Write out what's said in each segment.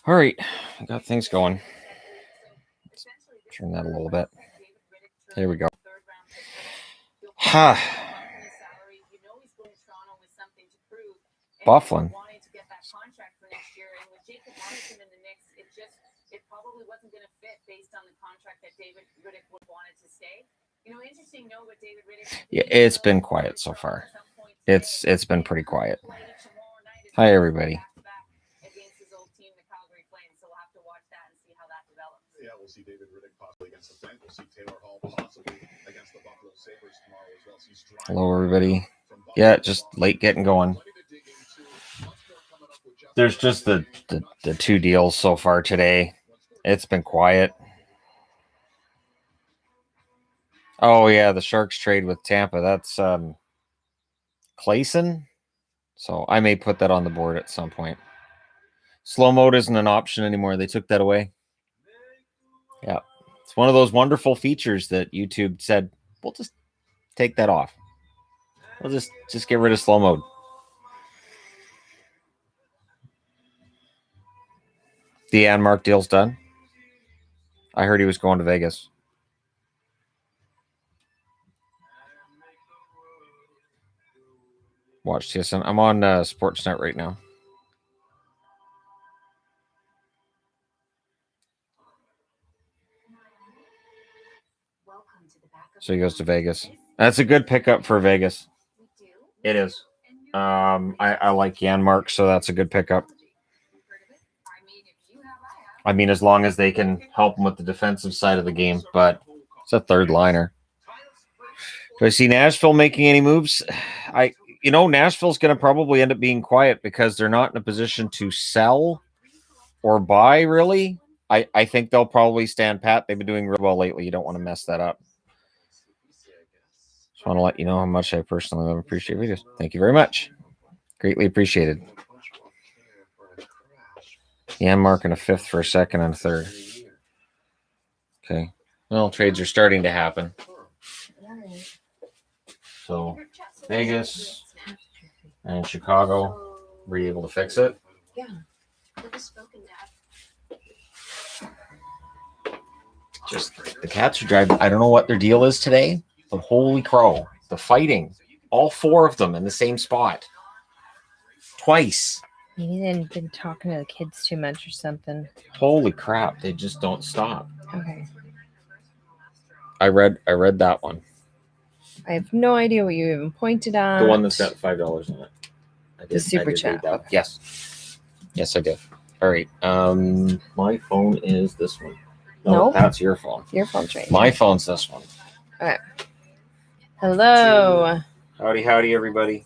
All right, I got things going. Let's turn that a little bit. There we go. Bufflin. It probably wasn't going to fit based on the contract that David Riddick would wanted to stay. Interesting note with David Riddick. Yeah, it's been quiet so far. It's been pretty quiet. Hi, everybody. Against his old team, the Calgary Flames. So we'll have to watch that and see how that develops. Yeah, we'll see David Riddick possibly against the Flames. We'll see Taylor Hall possibly against the Buffalo Sabres tomorrow as well. So hello, everybody. Yeah, just late getting going. There's just the two deals so far today. It's been quiet. Oh, yeah, the Sharks trade with Tampa. That's Clayson. So I may put that on the board at some point. Slow mode isn't an option anymore. They took that away. Yeah. It's one of those wonderful features that YouTube said, we'll just take that off. We'll just get rid of slow mode. The Janmark deal's done. I heard he was going to Vegas. Watch TSN. I'm on Sportsnet right now. So he goes to Vegas. That's a good pickup for Vegas. It is. I like Janmark, so that's a good pickup. I mean, as long as they can help him with the defensive side of the game, but it's a third liner. Do I see Nashville making any moves? Nashville's going to probably end up being quiet because they're not in a position to sell or buy, really. I think they'll probably stand pat. They've been doing real well lately. You don't want to mess that up. Just want to let you know how much I personally appreciate videos. Thank you very much. Greatly appreciated. Yeah, I'm marking a fifth for a second and a third. Okay. Well, trades are starting to happen. So, Vegas and Chicago, were you able to fix it? Yeah. Just the Cats are driving. I don't know what their deal is today, but holy crow, the fighting. All four of them in the same spot. Twice. Maybe they've been talking to the kids too much or something. Holy crap, they just don't stop. Okay. I read that one. I have no idea what you even pointed out. The one that's got $5 on it. The super chat. Okay. Yes. Yes, I did. All right. My phone is this one. No, that's your phone. Your phone's right. My phone's this one. All right. Hello. Howdy, everybody.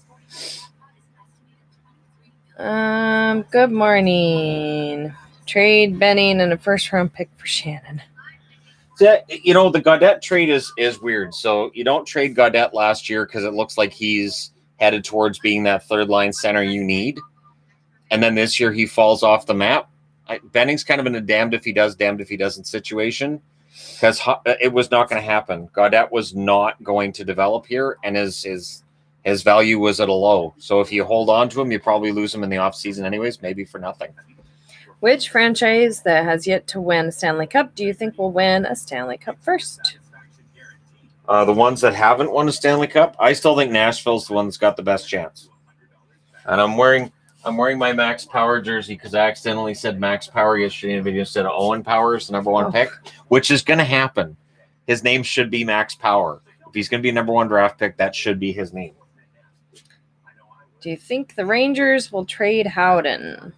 Good morning. Trade Benning and a first round pick for Shannon. The Gaudette trade is weird. So you don't trade Gaudette last year because it looks like he's headed towards being that third line center you need. And then this year he falls off the map. Benning's kind of in a damned if he does, damned if he doesn't situation because it was not going to happen. Gaudette was not going to develop here, and his value was at a low. So if you hold on to him, you probably lose him in the offseason anyways, maybe for nothing. Which franchise that has yet to win a Stanley Cup do you think will win a Stanley Cup first? The ones that haven't won a Stanley Cup, I still think Nashville's the one that's got the best chance. And I'm wearing my Max Power jersey because I accidentally said Max Power yesterday in a video instead of Owen Power is the number one pick, which is going to happen. His name should be Max Power. If he's going to be a number one draft pick, that should be his name. Do you think the Rangers will trade Howden?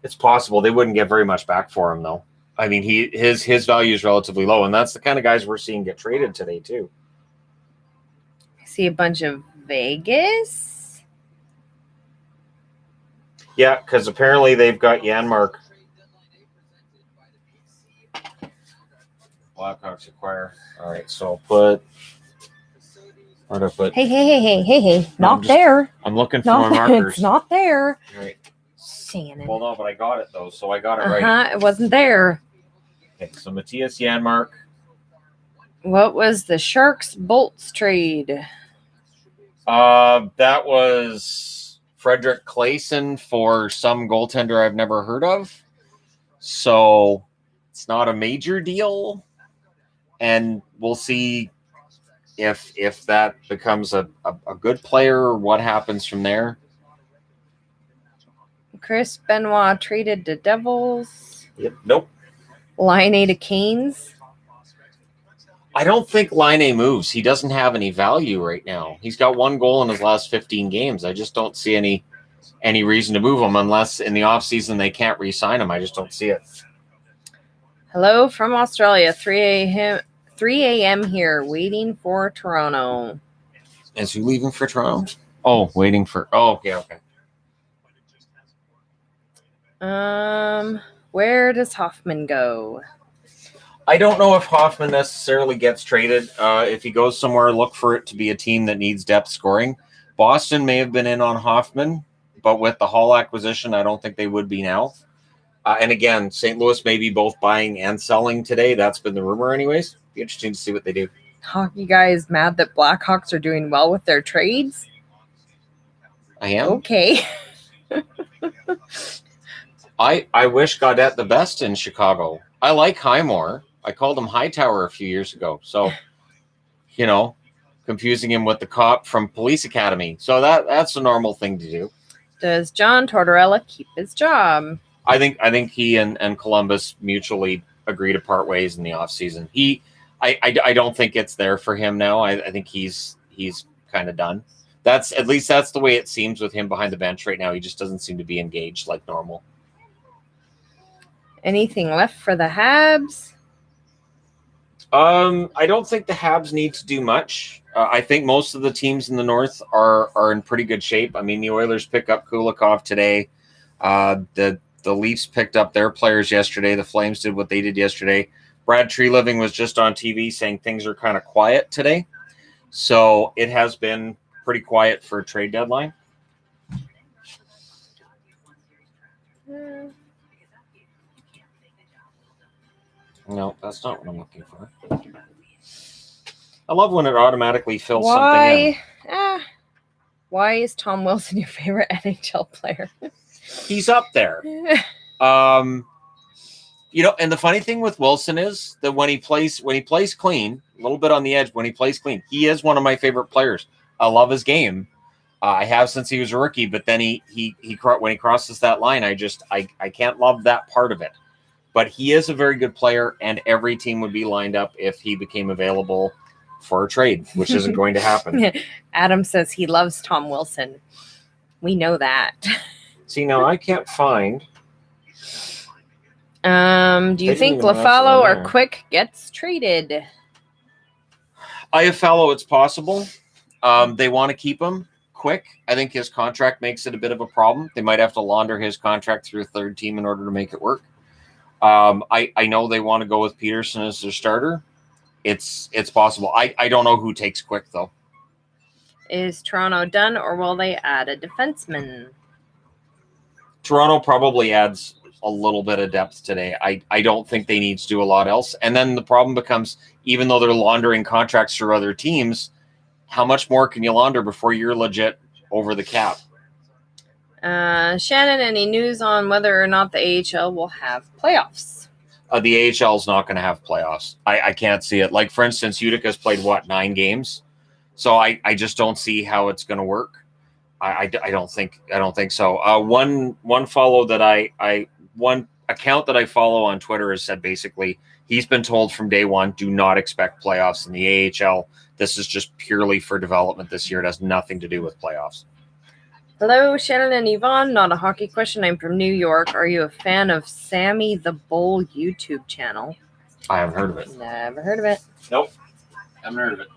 It's possible. They wouldn't get very much back for him, though. I mean, his value is relatively low, and that's the kind of guys we're seeing get traded today, too. I see a bunch of Vegas. Yeah, because apparently they've got Janmark. Blackhawks acquire. All right, so I'll put. Where do I put? Hey. Not there. I'm looking for my markers. It's not there. All right. Shannon. Well, no, but I got it, though, so I got it right. It wasn't there. Okay, so Matthias Janmark. What was the Sharks Bolts trade? That was Frederick Clayson for some goaltender I've never heard of. So it's not a major deal. And we'll see if that becomes a good player or what happens from there. Chris Benoit traded to Devils. Yep. Nope. Line A to Canes. I don't think Line A moves. He doesn't have any value right now. He's got 1 goal in his last 15 games. I just don't see any reason to move him unless in the offseason they can't re-sign him. I just don't see it. Hello from Australia. 3 a.m. here, waiting for Toronto. Is he leaving for Toronto? Oh, waiting for... Oh, okay. Where does Hoffman go? I don't know if Hoffman necessarily gets traded. If he goes somewhere, look for it to be a team that needs depth scoring. Boston may have been in on Hoffman, but with the Hall acquisition, I don't think they would be now. And again, St. Louis may be both buying and selling today. That's been the rumor anyways. Be interesting to see what they do. Hockey guy is mad that Blackhawks are doing well with their trades. I am. Okay. I wish Gaudette the best in Chicago. I like Highmore. I called him Hightower a few years ago. So, confusing him with the cop from Police Academy. So that's a normal thing to do. Does John Tortorella keep his job? I think he and Columbus mutually agree to part ways in the offseason. I don't think it's there for him now. I think he's kind of done. That's the way it seems with him behind the bench right now. He just doesn't seem to be engaged like normal. Anything left for the Habs? I don't think the Habs need to do much. I think most of the teams in the North are in pretty good shape. I mean, the Oilers pick up Kulikov today. The Leafs picked up their players yesterday. The Flames did what they did yesterday. Brad Treliving was just on TV saying things are kind of quiet today. So it has been pretty quiet for a trade deadline. No, that's not what I'm looking for. I love when it automatically fills something in. Why is Tom Wilson your favorite NHL player? He's up there. And the funny thing with Wilson is that when he plays clean, a little bit on the edge, when he plays clean, he is one of my favorite players. I love his game. I have since he was a rookie, but then he when he crosses that line, I can't love that part of it. But he is a very good player, and every team would be lined up if he became available for a trade, which isn't going to happen. Adam says he loves Tom Wilson. We know that. See, now I can't find. Do you think Lafalo or Quick gets traded? I have Fallow. It's possible. They want to keep him. Quick. I think his contract makes it a bit of a problem. They might have to launder his contract through a third team in order to make it work. I know they want to go with Peterson as their starter. It's possible. I don't know who takes Quick, though. Is Toronto done, or will they add a defenseman? Toronto probably adds a little bit of depth today. I don't think they need to do a lot else. And then the problem becomes, even though they're laundering contracts through other teams, how much more can you launder before you're legit over the cap? Shannon, any news on whether or not the AHL will have playoffs? The AHL is not going to have playoffs. I can't see it. Like, for instance, Utica's played, 9 games? So I just don't see how it's going to work. I don't think so. One follow that one account that I follow on Twitter has said basically he's been told from day one, do not expect playoffs in the AHL. This is just purely for development this year. It has nothing to do with playoffs. Hello, Shannon and Yvonne. Not a hockey question. I'm from New York. Are you a fan of Sammy the Bull YouTube channel? I haven't heard of it. Never heard of it. Nope. Haven't heard of it.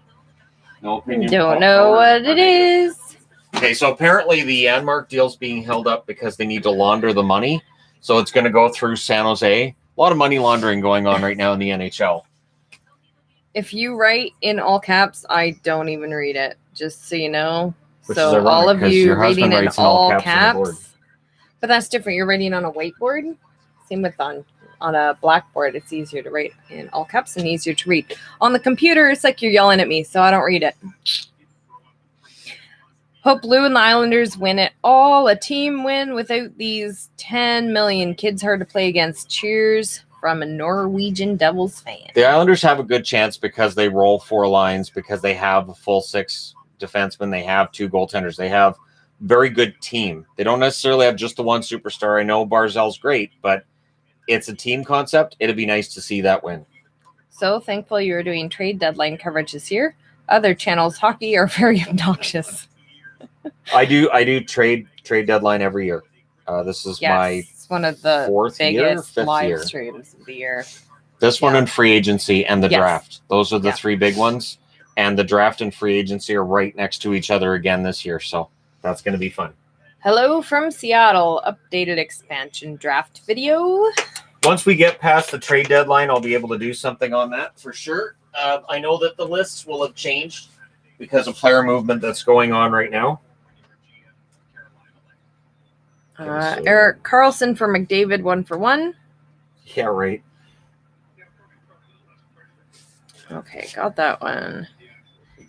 No opinion. Don't know what it is. Okay, so apparently the Yanmark deal's being held up because they need to launder the money. So it's going to go through San Jose. A lot of money laundering going on right now in the NHL. If you write in all caps, I don't even read it, just so you know. Which so is ironic, all of you reading in all caps caps, but that's different. You're writing on a whiteboard. Same with on a blackboard. It's easier to write in all caps and easier to read. On the computer, it's like you're yelling at me, so I don't read it. Hope Lou and the Islanders win it all. A team win without these 10 million kids hard to play against. Cheers from a Norwegian Devils fan. The Islanders have a good chance because they roll 4 lines, because they have a full 6 defensemen. They have 2 goaltenders. They have very good team. They don't necessarily have just the one superstar. I know Barzal's great, but it's a team concept. It'd be nice to see that win. So thankful you're doing trade deadline coverage this year. Other channels hockey are very obnoxious. I do trade deadline every year. This is my it's one of the 4th year, 5th live year. streams of the year. This one and free agency and the Yes. draft. Those are the Yeah. 3 big ones. And the draft and free agency are right next to each other again this year. So that's going to be fun. Hello from Seattle. Updated expansion draft video. Once we get past the trade deadline, I'll be able to do something on that for sure. I know that the lists will have changed because of player movement that's going on right now. Eric Carlson for McDavid 1-for-1. Yeah, right. Okay, got that one.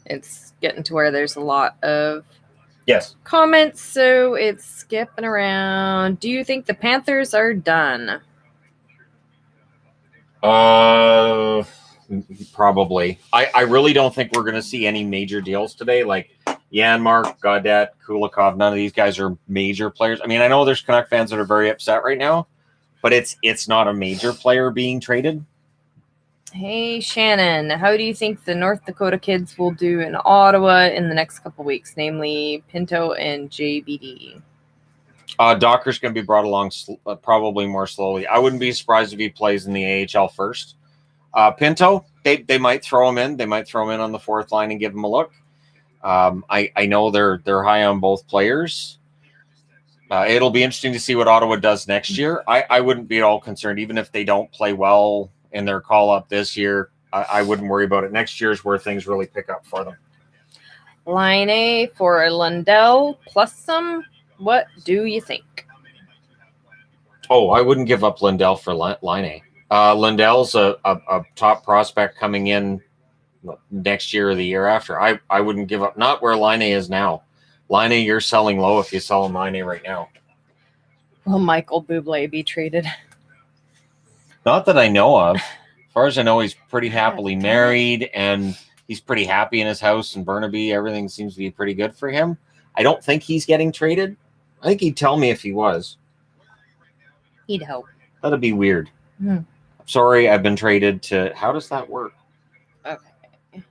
It's getting to where there's a lot of Yes. comments, so it's skipping around. Do you think the Panthers are done? Probably. I really don't think we're going to see any major deals today. Like Janmark, Gaudette, Kulikov, none of these guys are major players. I mean, I know there's Canuck fans that are very upset right now, but it's not a major player being traded. Hey, Shannon, how do you think the North Dakota kids will do in Ottawa in the next couple weeks, namely Pinto and JBD? Docker's going to be brought along probably more slowly. I wouldn't be surprised if he plays in the AHL first. Pinto, they might throw him in. They might throw him in on the 4th line and give him a look. I know they're high on both players. It'll be interesting to see what Ottawa does next year. I wouldn't be at all concerned, even if they don't play well in their call-up this year. I wouldn't worry about it. Next year is where things really pick up for them. Line A for Lundell plus some. What do you think? Oh, I wouldn't give up Lindell for Line A. Lindell's a top prospect coming in next year or the year after. I wouldn't give up. Not where Line A is now. Line A, you're selling low if you sell him Line A right now. Will Michael Bublé be traded? Not that I know of. As far as I know, he's pretty happily married, and he's pretty happy in his house in Burnaby. Everything seems to be pretty good for him. I don't think he's getting traded. I think he'd tell me if he was. He'd hope. That'd be weird. Sorry, I've been traded to... How does that work? Okay.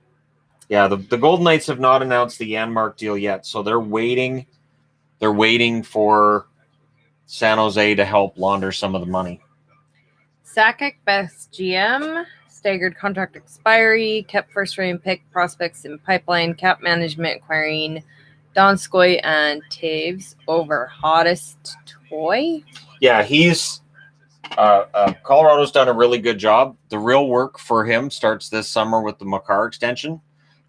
Yeah, the Golden Knights have not announced the Janmark deal yet, so they're waiting. They're waiting for San Jose to help launder some of the money. Sakic, best GM, staggered contract expiry, kept first-round pick prospects in pipeline, cap management acquiring Donskoy and Taves over hottest toy. Yeah, he's Colorado's done a really good job. The real work for him starts this summer with the Makar extension,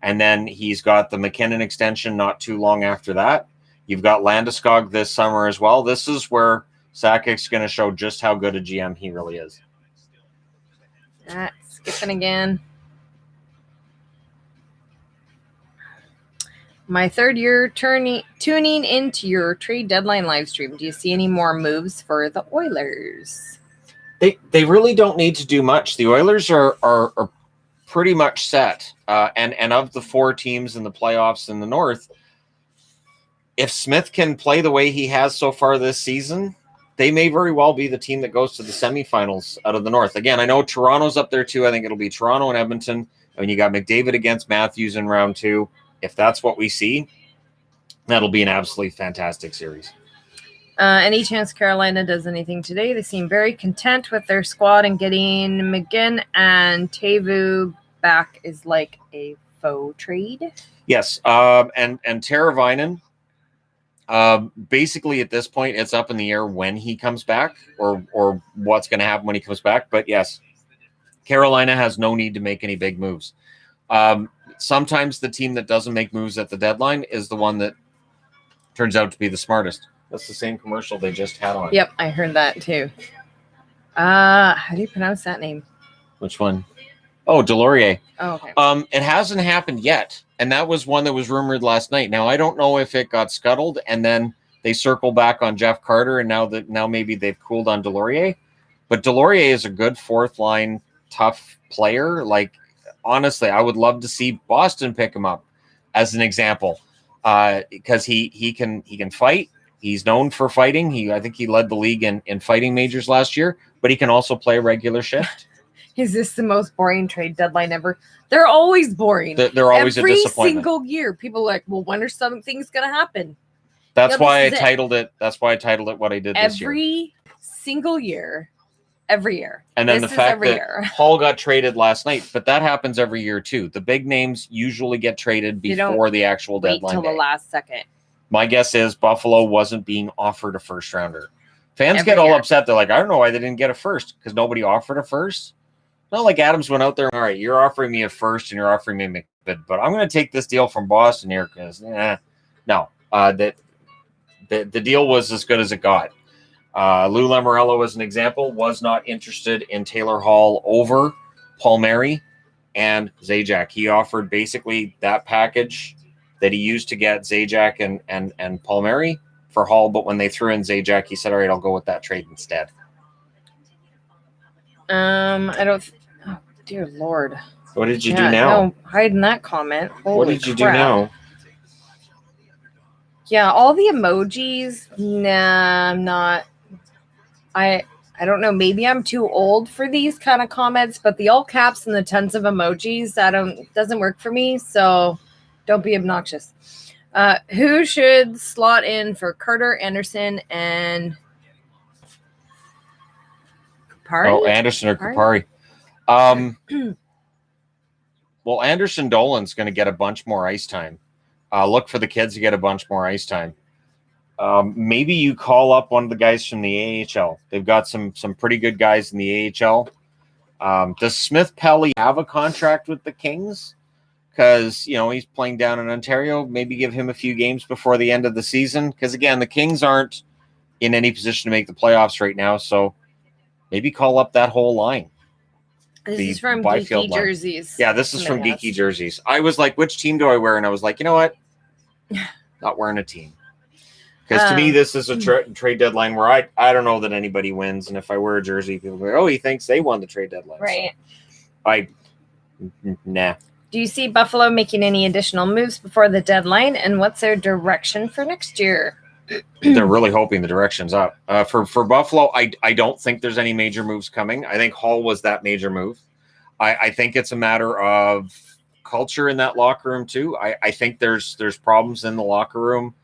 and then he's got the McKinnon extension not too long after that. You've got Landeskog this summer as well. This is where Sakic's going to show just how good a GM he really is. Skipping again. My 3rd year tuning into your trade deadline live stream. Do you see any more moves for the Oilers? They really don't need to do much. The Oilers are pretty much set. And of the 4 teams in the playoffs in the North, if Smith can play the way he has so far this season, they may very well be the team that goes to the semifinals out of the North. Again, I know Toronto's up there too. I think it'll be Toronto and Edmonton. And you got McDavid against Matthews in round 2. If that's what we see, that'll be an absolutely fantastic series. Any chance Carolina does anything today? They seem very content with their squad, and getting McGinn and Teuvo back is like a faux trade. Yes, and Teravainen, basically at this point, it's up in the air when he comes back or what's going to happen when he comes back. But yes, Carolina has no need to make any big moves. Sometimes the team that doesn't make moves at the deadline is the one that turns out to be the smartest. That's the same commercial they just had on. Yep, I heard that too. How do you pronounce that name? Which one? Oh, Delorier. Oh, okay. It hasn't happened yet. And that was one that was rumored last night. Now, I don't know if it got scuttled and then they circle back on Jeff Carter, and now maybe they've cooled on Delorier. But Delorier is a good fourth line, tough player. Like, honestly, I would love to see Boston pick him up as an example, because he can fight. He's known for fighting. I think he led the league in fighting majors last year, but he can also play a regular shift. Is this the most boring trade deadline ever? They're always boring. They're always every a disappointment. single year. People are like, well, when are something's going to happen? That's Yeah, why I this is it. titled it. That's why I titled it what I did this year. Every single year. Every year. And then This the is fact every that year. Hall got traded last night, but that happens every year too. The big names usually get traded They don't before the actual Wait deadline till day. the last second. My guess is Buffalo wasn't being offered a first rounder. Fans Every get all year. upset. They're like, I don't know why they didn't get a first, because nobody offered a first. Not like Adams went out there. All right, you're offering me a first and you're offering me a McBid, but I'm going to take this deal from Boston here because no, the deal was as good as it got. Lou Lamoriello, as an example, was not interested in Taylor Hall over Palmieri and Zajac. He offered basically that package that he used to get Zajac and Palmieri for Hall, but when they threw in Zajac, he said, all right, I'll go with that trade instead. I don't. Oh, dear Lord. What did you do now? No, hiding that comment. Holy What did you do crap. now? Yeah, all the emojis. Nah, I'm not. I don't know. Maybe I'm too old for these kind of comments, but the all caps and the tons of emojis doesn't work for me. So don't be obnoxious. Who should slot in for Carter, Anderson, and Kupari? Oh, Anderson or Kupari. Well, Anderson Dolan's going to get a bunch more ice time. Look for the kids to get a bunch more ice time. Maybe you call up one of the guys from the AHL. They've got some pretty good guys in the AHL. Does Smith Pelly have a contract with the Kings? Because, he's playing down in Ontario. Maybe give him a few games before the end of the season. Because, again, the Kings aren't in any position to make the playoffs right now. So maybe call up that whole line. This the is from Byfield Geeky line. Jerseys. Yeah, this is from Somebody Geeky asked. Jerseys. I was like, which team do I wear? And I was like, you know what? Not wearing a team. Because to me, this is a trade deadline where I don't know that anybody wins. And if I wear a jersey, people go, oh, he thinks they won the trade deadline. Right. Nah. Do you see Buffalo making any additional moves before the deadline? And what's their direction for next year? They're really hoping the direction's up. For Buffalo, I don't think there's any major moves coming. I think Hall was that major move. I think it's a matter of culture in that locker room too. I think there's problems in the locker room,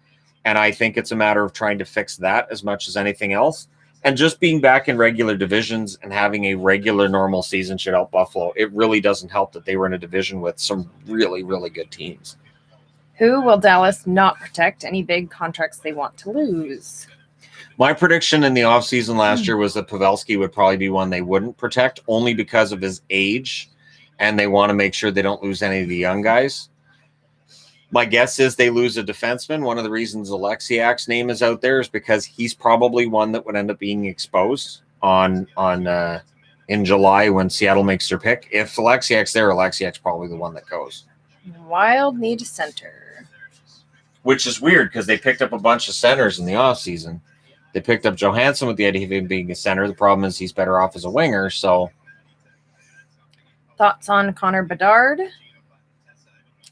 and I think it's a matter of trying to fix that as much as anything else. And just being back in regular divisions and having a regular normal season should help Buffalo. It really doesn't help that they were in a division with some really, really good teams. Who will Dallas not protect? Any big contracts they want to lose? My prediction in the offseason last year was that Pavelski would probably be one they wouldn't protect, only because of his age, and they want to make sure they don't lose any of the young guys. My guess is they lose a defenseman. One of the reasons Alexiak's name is out there is because he's probably one that would end up being exposed in July when Seattle makes their pick. If Alexiak's there, Alexiak's probably the one that goes. Wild need a center. Which is weird because they picked up a bunch of centers in the offseason. They picked up Johansson with the idea of him being a center. The problem is he's better off as a winger. So, thoughts on Connor Bedard?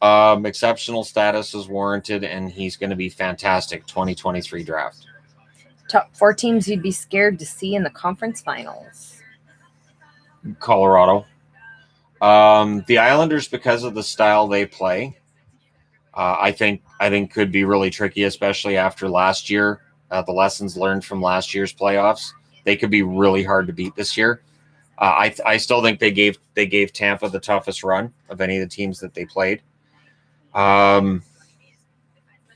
Exceptional status is warranted, and he's going to be fantastic 2023 draft. Top 4 teams you'd be scared to see in the conference finals. Colorado. The Islanders, because of the style they play, I think could be really tricky, especially after last year. The lessons learned from last year's playoffs, they could be really hard to beat this year. I still think they gave Tampa the toughest run of any of the teams that they played. Toronto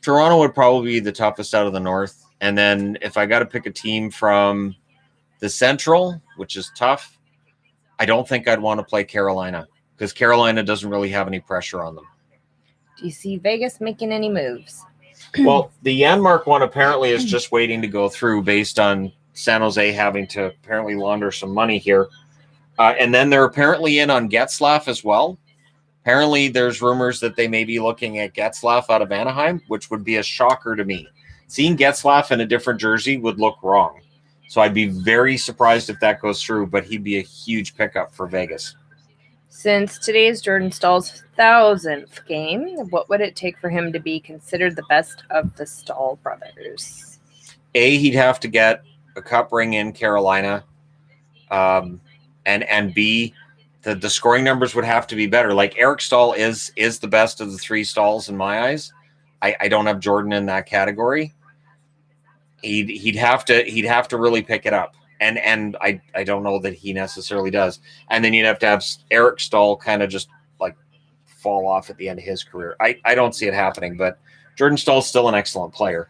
would probably be the toughest out of the North. And then if I got to pick a team from the Central, which is tough, I don't think I'd want to play Carolina because Carolina doesn't really have any pressure on them. Do you see Vegas making any moves? Well, the Janmark one apparently is just waiting to go through based on San Jose having to apparently launder some money here. And then they're apparently in on Getzlaf as well. Apparently, there's rumors that they may be looking at Getzlaf out of Anaheim, which would be a shocker to me. Seeing Getzlaf in a different jersey would look wrong. So I'd be very surprised if that goes through, but he'd be a huge pickup for Vegas. Since today is Jordan Stahl's 1,000th game, what would it take for him to be considered the best of the Stahl brothers? A, he'd have to get a cup ring in Carolina, and B, the scoring numbers would have to be better. Like Eric Stahl is the best of the three Stahls in my eyes. I don't have Jordan in that category. He'd have to really pick it up, and I don't know that he necessarily does. And then you'd have to have Eric Stahl kind of just like fall off at the end of his career. I don't see it happening, but Jordan Stahl's still an excellent player.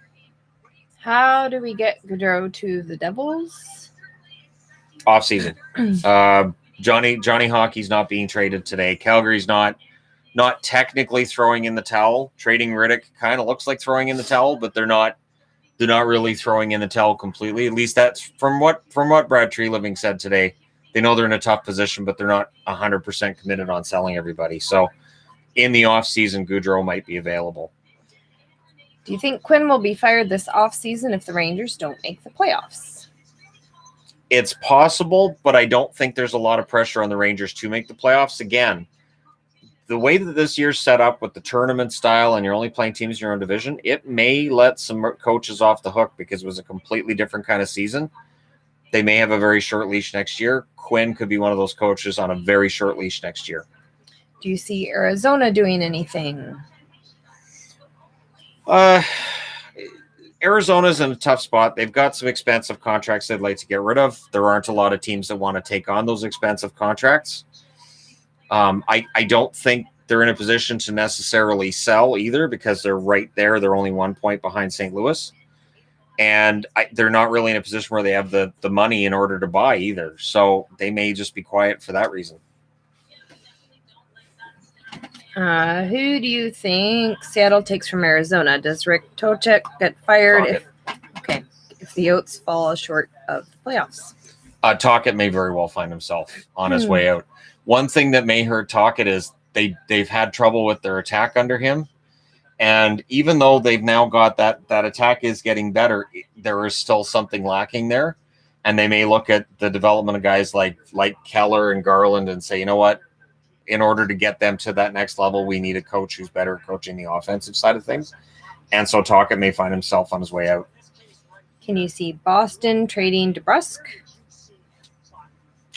How do we get Gaudreau to the Devils? Off season. Johnny Hockey's not being traded today. Calgary's not technically throwing in the towel. Trading Riddick kind of looks like throwing in the towel, but they're not really throwing in the towel completely. At least that's from what Brad Treliving said today. They know they're in a tough position, but they're not 100% committed on selling everybody. So in the offseason, Gaudreau might be available. Do you think Quinn will be fired this offseason if the Rangers don't make the playoffs? It's possible, but I don't think there's a lot of pressure on the Rangers to make the playoffs. Again, the way that this year's set up with the tournament style and you're only playing teams in your own division, it may let some coaches off the hook because it was a completely different kind of season. They may have a very short leash next year. Quinn could be one of those coaches on a very short leash next year. Do you see Arizona doing anything? Arizona's in a tough spot. They've got some expensive contracts they'd like to get rid of. There aren't a lot of teams that want to take on those expensive contracts. I don't think they're in a position to necessarily sell either because they're right there. They're only 1 point behind St. Louis. And they're not really in a position where they have the money in order to buy either. So they may just be quiet for that reason. Who do you think Seattle takes from Arizona? Does Rick Tochek get fired if the Oats fall short of the playoffs? Tocchet may very well find himself on his way out. One thing that may hurt Tocchet is they've had trouble with their attack under him. And even though they've now got that attack is getting better, there is still something lacking there. And they may look at the development of guys like Keller and Garland and say, you know what? In order to get them to that next level, we need a coach who's better at coaching the offensive side of things. And so Tocchet may find himself on his way out. Can you see Boston trading DeBrusk?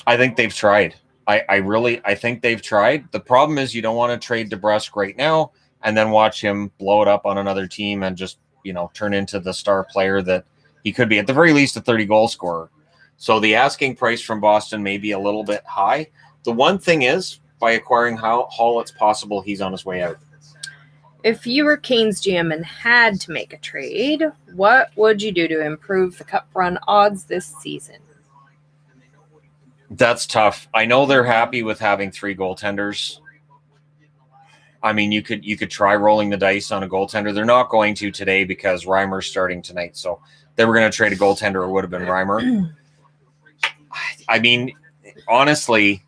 I think they've tried. I think they've tried. The problem is you don't want to trade DeBrusk right now and then watch him blow it up on another team and just, turn into the star player that he could be, at the very least, a 30-goal scorer. So the asking price from Boston may be a little bit high. The one thing is, by acquiring Hall, it's possible he's on his way out. If you were Canes GM and had to make a trade, what would you do to improve the cup run odds this season? That's tough. I know they're happy with having 3 goaltenders. I mean, you could try rolling the dice on a goaltender. They're not going to today because Reimer's starting tonight. So they were going to trade a goaltender. It would have been Reimer. I mean, honestly,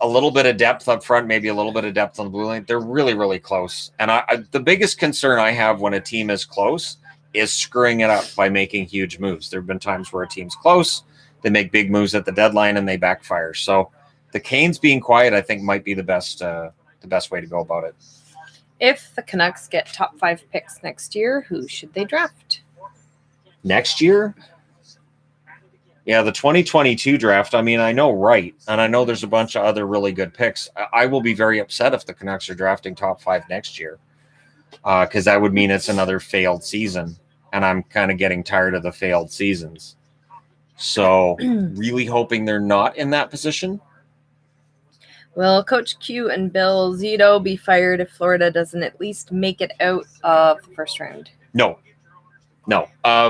a little bit of depth up front, maybe a little bit of depth on the blue line. They're really, really close. And the biggest concern I have when a team is close is screwing it up by making huge moves. There have been times where a team's close, they make big moves at the deadline, and they backfire. So the Canes being quiet, I think, might be the best way to go about it. If the Canucks get top 5 picks next year, who should they draft? Next year? Yeah, the 2022 draft, I mean, I know right, and I know there's a bunch of other really good picks. I will be very upset if the Canucks are drafting top 5 next year because that would mean it's another failed season, and I'm kind of getting tired of the failed seasons. So really hoping they're not in that position. Will Coach Q and Bill Zito be fired if Florida doesn't at least make it out of the first round? No.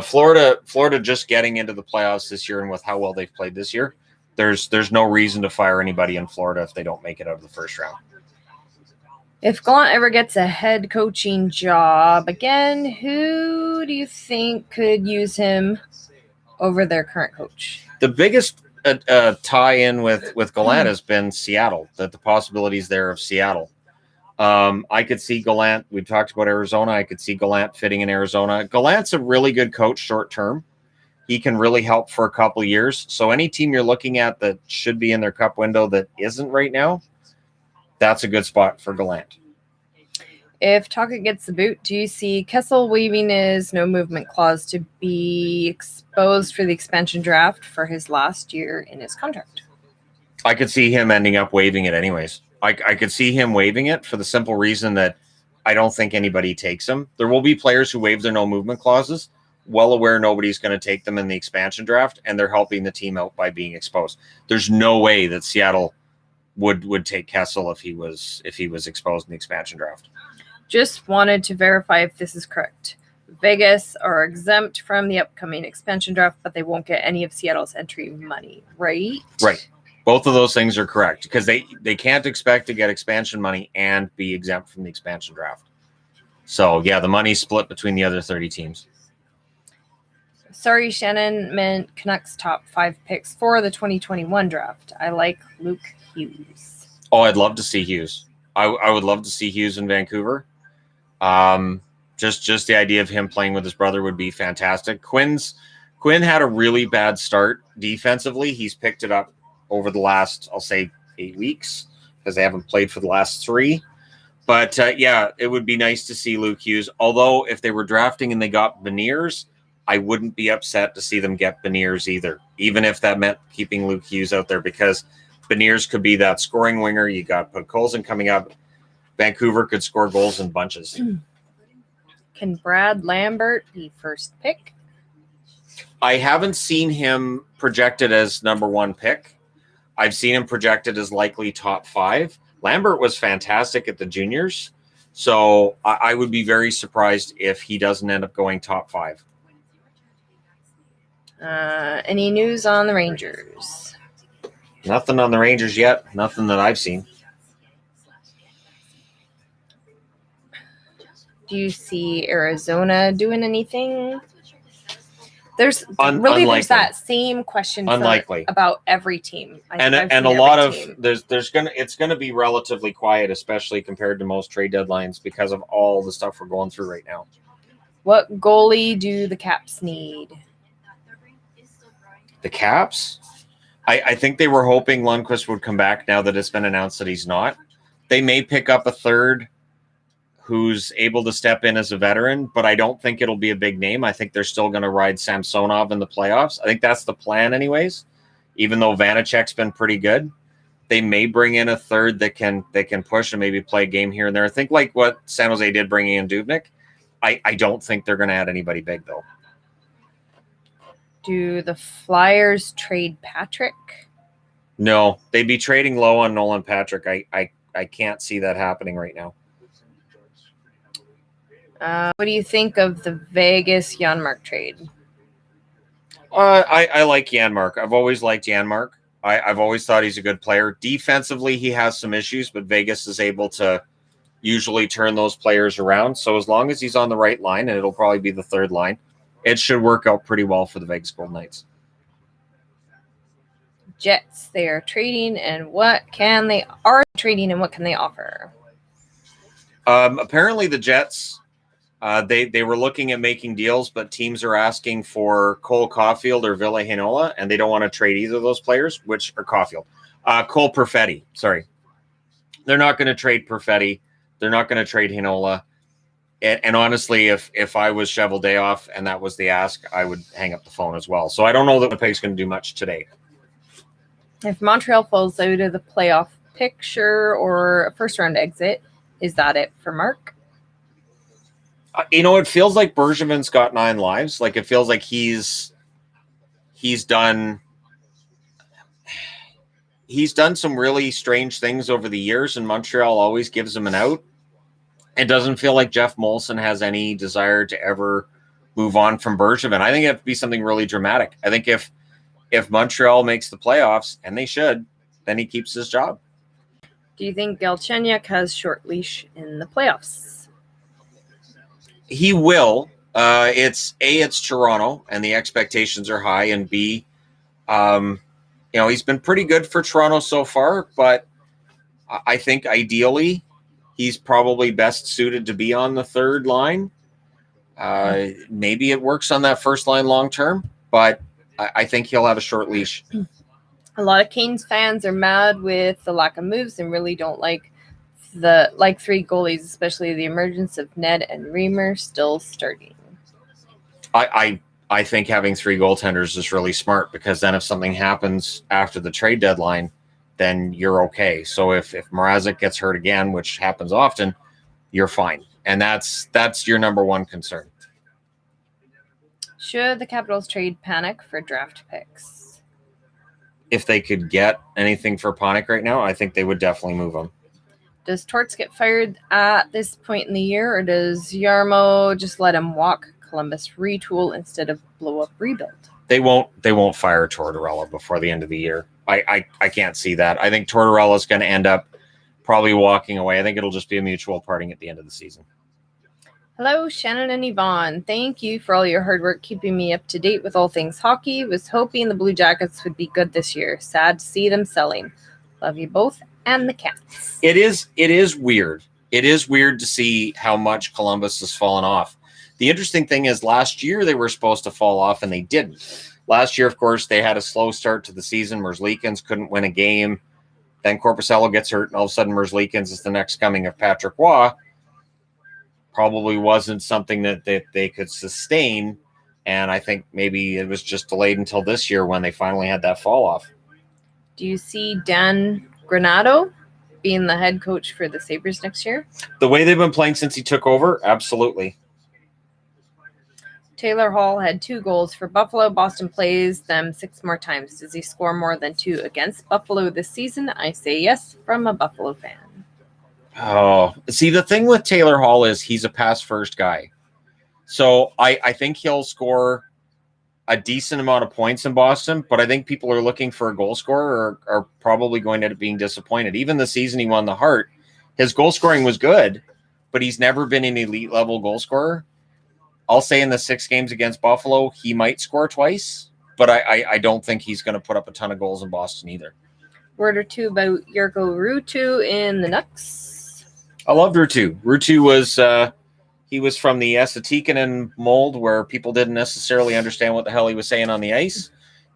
Florida just getting into the playoffs this year, and with how well they've played this year, there's no reason to fire anybody in Florida if they don't make it out of the first round. If Gallant ever gets a head coaching job again, who do you think could use him over their current coach? The biggest a tie-in with Gallant has been Seattle, that the possibilities there of Seattle. I could see Gallant. We talked about Arizona. I could see Gallant fitting in Arizona. Gallant's a really good coach short term. He can really help for a couple of years. So any team you're looking at that should be in their cup window that isn't right now, that's a good spot for Gallant. If Taka gets the boot, do you see Kessel waiving his no movement clause to be exposed for the expansion draft for his last year in his contract? I could see him ending up waiving it anyways. I could see him waiving it for the simple reason that I don't think anybody takes him. There will be players who waive their no movement clauses, well aware nobody's going to take them in the expansion draft, and they're helping the team out by being exposed. There's no way that Seattle would take Kessel if he was exposed in the expansion draft. Just wanted to verify if this is correct. Vegas are exempt from the upcoming expansion draft, but they won't get any of Seattle's entry money, right? Right. Both of those things are correct because they can't expect to get expansion money and be exempt from the expansion draft. So, yeah, the money's split between the other 30 teams. Sorry, Shannon meant Canucks top 5 picks for the 2021 draft. I like Luke Hughes. Oh, I'd love to see Hughes. I would love to see Hughes in Vancouver. Just the idea of him playing with his brother would be fantastic. Quinn had a really bad start defensively. He's picked it up over the last, I'll say, 8 weeks because they haven't played for the last 3. But yeah, it would be nice to see Luke Hughes. Although if they were drafting and they got Beniers, I wouldn't be upset to see them get Beniers either, even if that meant keeping Luke Hughes out there, because Beniers could be that scoring winger. You got Podkolzin coming up. Vancouver could score goals in bunches. Can Brad Lambert be first pick? I haven't seen him projected as number 1 pick. I've seen him projected as likely top 5. Lambert was fantastic at the juniors, so I would be very surprised if he doesn't end up going top 5. Any news on the Rangers? Nothing on the Rangers yet. Nothing that I've seen. Do you see Arizona doing anything? There's that same question about every team. And a lot of it's gonna be relatively quiet, especially compared to most trade deadlines, because of all the stuff we're going through right now. What goalie do the Caps need? The Caps? I think they were hoping Lundqvist would come back now that it's been announced that he's not. They may pick up a third who's able to step in as a veteran, but I don't think it'll be a big name. I think they're still going to ride Samsonov in the playoffs. I think that's the plan anyways, even though Vanacek's been pretty good. They may bring in a third that can push and maybe play a game here and there. I think like what San Jose did bringing in Dubnyk. I don't think they're going to add anybody big, though. Do the Flyers trade Patrick? No, they'd be trading low on Nolan Patrick. I can't see that happening right now. What do you think of the Vegas Janmark trade? I like Janmark. I've always liked Janmark. I've always thought he's a good player. Defensively, he has some issues, but Vegas is able to usually turn those players around. So as long as he's on the right line, and it'll probably be the third line, it should work out pretty well for the Vegas Golden Knights. Jets, they are trading, and what can they offer? Apparently the Jets, they were looking at making deals, but teams are asking for Cole Caulfield or Ville Heinola, and they don't want to trade either of those players, which are Caulfield. Cole Perfetti, sorry. They're not going to trade Perfetti. They're not going to trade Heinola. And honestly, if I was Cheveldayoff and that was the ask, I would hang up the phone as well. So I don't know that Winnipeg's going to do much today. If Montreal falls out of the playoff picture or a first-round exit, is that it for Mark? It feels like Bergevin's got 9 lives. Like, it feels like he's done some really strange things over the years, and Montreal always gives him an out. It doesn't feel like Jeff Molson has any desire to ever move on from Bergevin. I think it would be something really dramatic. I think if Montreal makes the playoffs, and they should, then he keeps his job. Do you think Galchenyuk has short leash in the playoffs? He will. It's Toronto, and the expectations are high, and B, He's been pretty good for Toronto so far, but I think ideally he's probably best suited to be on the third line. Maybe it works on that first line long term, but I think he'll have a short leash. A lot of Canes fans are mad with the lack of moves and really don't like three goalies, especially the emergence of Ned and Reamer still starting. I think having three goaltenders is really smart, because then if something happens after the trade deadline, then you're okay. So if Mrazek gets hurt again, which happens often, you're fine. And that's your number one concern. Should the Capitals trade Panic for draft picks? If they could get anything for Panic right now, I think they would definitely move him. Does Torts get fired at this point in the year, or does Yarmo just let him walk? Columbus retool instead of blow up rebuild? They won't fire Tortorella before the end of the year. I can't see that. I think Tortorella's going to end up probably walking away. I think it'll just be a mutual parting at the end of the season. Hello, Shannon and Yvonne. Thank you for all your hard work keeping me up to date with all things hockey. Was hoping the Blue Jackets would be good this year. Sad to see them selling. Love you both and the Cats. It is weird. It is weird to see how much Columbus has fallen off. The interesting thing is last year they were supposed to fall off and they didn't. Last year, of course, they had a slow start to the season. Merzlikins couldn't win a game. Then Korpisalo gets hurt, and all of a sudden Merzlikins is the next coming of Patrick Roy. Probably wasn't something that they could sustain, and I think maybe it was just delayed until this year when they finally had that fall off. Do you see Dan Granato being the head coach for the Sabres next year? The way they've been playing since he took over, absolutely. Taylor Hall had 2 goals for Buffalo. Boston plays them 6 more times. Does he score more than 2 against Buffalo this season? I say yes from a Buffalo fan. Oh, see, the thing with Taylor Hall is he's a pass-first guy. So I think he'll score a decent amount of points in Boston, but I think people are looking for a goal scorer are probably going to end up being disappointed. Even the season he won the Hart, his goal scoring was good, but he's never been an elite-level goal scorer. I'll say in the 6 games against Buffalo, he might score twice, but I don't think he's going to put up a ton of goals in Boston either. Word or two about Jarkko Ruutu in the Nucks. I loved Ruutu. Ruutu was he was from the Esa Tikkanen mold where people didn't necessarily understand what the hell he was saying on the ice.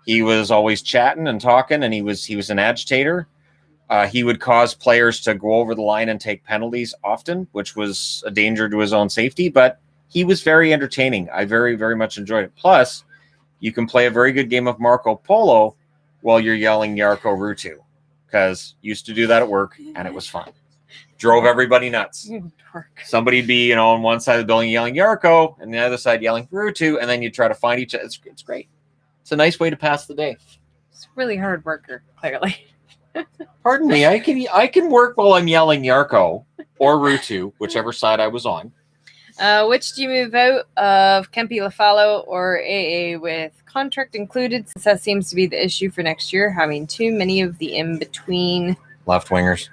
He was always chatting and talking, and he was an agitator. He would cause players to go over the line and take penalties often, which was a danger to his own safety, but he was very entertaining. I very, very much enjoyed it. Plus, you can play a very good game of Marco Polo while you're yelling Jarkko Ruutu, because used to do that at work, and it was fun. Drove everybody nuts. Somebody'd be, on one side of the building yelling Jarkko, and the other side yelling Ruutu, and then you try to find each other. It's great. It's a nice way to pass the day. It's a really hard worker, clearly. Pardon me. I can work while I'm yelling Jarkko or Ruutu, whichever side I was on. Which do you move out of Kempe Lafalo or AA with contract included, since that seems to be the issue for next year, having too many of the in-between left wingers?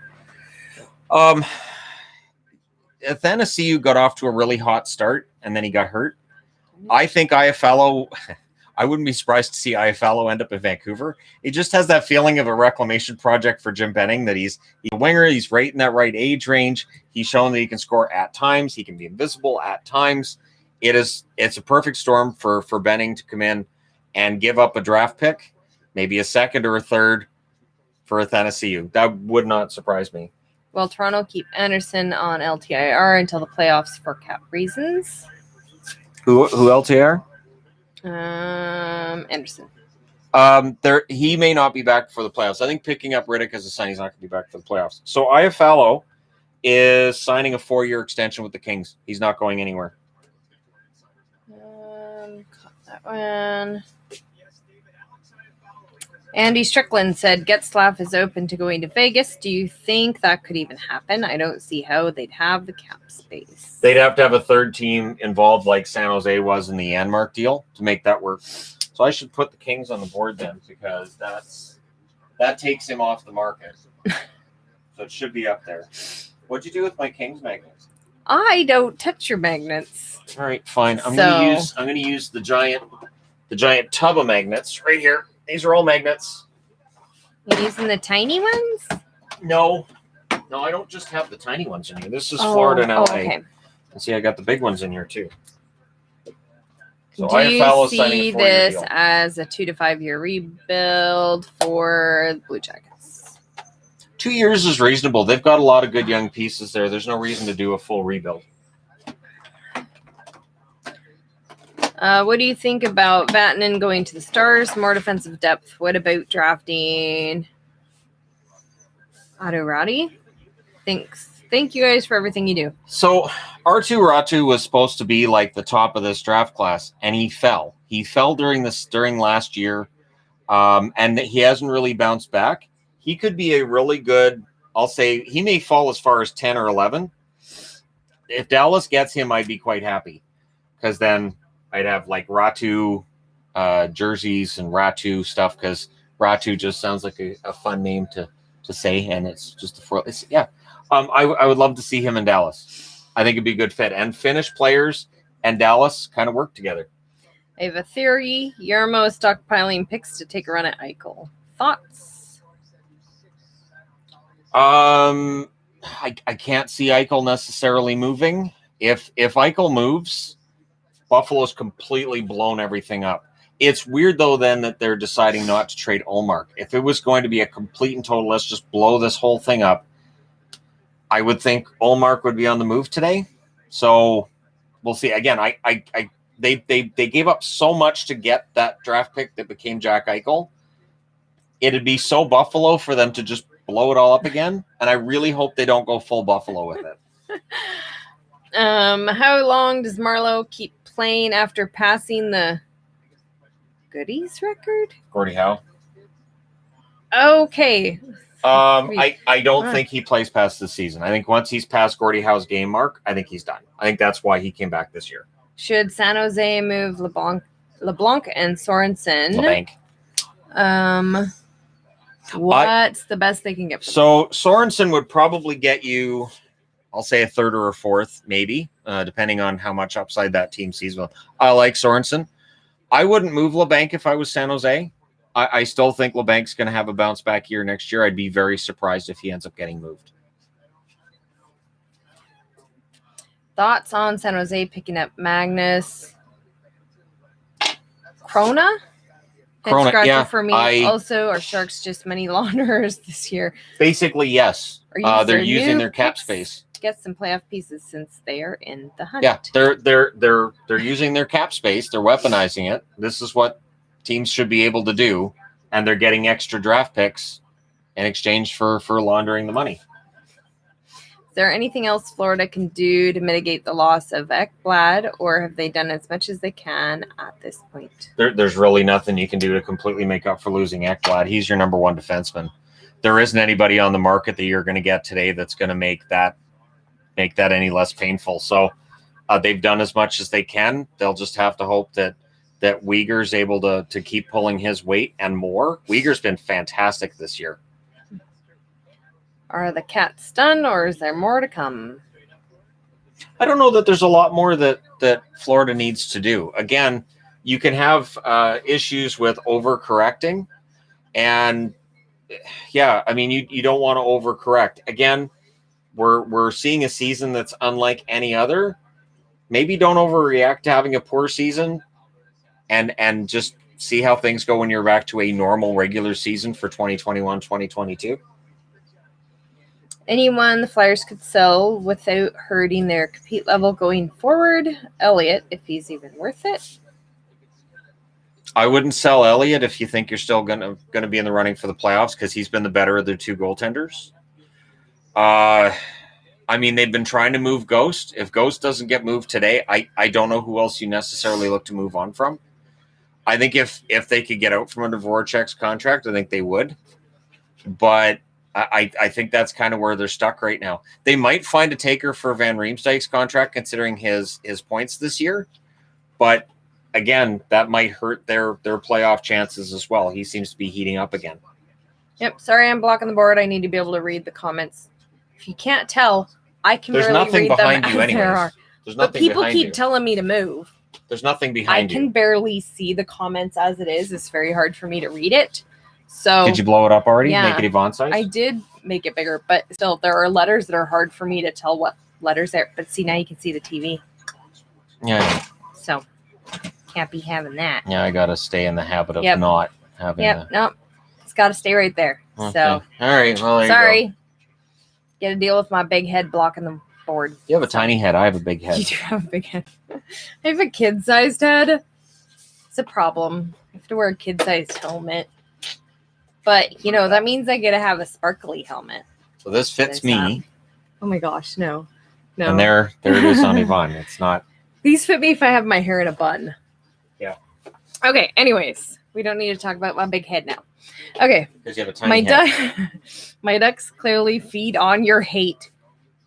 Athanasiou got off to a really hot start, and then he got hurt. I think Iafallo, I wouldn't be surprised to see Iafallo end up in Vancouver. He just has that feeling of a reclamation project for Jim Benning, that he's a winger. He's right in that right age range. He's shown that he can score at times. He can be invisible at times. It's a perfect storm for Benning to come in and give up a draft pick, maybe a second or a third for Athanasiou. That would not surprise me. Will Toronto keep Anderson on LTIR until the playoffs for cap reasons? Who LTIR? Anderson. He may not be back for the playoffs. I think picking up Riddick as a sign, he's not going to be back for the playoffs. So Iafallo is signing a 4-year extension with the Kings. He's not going anywhere. Caught that one. Andy Strickland said Getzlaf is open to going to Vegas. Do you think that could even happen? I don't see how they'd have the cap space. They'd have to have a third team involved like San Jose was in the Yanmark deal to make that work. So I should put the Kings on the board then, because that takes him off the market. So it should be up there. What'd you do with my Kings magnets? I don't touch your magnets. All right, fine. I'm gonna use the giant tub of magnets right here. These are all magnets. You using the tiny ones? No, I don't just have the tiny ones in here. This is Florida and LA. Okay. And see, I got the big ones in here too. So Do you see this as a 2 to 5 year rebuild for the Blue Jackets? 2 years is reasonable. They've got a lot of good young pieces there. There's no reason to do a full rebuild. What do you think about Vatanen going to the Stars? More defensive depth. What about drafting Atorati? Thanks. Thank you guys for everything you do. So R2 Ratu was supposed to be like the top of this draft class, and he fell. He fell during last year, and he hasn't really bounced back. He could be a really good. I'll say he may fall as far as 10 or 11. If Dallas gets him, I'd be quite happy, because then I'd have like Ratu jerseys and Ratu stuff, because Ratu just sounds like a fun name to say, and it's just I would love to see him in Dallas. I think it'd be a good fit. And Finnish players and Dallas kind of work together. I have a theory. Yarmo is stockpiling picks to take a run at Eichel. Thoughts? I can't see Eichel necessarily moving. If Eichel moves, Buffalo's completely blown everything up. It's weird, though, then, that they're deciding not to trade Ullmark. If it was going to be a complete and total, let's just blow this whole thing up, I would think Ullmark would be on the move today. So we'll see. Again, they gave up so much to get that draft pick that became Jack Eichel. It'd be so Buffalo for them to just blow it all up again, and I really hope they don't go full Buffalo with it. How long does Marleau keep playing after passing the Goodies record? Gordie Howe. Okay. I don't think he plays past this season. I think once he's past Gordie Howe's game mark, I think he's done. I think that's why he came back this year. Should San Jose move LeBlanc and Sorensen? What's the best they can get? So Sorensen would probably get you, I'll say, a third or a fourth, maybe, depending on how much upside that team sees. Well, I like Sorensen. I wouldn't move LeBlanc if I was San Jose. I still think LeBanc's going to have a bounce back year next year. I'd be very surprised if he ends up getting moved. Thoughts on San Jose picking up Magnus? Krona, yeah. For me, also, are Sharks just money launderers this year? Basically, yes. They're using their cap space to get some playoff pieces since they are in the hunt. Yeah, they're using their cap space. They're weaponizing it. This is what teams should be able to do, and they're getting extra draft picks in exchange for laundering the money. Is there anything else Florida can do to mitigate the loss of Ekblad, or have they done as much as they can at this point? There's really nothing you can do to completely make up for losing Ekblad. He's your number one defenseman. There isn't anybody on the market that you're going to get today that's going to make that any less painful. So they've done as much as they can. They'll just have to hope that Uyghur's able to keep pulling his weight and more. Uyghur's been fantastic this year. Are the Cats done, or is there more to come? I don't know that there's a lot more that Florida needs to do. Again, you can have issues with overcorrecting, and yeah, I mean, you don't want to overcorrect. Again, we're seeing a season that's unlike any other. Maybe don't overreact to having a poor season. And just see how things go when you're back to a normal regular season for 2021, 2022. Anyone the Flyers could sell without hurting their compete level going forward? Elliott, if he's even worth it. I wouldn't sell Elliott if you think you're still gonna be in the running for the playoffs, because he's been the better of the two goaltenders. I mean, they've been trying to move Ghost. If Ghost doesn't get moved today, I don't know who else you necessarily look to move on from. I think if they could get out from under Voracek's contract, I think they would. But I think that's kind of where they're stuck right now. They might find a taker for Van Riemsdyk's contract, considering his points this year. But again, that might hurt their playoff chances as well. He seems to be heating up again. Yep. Sorry, I'm blocking the board. I need to be able to read the comments. If you can't tell, I can barely read them as there are. But people keep telling me to move. There's nothing behind you. I can barely see the comments as it is. It's very hard for me to read it. So Did you blow it up already? Yeah. Make it Yvonne size? I did make it bigger, but still, there are letters that are hard for me to tell what letters there. But see, now you can see the TV. Yeah. So, can't be having that. Yeah, I got to stay in the habit of Yep. not having Yep, nope. It's got to stay right there. Okay. So, All right. Well, there you sorry. Got to deal with my big head blocking the board. go. You have a tiny head. I have a big head. You do have a big head. I have a kid-sized head. It's a problem. I have to wear a kid-sized helmet. But, that means I get to have a sparkly helmet. So this fits There's me. Oh my gosh, no. No. And there it is on Yvonne. It's not. These fit me if I have my hair in a bun. Yeah. Okay, anyways. We don't need to talk about my big head now. Okay. Because you have a tiny head. My ducks clearly feed on your hate.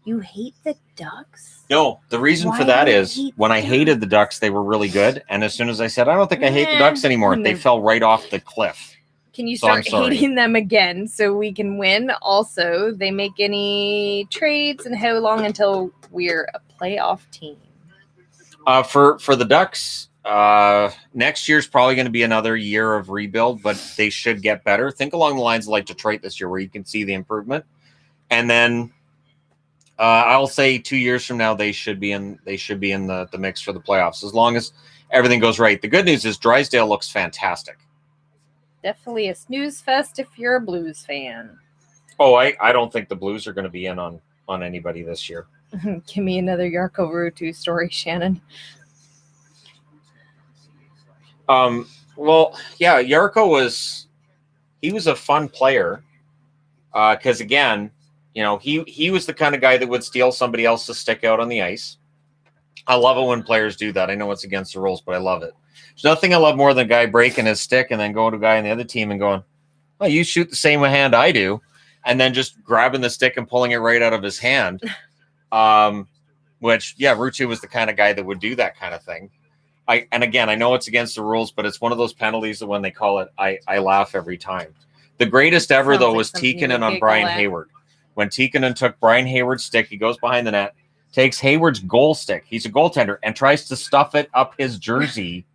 You hate the ducks? No, the reason Why for that do you is hate when I ducks? hated the Ducks, they were really good. And as soon as I said, I don't think I hate the Ducks anymore, they fell right off the cliff. Can you So I'm start sorry. hating them again so we can win? Also, they make any trades and how long until we're a playoff team? For the Ducks, next year's probably going to be another year of rebuild, but they should get better. Think along the lines of like Detroit this year, where you can see the improvement. And then I'll say 2 years from now they should be in the mix for the playoffs as long as everything goes right. The good news is Drysdale looks fantastic. Definitely a snooze fest if you're a Blues fan. Oh, I don't think the Blues are going to be in on anybody this year. Give me another Yarko Ruutu story, Shannon. Well, yeah, Yarko was a fun player because again, he was the kind of guy that would steal somebody else's stick out on the ice. I love it when players do that. I know it's against the rules, but I love it. There's nothing I love more than a guy breaking his stick and then going to a guy on the other team and going, "Oh, you shoot the same hand I do," and then just grabbing the stick and pulling it right out of his hand. Which, yeah, Ruutu was the kind of guy that would do that kind of thing. And again, I know it's against the rules, but it's one of those penalties that when they call it, I laugh every time. The greatest ever, Sounds though, like was something you Tikkanen would on giggle Brian at. Hayward. When Tikkanen took Brian Hayward's stick, he goes behind the net, takes Hayward's goal stick. He's a goaltender and tries to stuff it up his jersey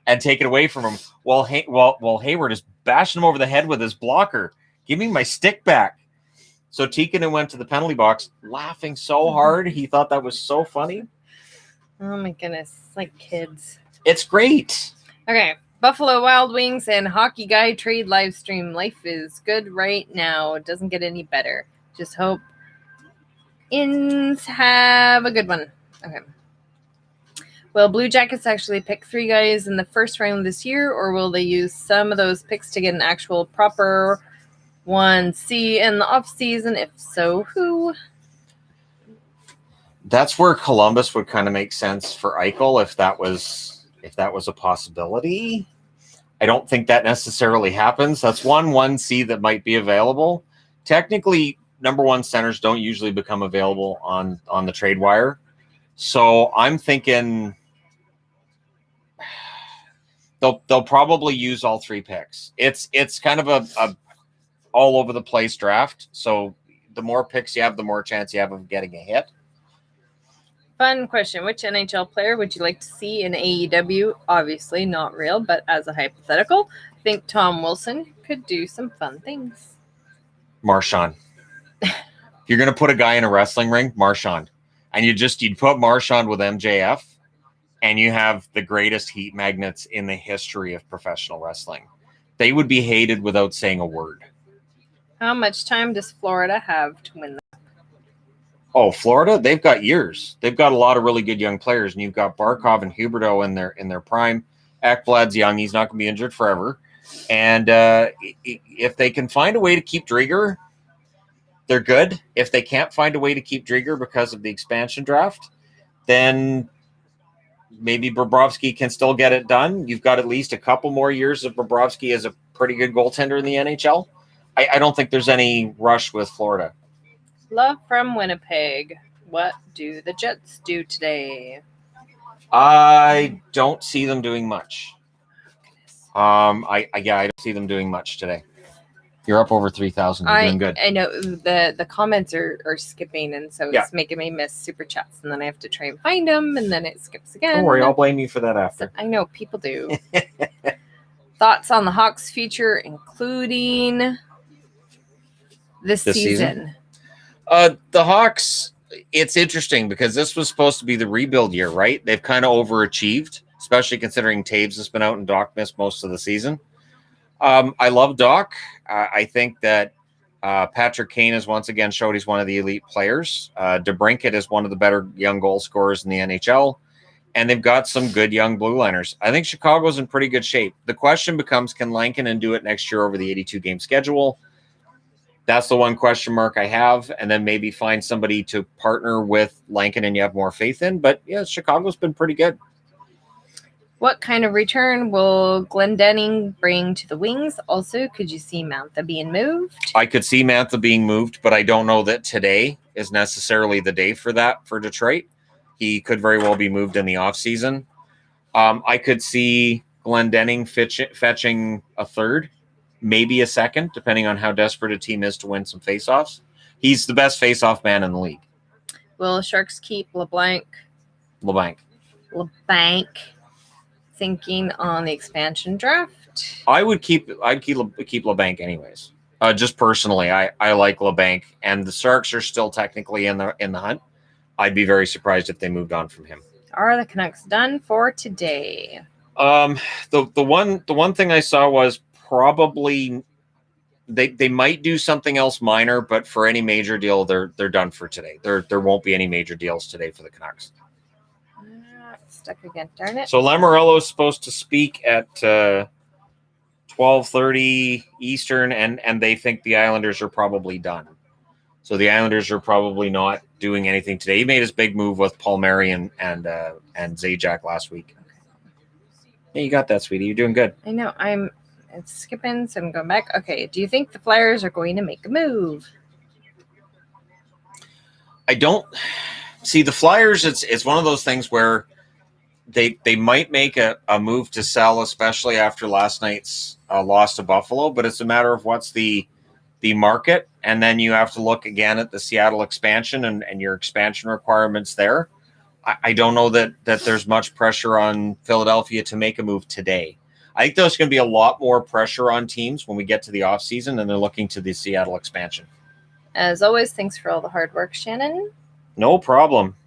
and take it away from him. While Hayward is bashing him over the head with his blocker. Give me my stick back. So Tikkanen went to the penalty box laughing so hard. He thought that was so funny. Oh my goodness. It's like kids. It's great. Okay. Buffalo Wild Wings and Hockey Guy trade live stream. Life is good right now. It doesn't get any better. Just hope Ins have a good one. Okay. Will Blue Jackets actually pick 3 guys in the first round this year, or will they use some of those picks to get an actual proper 1C in the offseason? If so, who? That's where Columbus would kind of make sense for Eichel if that was a possibility. I don't think that necessarily happens. That's 1C that might be available. Technically, number 1 centers don't usually become available on the trade wire. So I'm thinking they'll probably use all 3 picks. It's kind of a all over the place draft. So the more picks you have, the more chance you have of getting a hit. Fun question. Which NHL player would you like to see in AEW? Obviously not real, but as a hypothetical, I think Tom Wilson could do some fun things. Marchand. If you're going to put a guy in a wrestling ring, Marchand. And you'd put Marchand with MJF, and you have the greatest heat magnets in the history of professional wrestling. They would be hated without saying a word. How much time does Florida have to win that? Oh, Florida, they've got years. They've got a lot of really good young players, and you've got Barkov and Huberdeau in their prime. Ekblad's young; he's not going to be injured forever. And if they can find a way to keep Drieger, they're good. If they can't find a way to keep Drieger because of the expansion draft, then maybe Bobrovsky can still get it done. You've got at least a couple more years of Bobrovsky as a pretty good goaltender in the NHL. I don't think there's any rush with Florida. Love from Winnipeg. What do the Jets do today? I don't see them doing much. I don't see them doing much today. You're up over 3,000. You're doing good. I know the comments are skipping, and so it's making me miss super chats, and then I have to try and find them, and then it skips again. Don't worry, I'll blame you for that after. I know people do. Thoughts on the Hawks' future, including this season? season? The Hawks, it's interesting because this was supposed to be the rebuild year, right? They've kind of overachieved, especially considering Taves has been out and Doc missed most of the season. I love Doc. I think that Patrick Kane has once again showed he's one of the elite players. DeBrincat is one of the better young goal scorers in the NHL. And they've got some good young blue liners. I think Chicago's in pretty good shape. The question becomes, can Lankinen do it next year over the 82-game schedule? That's the one question mark I have. And then maybe find somebody to partner with Lankinen you have more faith in. But, yeah, Chicago's been pretty good. What kind of return will Glendening bring to the Wings? Also, could you see Mantha being moved? I could see Mantha being moved, but I don't know that today is necessarily the day for that for Detroit. He could very well be moved in the offseason. I could see Glendening fetching a third, maybe a second, depending on how desperate a team is to win some faceoffs. He's the best faceoff man in the league. Will Sharks keep LeBlanc thinking on the expansion draft? I'd keep LeBlanc anyways. Just personally, I like LeBlanc, and the Sharks are still technically in the hunt. I'd be very surprised if they moved on from him. Are the Canucks done for today? The one thing I saw was probably they might do something else minor, but for any major deal, they're done for today. There won't be any major deals today for the Canucks. Stuck again, darn it. So Lamoriello's supposed to speak at 12:30 Eastern, and they think the Islanders are probably done. So the Islanders are probably not doing anything today. He made his big move with Palmieri and Zajac last week. Yeah, you got that, sweetie. You're doing good. I know. It's skipping, so I'm going back. Okay. Do you think the Flyers are going to make a move? I don't see the Flyers. It's one of those things where they might make a move to sell, especially after last night's loss to Buffalo. But it's a matter of what's the market, and then you have to look again at the Seattle expansion and your expansion requirements there. I don't know that there's much pressure on Philadelphia to make a move today. I think there's going to be a lot more pressure on teams when we get to the offseason and they're looking to the Seattle expansion. As always, thanks for all the hard work, Shannon. No problem.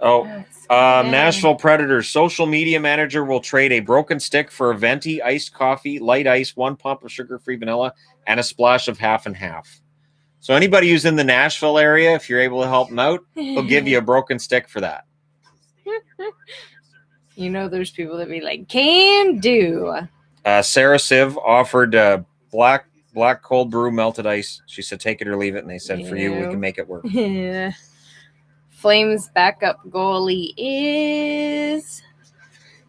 Nashville Predators social media manager will trade a broken stick for a venti, iced coffee, light ice, 1 pump of sugar-free vanilla, and a splash of half and half. So anybody who's in the Nashville area, if you're able to help them out, they'll give you a broken stick for that. You know, there's people that be like, can do. Sarah Siv offered black cold brew melted ice. She said, take it or leave it. And they said, for you, we can make it work. Yeah. Flames backup goalie is...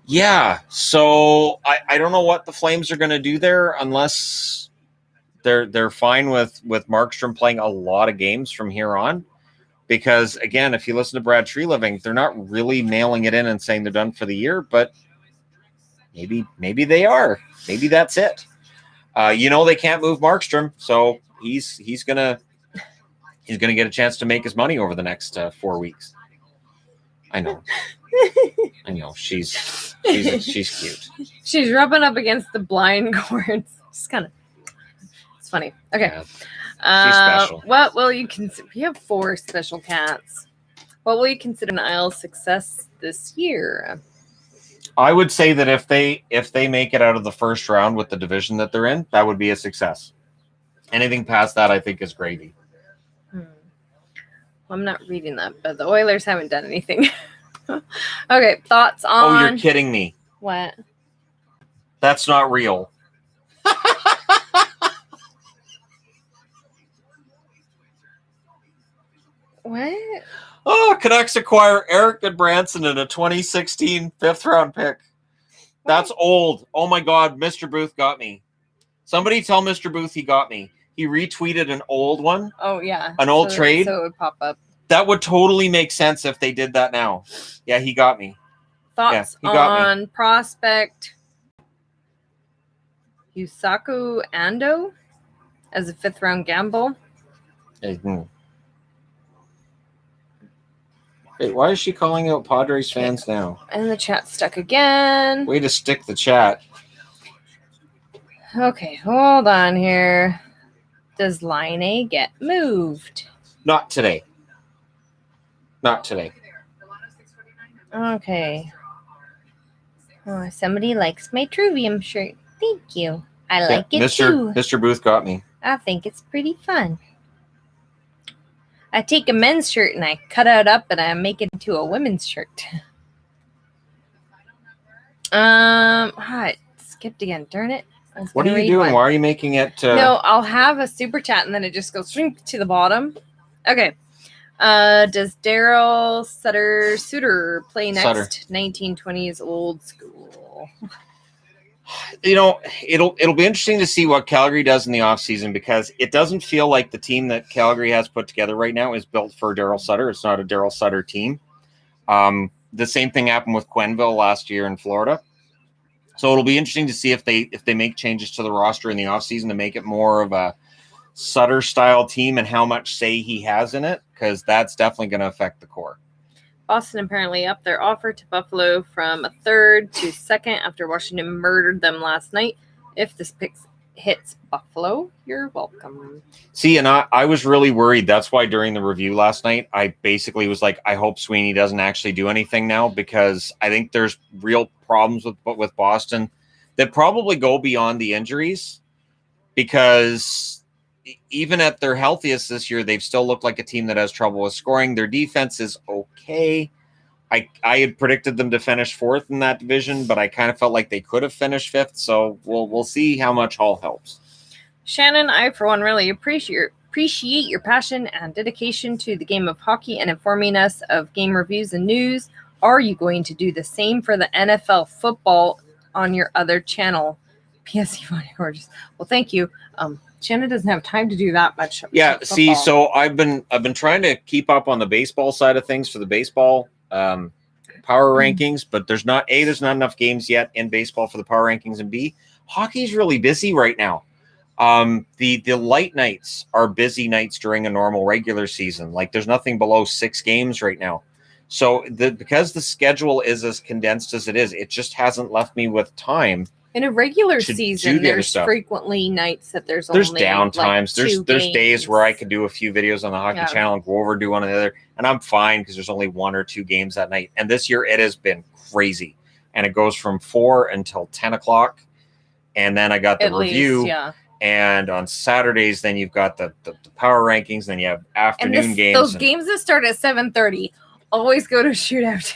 Yeah, so I don't know what the Flames are going to do there unless they're fine with Markstrom playing a lot of games from here on. Because, again, if you listen to Brad Treliving, they're not really nailing it in and saying they're done for the year, but maybe they are. Maybe that's it. They can't move Markstrom, so he's gonna get a chance to make his money over the next 4 weeks. I know. She's cute. She's rubbing up against the blind cords. It's kind of, it's funny. Okay. Yeah. She's special. What will you consider? We have 4 special cats. What will you consider an Isles success this year? I would say that if they make it out of the first round with the division that they're in, that would be a success. Anything past that, I think, is gravy. Well, I'm not reading that, but the Oilers haven't done anything. Okay, thoughts on... Oh, you're kidding me. What? That's not real. What? Oh, Canucks acquire Eric Goodbranson in a 2016 fifth-round pick. That's old. Oh, my God. Mr. Booth got me. Somebody tell Mr. Booth he got me. He retweeted an old one. Oh, yeah. An old trade. So it would pop up. That would totally make sense if they did that now. Yeah, he got me. Thoughts on prospect Yusaku Ando as a 5th-round gamble? Mm-hmm. Wait, why is she calling out Padres fans now? And the chat's stuck again. Way to stick the chat. Okay, hold on here. Does line A get moved? Not today. Not today. Okay. Oh, somebody likes my Trivium shirt. Thank you. I like it too. Mr. Booth got me. I think it's pretty fun. I take a men's shirt and I cut it up and I make it into a women's shirt. It skipped again. Darn it. What are you doing? Why are you making it? No, I'll have a super chat and then it just goes to the bottom. Okay. Does Daryl Sutter play next? Sutter. 1920s old school. You know, it'll be interesting to see what Calgary does in the offseason because it doesn't feel like the team that Calgary has put together right now is built for Daryl Sutter. It's not a Daryl Sutter team. The same thing happened with Quenneville last year in Florida. So it'll be interesting to see if they make changes to the roster in the offseason to make it more of a Sutter style team and how much say he has in it, because that's definitely going to affect the core. Boston apparently upped their offer to Buffalo from a third to second after Washington murdered them last night. If this pick hits Buffalo, you're welcome. See, and I was really worried. That's why during the review last night, I basically was like, I hope Sweeney doesn't actually do anything now, because I think there's real problems with Boston that probably go beyond the injuries, because even at their healthiest this year, they've still looked like a team that has trouble with scoring. Their defense is okay. I had predicted them to finish fourth in that division, but I kind of felt like they could have finished fifth. So we'll see how much Hall helps. Shannon, I for one really appreciate your passion and dedication to the game of hockey and informing us of game reviews and news. Are you going to do the same for the NFL football on your other channel? P.S. Yvonne, gorgeous. Well, thank you. Shannon doesn't have time to do that much. Yeah, see, so I've been trying to keep up on the baseball side of things for the baseball power rankings, but there's not enough games yet in baseball for the power rankings, and B, hockey's really busy right now. The light nights are busy nights during a normal regular season. Like there's nothing below 6 games right now. So because the schedule is as condensed as it is, it just hasn't left me with time. In a regular season, there's frequently nights that there's down times. Like there's days where I could do a few videos on the hockey channel and go over, do one or the other, and I'm fine because there's only 1 or 2 games that night. And this year it has been crazy. And it goes from 4 until 10 o'clock. And then I got the review. And on Saturdays, then you've got the power rankings, then you have afternoon games. Those games that start at 7:30 always go to shootout.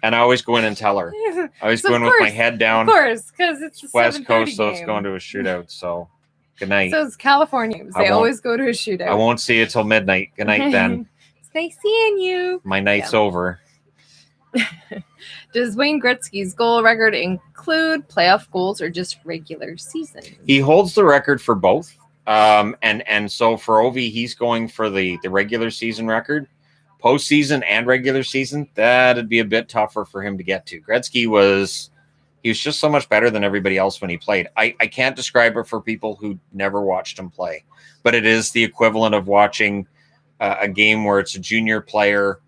And I always go in and tell her. I always go in with my head down. Of course, because it's West Coast, game. so it's going to a shootout. So, good night. So it's California. They always go to a shootout. I won't see you till midnight. Good night, then. It's nice seeing you. My night's over. Does Wayne Gretzky's goal record include playoff goals or just regular season? He holds the record for both. And so for Ovi, he's going for the regular season record. Postseason and regular season, that'd be a bit tougher for him to get to. Gretzky was just so much better than everybody else when he played. I can't describe it for people who never watched him play, but it is the equivalent of watching a game where it's a junior player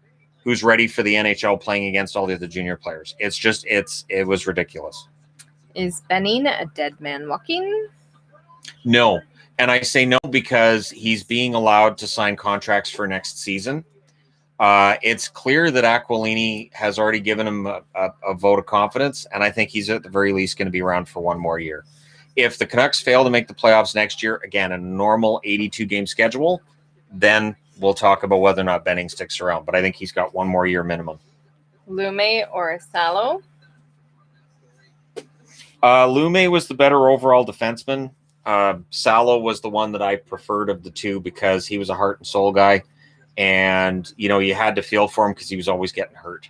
who's ready for the NHL playing against all the other junior players. It was ridiculous. Is Benning a dead man walking? No. And I say no because he's being allowed to sign contracts for next season. It's clear that Aquilini has already given him a vote of confidence, and I think he's at the very least going to be around for 1 more year. If the Canucks fail to make the playoffs next year, again, a normal 82-game schedule, then we'll talk about whether or not Benning sticks around. But I think he's got 1 more year minimum. Lume or Salo? Lume was the better overall defenseman. Salo was the one that I preferred of the two because he was a heart and soul guy. And, you had to feel for him because he was always getting hurt.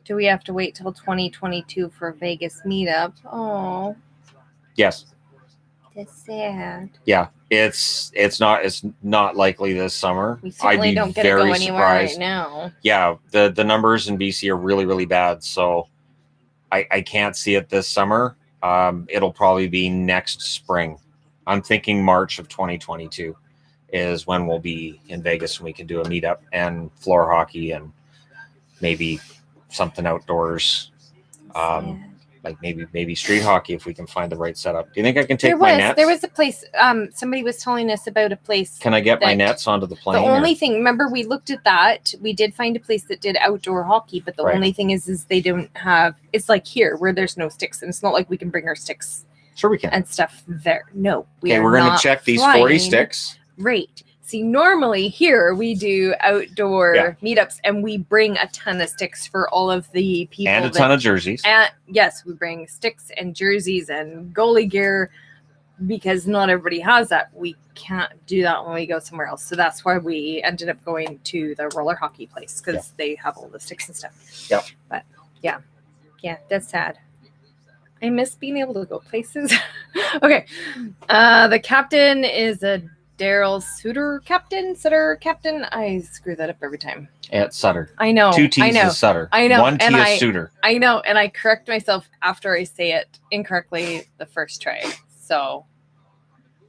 Do we have to wait till 2022 for a Vegas meetup? Oh. Yes. That's sad. Yeah. It's not likely this summer. We certainly don't get to go anywhere right now. Yeah. The numbers in BC are really, really bad. So I can't see it this summer. It'll probably be next spring. I'm thinking March of 2022 is when we'll be in Vegas and we can do a meetup and floor hockey and maybe something outdoors. Like maybe street hockey if we can find the right setup. Do you think I can take my nets? There was a place. Somebody was telling us about a place. Can I get my nets onto the plane? The only thing, remember, we looked at that. We did find a place that did outdoor hockey, but the only thing is they don't have. It's like here where there's no sticks, and it's not like we can bring our sticks. Sure, we can. And stuff there. No, we're going to check these 40 sticks. Right. See, normally here we do outdoor meetups and we bring a ton of sticks for all of the people. And a ton of jerseys. And yes, we bring sticks and jerseys and goalie gear because not everybody has that. We can't do that when we go somewhere else. So that's why we ended up going to the roller hockey place because they have all the sticks and stuff. Yep. But yeah, that's sad. I miss being able to go places. Okay. The captain is a Daryl Sutter captain. I screw that up every time. Yeah, it's Sutter. I know. 2 T's is Sutter. I know. 1 T is Suter. I know. And I correct myself after I say it incorrectly the first try. So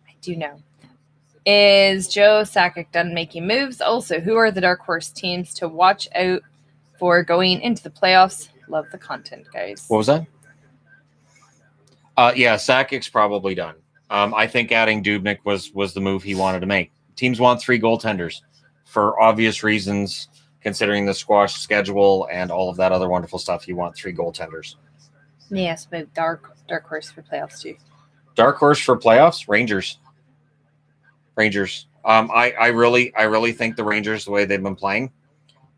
I do know. Is Joe Sakic done making moves? Also, who are the dark horse teams to watch out for going into the playoffs? Love the content, guys. What was that? Yeah, Sakic's probably done. I think adding Dubnyk was the move he wanted to make. Teams want 3 goaltenders for obvious reasons, considering the squash schedule and all of that other wonderful stuff. You want 3 goaltenders. Yes, but dark horse for playoffs too. Dark horse for playoffs, Rangers. I really think the Rangers, the way they've been playing,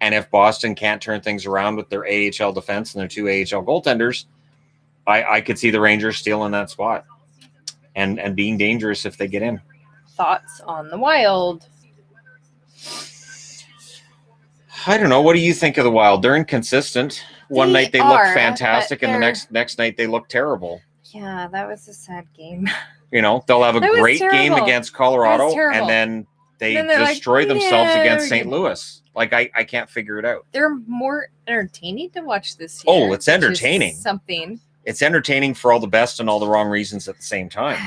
and if Boston can't turn things around with their AHL defense and their 2 AHL goaltenders, I could see the Rangers stealing that spot. And being dangerous if they get in. Thoughts on the Wild? I don't know. What do you think of the Wild? They're inconsistent. One night they look fantastic, and the next night they look terrible. Yeah, that was a sad game. They'll have a great game against Colorado, and then they destroy themselves against St. Louis. Like I can't figure it out. They're more entertaining to watch this year. Oh, it's entertaining. Something. It's entertaining for all the best and all the wrong reasons at the same time.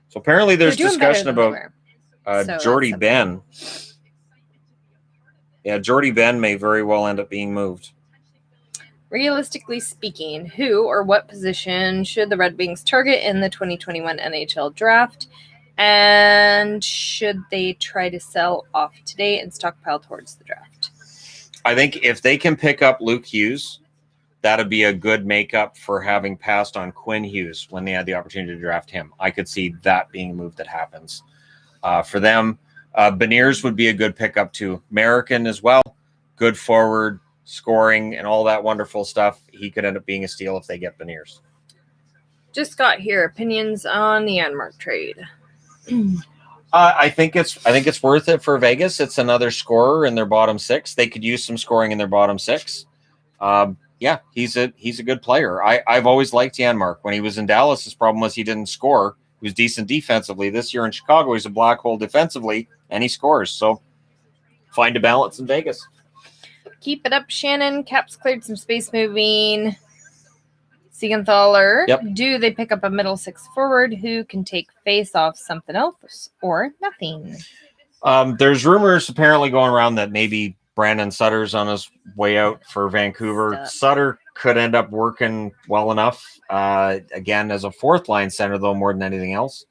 So apparently there's discussion about Jordy Ben. Yeah, Jordy Ben may very well end up being moved. Realistically speaking, who or what position should the Red Wings target in the 2021 NHL draft? And should they try to sell off today and stockpile towards the draft? I think if they can pick up Luke Hughes, that'd be a good makeup for having passed on Quinn Hughes when they had the opportunity to draft him. I could see that being a move that happens. For them, Beniers would be a good pickup too. American as well. Good forward, scoring, and all that wonderful stuff. He could end up being a steal if they get Beniers. Just got here. Opinions on the Janmark trade. I think it's worth it for Vegas. It's another scorer in their bottom 6. They could use some scoring in their bottom 6. Yeah, he's a good player. I've always liked Janmark. When he was in Dallas, his problem was he didn't score. He was decent defensively. This year in Chicago, he's a black hole defensively, and he scores. So find a balance in Vegas. Keep it up, Shannon. Caps cleared some space moving. Siegenthaler. Yep. Do they pick up a middle 6 forward who can take face off something else or nothing? There's rumors apparently going around that maybe Brandon Sutter's on his way out for Vancouver. Sutter could end up working well enough. Again, as a 4th line center, though, more than anything else.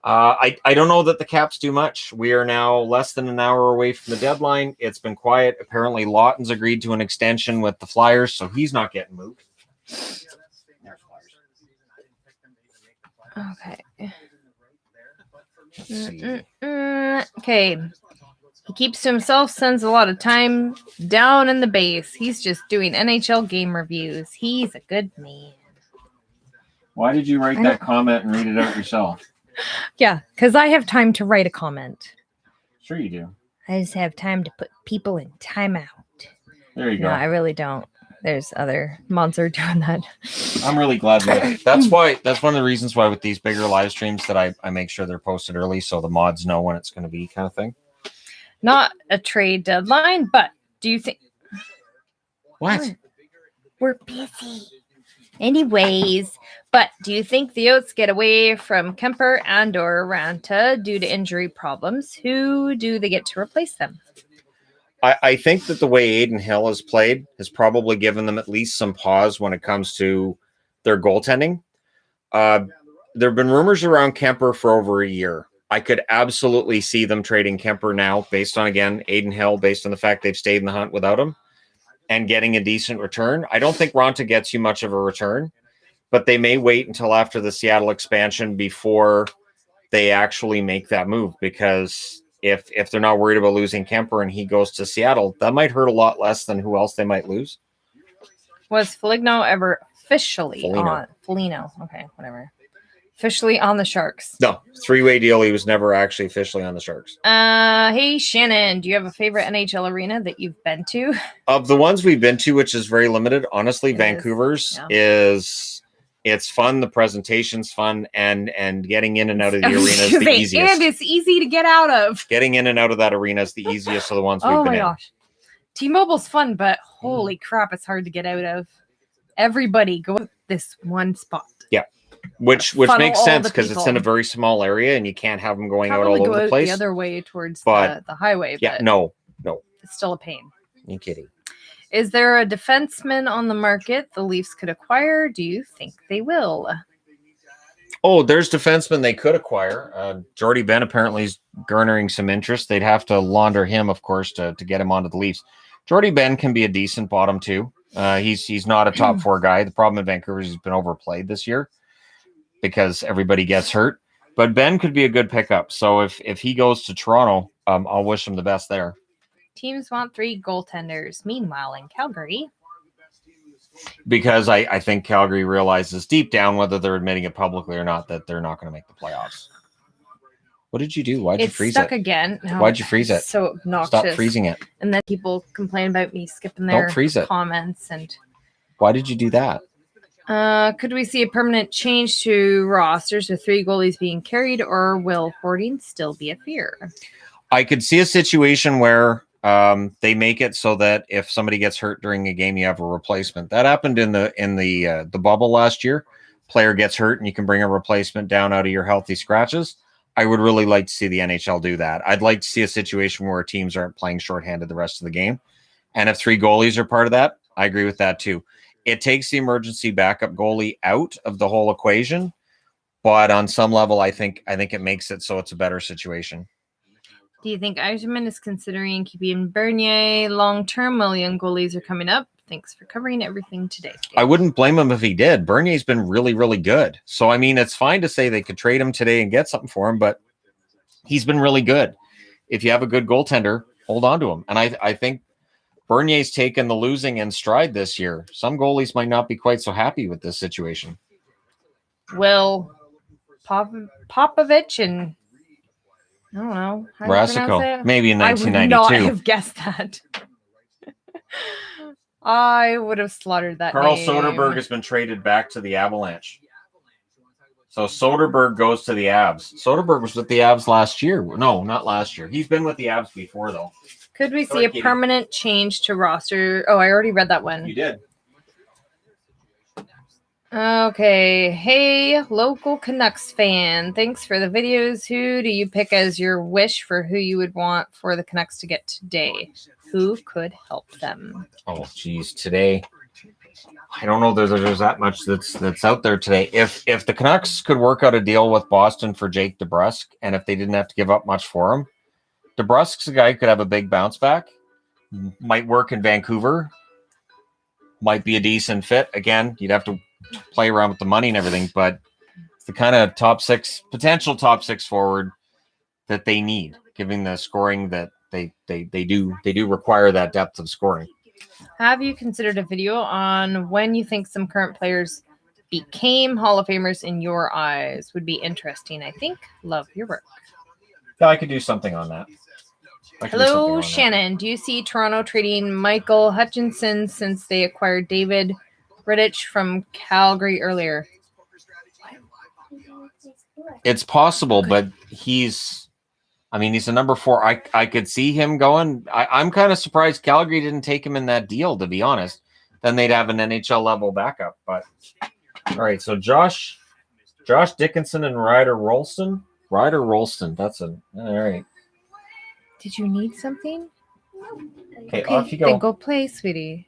I don't know that the Caps do much. We are now less than an hour away from the deadline. It's been quiet. Apparently, Lawton's agreed to an extension with the Flyers, so he's not getting moved. Okay. Okay. He keeps to himself, spends a lot of time down in the base. He's just doing NHL game reviews. He's a good man. Why did you write that comment and read it out yourself? Yeah, because I have time to write a comment. Sure you do. I just have time to put people in timeout. There you go. No, I really don't. There's other mods are doing that. I'm really glad that's one of the reasons why with these bigger live streams that I make sure they're posted early so the mods know when it's going to be kind of thing. Not a trade deadline, but do you think what? We're busy. Anyways, but do you think the Oats get away from Kemper and or Ranta due to injury problems? Who do they get to replace them? I think that the way Aiden Hill has played has probably given them at least some pause when it comes to their goaltending. There have been rumors around Kemper for over a year. I could absolutely see them trading Kemper now based on, again, Aiden Hill, based on the fact they've stayed in the hunt without him and getting a decent return. I don't think Ranta gets you much of a return, but they may wait until after the Seattle expansion before they actually make that move, because if they're not worried about losing Kemper and he goes to Seattle, that might hurt a lot less than who else they might lose. Was Foligno ever officially Foligno. on Foligno? Okay, whatever. Officially on the Sharks. No, three-way deal. He was never actually officially on the Sharks. Hey Shannon, do you have a favorite NHL arena that you've been to? Of the ones we've been to, which is very limited, honestly, It Vancouver's is, it's fun. The presentation's fun, and getting in and out of the arena is the easiest. And it's easy to get out of. Getting in and out of that arena is the easiest of the ones we've been in. Oh my gosh. T-Mobile's fun, but holy crap, it's hard to get out of. Everybody go to this one spot. Yeah. Which Funnel makes all sense the because it's people. in a very small area and you can't have them going out Probably all go over the out place. the other way towards But- the highway. Yeah, but no. it's still a pain. You kidding. Is there a defenseman on the market the Leafs could acquire? Do you think they will? Oh, there's defensemen they could acquire. Jordy Ben apparently is garnering some interest. They'd have to launder him, of course, to get him onto the Leafs. Jordy Ben can be a decent bottom two. He's not a top four guy. The problem in Vancouver is he's been overplayed this year because everybody gets hurt. But Ben could be a good pickup. So if he goes to Toronto, I'll wish him the best there. Teams want 3 goaltenders. Meanwhile, in Calgary, Because I think Calgary realizes deep down, whether they're admitting it publicly or not, that they're not going to make the playoffs. What did you do? Why'd you it's freeze stuck it? again. No, Why'd you freeze it? So obnoxious. Stop freezing it. And then people complain about me skipping their Don't freeze it. comments. And Why did you do that? could we see a permanent change to rosters with 3 goalies being carried, or will hoarding still be a fear? I could see a situation where they make it so that if somebody gets hurt during a game, you have a replacement. That happened in the bubble last year. Player gets hurt and you can bring a replacement down out of your healthy scratches. I would really like to see the NHL do that. I'd like to see a situation where teams aren't playing shorthanded the rest of the game. And if 3 goalies are part of that, I agree with that too. It takes the emergency backup goalie out of the whole equation, but on some level, I think it makes it so it's a better situation. Do you think Eiserman is considering keeping Bernier long-term while young goalies are coming up? Thanks for covering everything today. I wouldn't blame him if he did. Bernier's been really, really good. So, I mean, it's fine to say they could trade him today and get something for him, but he's been really good. If you have a good goaltender, hold on to him. And I think Bernier's taken the losing in stride this year. Some goalies might not be quite so happy with this situation. Will Popovich and I don't know. How do you pronounce Rasico, it? maybe in I would not 1992. have guessed that. I would have slaughtered that Carl name. Soderberg has been traded back to the Avalanche. So Soderberg goes to the Avs. Soderberg was with the Avs last year. No, not last year. He's been with the Avs before, though. Could we Sorry, see a Katie. permanent change to roster? Oh, I already read that one. You did. Okay. Hey, local Canucks fan. Thanks for the videos. Who do you pick as your wish for who you would want for the Canucks to get today? Who could help them? Oh, geez. Today, I don't know that there's that much that's out there today. If the Canucks could work out a deal with Boston for Jake DeBrusk, and if they didn't have to give up much for him, DeBrusk's a guy who could have a big bounce back. Might work in Vancouver. Might be a decent fit. Again, you'd have to play around with the money and everything, but it's the kind of potential top six forward that they need, given the scoring that they do require that depth of scoring. Have you considered a video on when you think some current players became Hall of Famers in your eyes? Would be interesting, I think. Love your work. Yeah, I could do something on that. Hello, Shannon. Do you see Toronto trading Michael Hutchinson since they acquired David Rittich from Calgary earlier? It's possible, but he's a number 4. I could see him going. I'm kind of surprised Calgary didn't take him in that deal, to be honest. then they'd have an NHL level backup. But all right, so Josh Dickinson and Ryder Rolston. That's all right. Did you need something? Okay, off you Then go. go play, sweetie.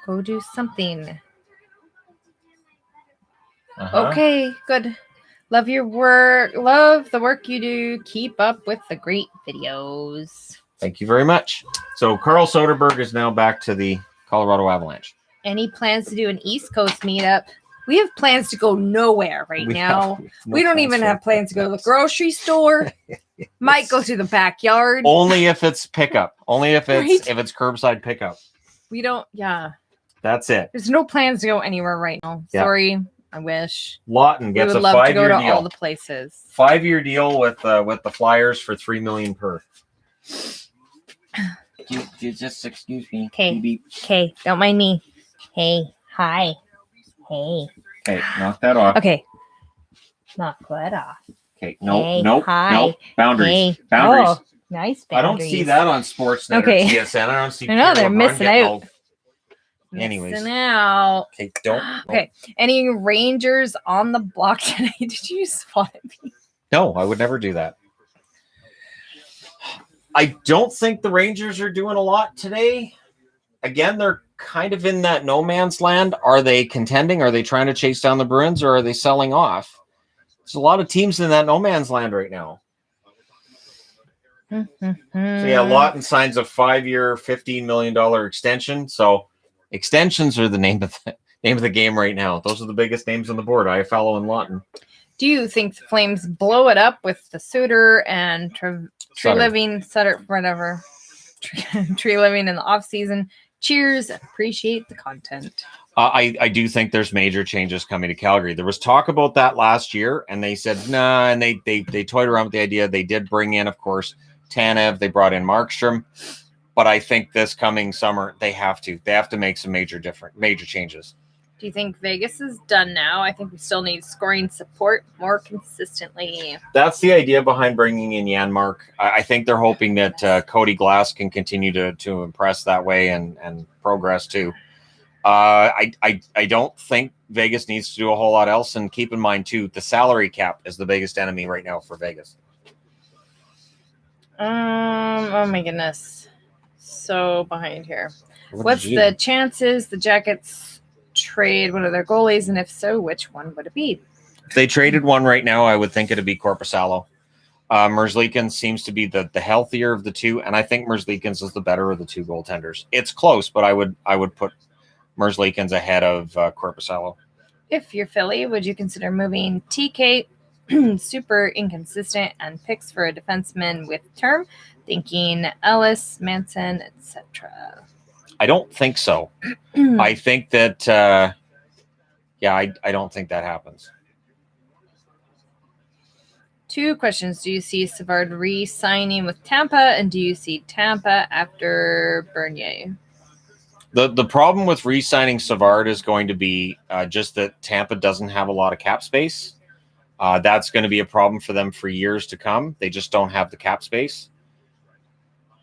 Go do something. Uh-huh. Okay, good. Love your work. Love the work you do. Keep up with the great videos. Thank you very much. So Carl Soderberg is now back to the Colorado Avalanche. Any plans to do an East Coast meetup? We have plans to go nowhere right now. We don't even have plans to go to the grocery store. Might go to the backyard. Only if it's pickup. Only if it's Right? if it's curbside pickup. We don't. Yeah. That's it. There's no plans to go anywhere right now. Yeah. Sorry. I wish. Lawton We gets would a love to go 5-year to deal. all the places. 5-year deal with the Flyers for $3 million per. Just excuse me. Okay. Okay. Don't mind me. Hey. Hi. Hey. Okay, knock that off. Okay. Knock that off. Okay, no, Hey, no, hi. no. Boundaries. Hey. Boundaries. Oh, nice boundaries. I don't see that on Sportsnet Okay. or TSN. I don't see. I know, they're Pierre LeBrun missing getting out. all- Anyways. Missing out. Okay, don't. Okay. Any Rangers on the block today? Did you spot me? No, I would never do that. I don't think the Rangers are doing a lot today. Again, they're kind of in that no man's land. Are they contending? Are they trying to chase down the Bruins, or are they selling off? There's a lot of teams in that no man's land right now. So yeah, Lawton signs a 5-year, $15 million extension. So extensions are the name of the game right now. Those are the biggest names on the board. Iafallo and Lawton. Do you think the Flames blow it up with the Suter and Tree Living, Sutter, whatever, Tree Living in the off season? Cheers. Appreciate the content. I do think there's major changes coming to Calgary. There was talk about that last year, and they said nah, and they toyed around with the idea. They did bring in, of course, Tanev. They brought in Markstrom, but I think this coming summer they have to make some major changes. Do you think Vegas is done now? I think we still need scoring support more consistently. That's the idea behind bringing in Janmark. I think they're hoping that Cody Glass can continue to impress that way and progress too. I don't think Vegas needs to do a whole lot else. And keep in mind too, the salary cap is the biggest enemy right now for Vegas. Oh my goodness. So behind here. What's the chances the Jackets trade one of their goalies, and if so, which one would it be? If they traded one right now, I would think it'd be Korpisalo. Merzlikins seems to be the healthier of the two, and I think Merzlikins is the better of the two goaltenders. It's close, but I would put Merzlikins ahead of Korpisalo. If you're Philly, would you consider moving TK, super inconsistent, and picks for a defenseman with term, thinking Ellis, Manson, etc.? I don't think so. I think that, I don't think that happens. 2 questions. Do you see Savard re-signing with Tampa, and do you see Tampa after Bernier? The problem with re-signing Savard is going to be just that Tampa doesn't have a lot of cap space. That's going to be a problem for them for years to come. They just don't have the cap space.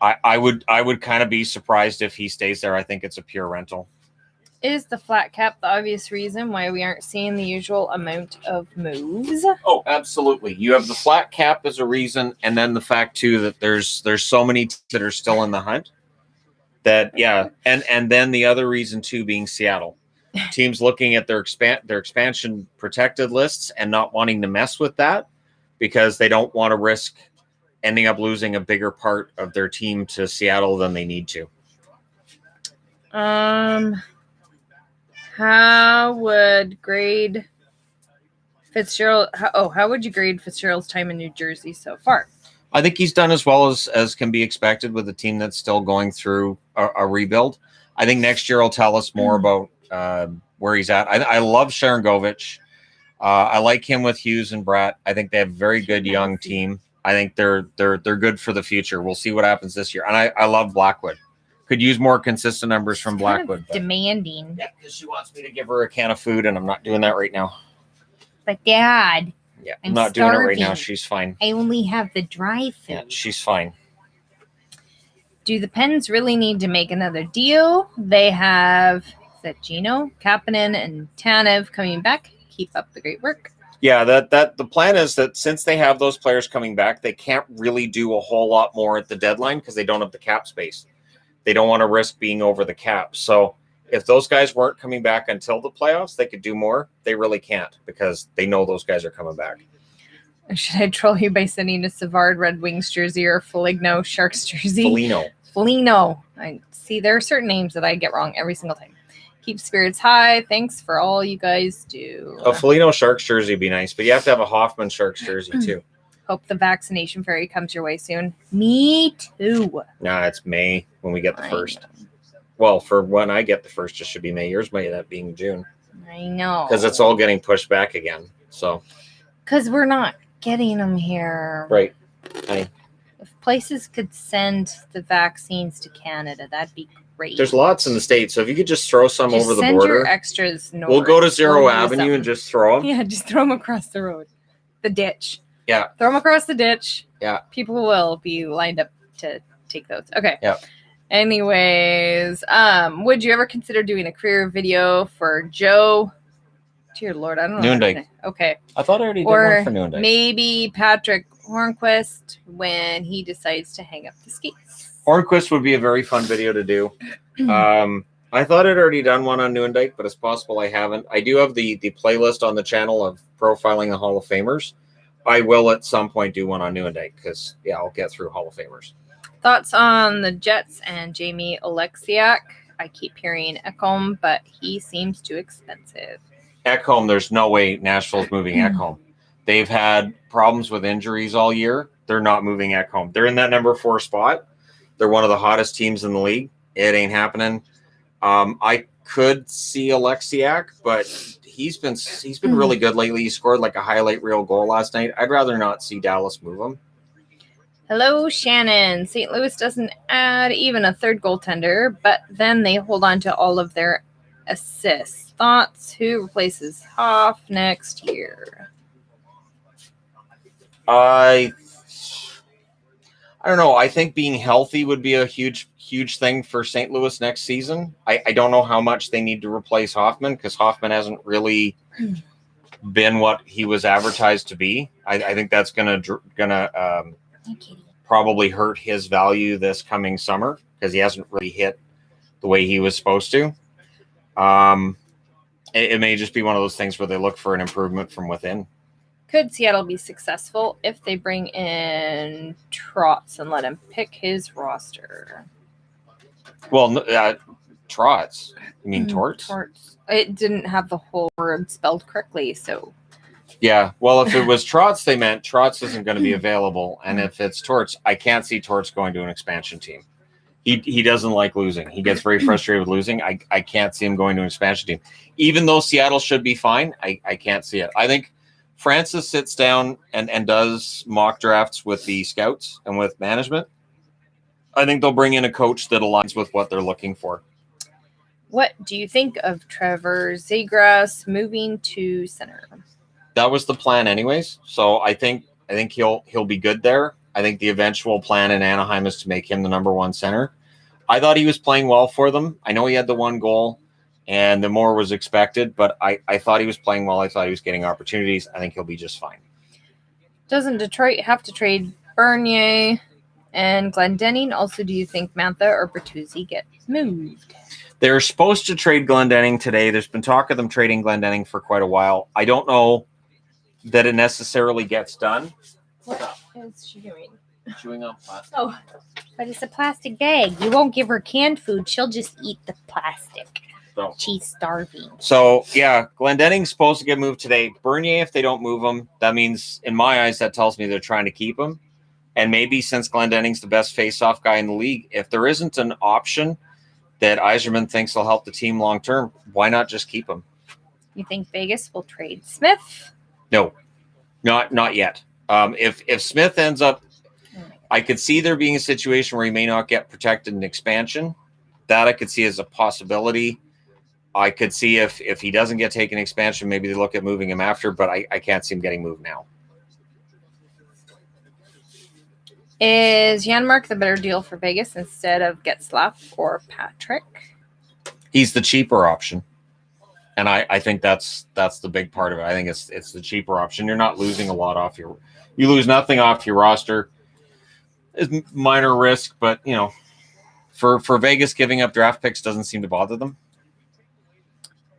I would kind of be surprised if he stays there. I think it's a pure rental. Is the flat cap the obvious reason why we aren't seeing the usual amount of moves? Oh, absolutely. You have the flat cap as a reason, and then the fact too that there's so many that are still in the hunt. That and then the other reason too being Seattle. Teams looking at their expansion protected lists and not wanting to mess with that because they don't want to risk ending up losing a bigger part of their team to Seattle than they need to. How would grade Fitzgerald? How would you grade Fitzgerald's time in New Jersey so far? I think he's done as well as can be expected with a team that's still going through a rebuild. I think next year will tell us more about where he's at. I love Sharangovich. I like him with Hughes and Bratt. I think they have a very good young team. I think they're good for the future. We'll see what happens this year. And I love Blackwood. Could use more consistent numbers from Blackwood. But demanding. Yeah, because she wants me to give her a can of food, and I'm not doing that right now. But Dad, yeah, I'm not starving. doing it right now. She's fine. I only have the dry food. Yeah, she's fine. Do the Pens really need to make another deal? They have that Gino, Kapanen, and Tanev coming back. Keep up the great work. Yeah, that the plan is that since they have those players coming back, they can't really do a whole lot more at the deadline because they don't have the cap space. They don't want to risk being over the cap. So if those guys weren't coming back until the playoffs, they could do more. They really can't because they know those guys are coming back. Should I troll you by sending a Savard Red Wings jersey or Foligno Sharks jersey? Foligno. I see there are certain names that I get wrong every single time. Keep spirits high. Thanks for all you guys do. A Foligno Sharks jersey would be nice, but you have to have a Hoffman Sharks jersey too. Hope the vaccination fairy comes your way soon. Me too. Nah, it's May when we get the first. Well, for when I get the first, it should be May. Yours might end up being June. I know. Because it's all getting pushed back again. So. Because we're not getting them here. Right. If places could send the vaccines to Canada, that'd be great. There's lots in the States, so if you could just throw some over the border. Send your extras north. We'll go to Zero Avenue and just throw them. Yeah, just throw them across the road. The ditch. Yeah. Throw them across the ditch. Yeah. People will be lined up to take those. Okay. Yeah. Anyways, would you ever consider doing a career video for Joe? Dear Lord, I don't know. Noonday. Okay. I thought I already did Or one for Noonday. maybe Patrick Hornquist when he decides to hang up the skates. Hornquist would be a very fun video to do. I thought I'd already done one on Noondyke, but it's possible I haven't. I do have the playlist on the channel of profiling the Hall of Famers. I will at some point do one on Noondyke because, yeah, I'll get through Hall of Famers. Thoughts on the Jets and Jamie Oleksiak? I keep hearing Ekholm, but he seems too expensive. Ekholm, there's no way Nashville's moving Ekholm. They've had problems with injuries all year. They're not moving Ekholm. They're in that number 4 spot. They're one of the hottest teams in the league. It ain't happening. I could see Oleksiak, but he's been really good lately. He scored like a highlight reel goal last night. I'd rather not see Dallas move him. Hello, Shannon. St. Louis doesn't add even a third goaltender, but then they hold on to all of their assists. Thoughts? Who replaces Hoff next year? I don't know. I think being healthy would be a huge thing for St. Louis next season. I don't know how much they need to replace Hoffman because Hoffman hasn't really been what he was advertised to be. I think that's gonna probably hurt his value this coming summer because he hasn't really hit the way he was supposed to. It may just be one of those things where they look for an improvement from within. Could Seattle be successful if they bring in Trotz and let him pick his roster? Well, Trotz. You mean Torts? Torts. It didn't have the whole word spelled correctly, so. Yeah, well, if it was Trotz, they meant Trotz isn't going to be available. And if it's Torts, I can't see Torts going to an expansion team. He doesn't like losing. He gets very frustrated with losing. I can't see him going to an expansion team. Even though Seattle should be fine, I can't see it. I think Francis sits down and does mock drafts with the scouts and with management. I think they'll bring in a coach that aligns with what they're looking for. What do you think of Trevor Zegras moving to center? That was the plan anyways. So I think he'll be good there. I think the eventual plan in Anaheim is to make him the number 1 center. I thought he was playing well for them. I know he had the 1 goal and the more was expected, but I thought he was playing well. I thought he was getting opportunities. I think he'll be just fine. Doesn't Detroit have to trade Bernier and Glendening? Also, do you think Mantha or Bertuzzi get moved? They're supposed to trade Glendening today. There's been talk of them trading Glendening for quite a while. I don't know that it necessarily gets done. What is she doing? Chewing on plastic. Oh, but it's a plastic bag. You won't give her canned food. She'll just eat the plastic. So. She's starving. So, yeah, Glendening's supposed to get moved today. Bernier, if they don't move him, that means, in my eyes, that tells me they're trying to keep him. And maybe since Glendening's the best face-off guy in the league, if there isn't an option that Yzerman thinks will help the team long-term, why not just keep him? You think Vegas will trade Smith? No, not yet. If Smith ends up, I could see there being a situation where he may not get protected in expansion. That I could see as a possibility. I could see if he doesn't get taken expansion, maybe they look at moving him after, but I can't see him getting moved now. Is Janmark the better deal for Vegas instead of Getzlaf or Patrick? He's the cheaper option. And I think that's the big part of it. I think it's the cheaper option. You're not losing a lot off you lose nothing off your roster. It's minor risk, but for Vegas, giving up draft picks doesn't seem to bother them.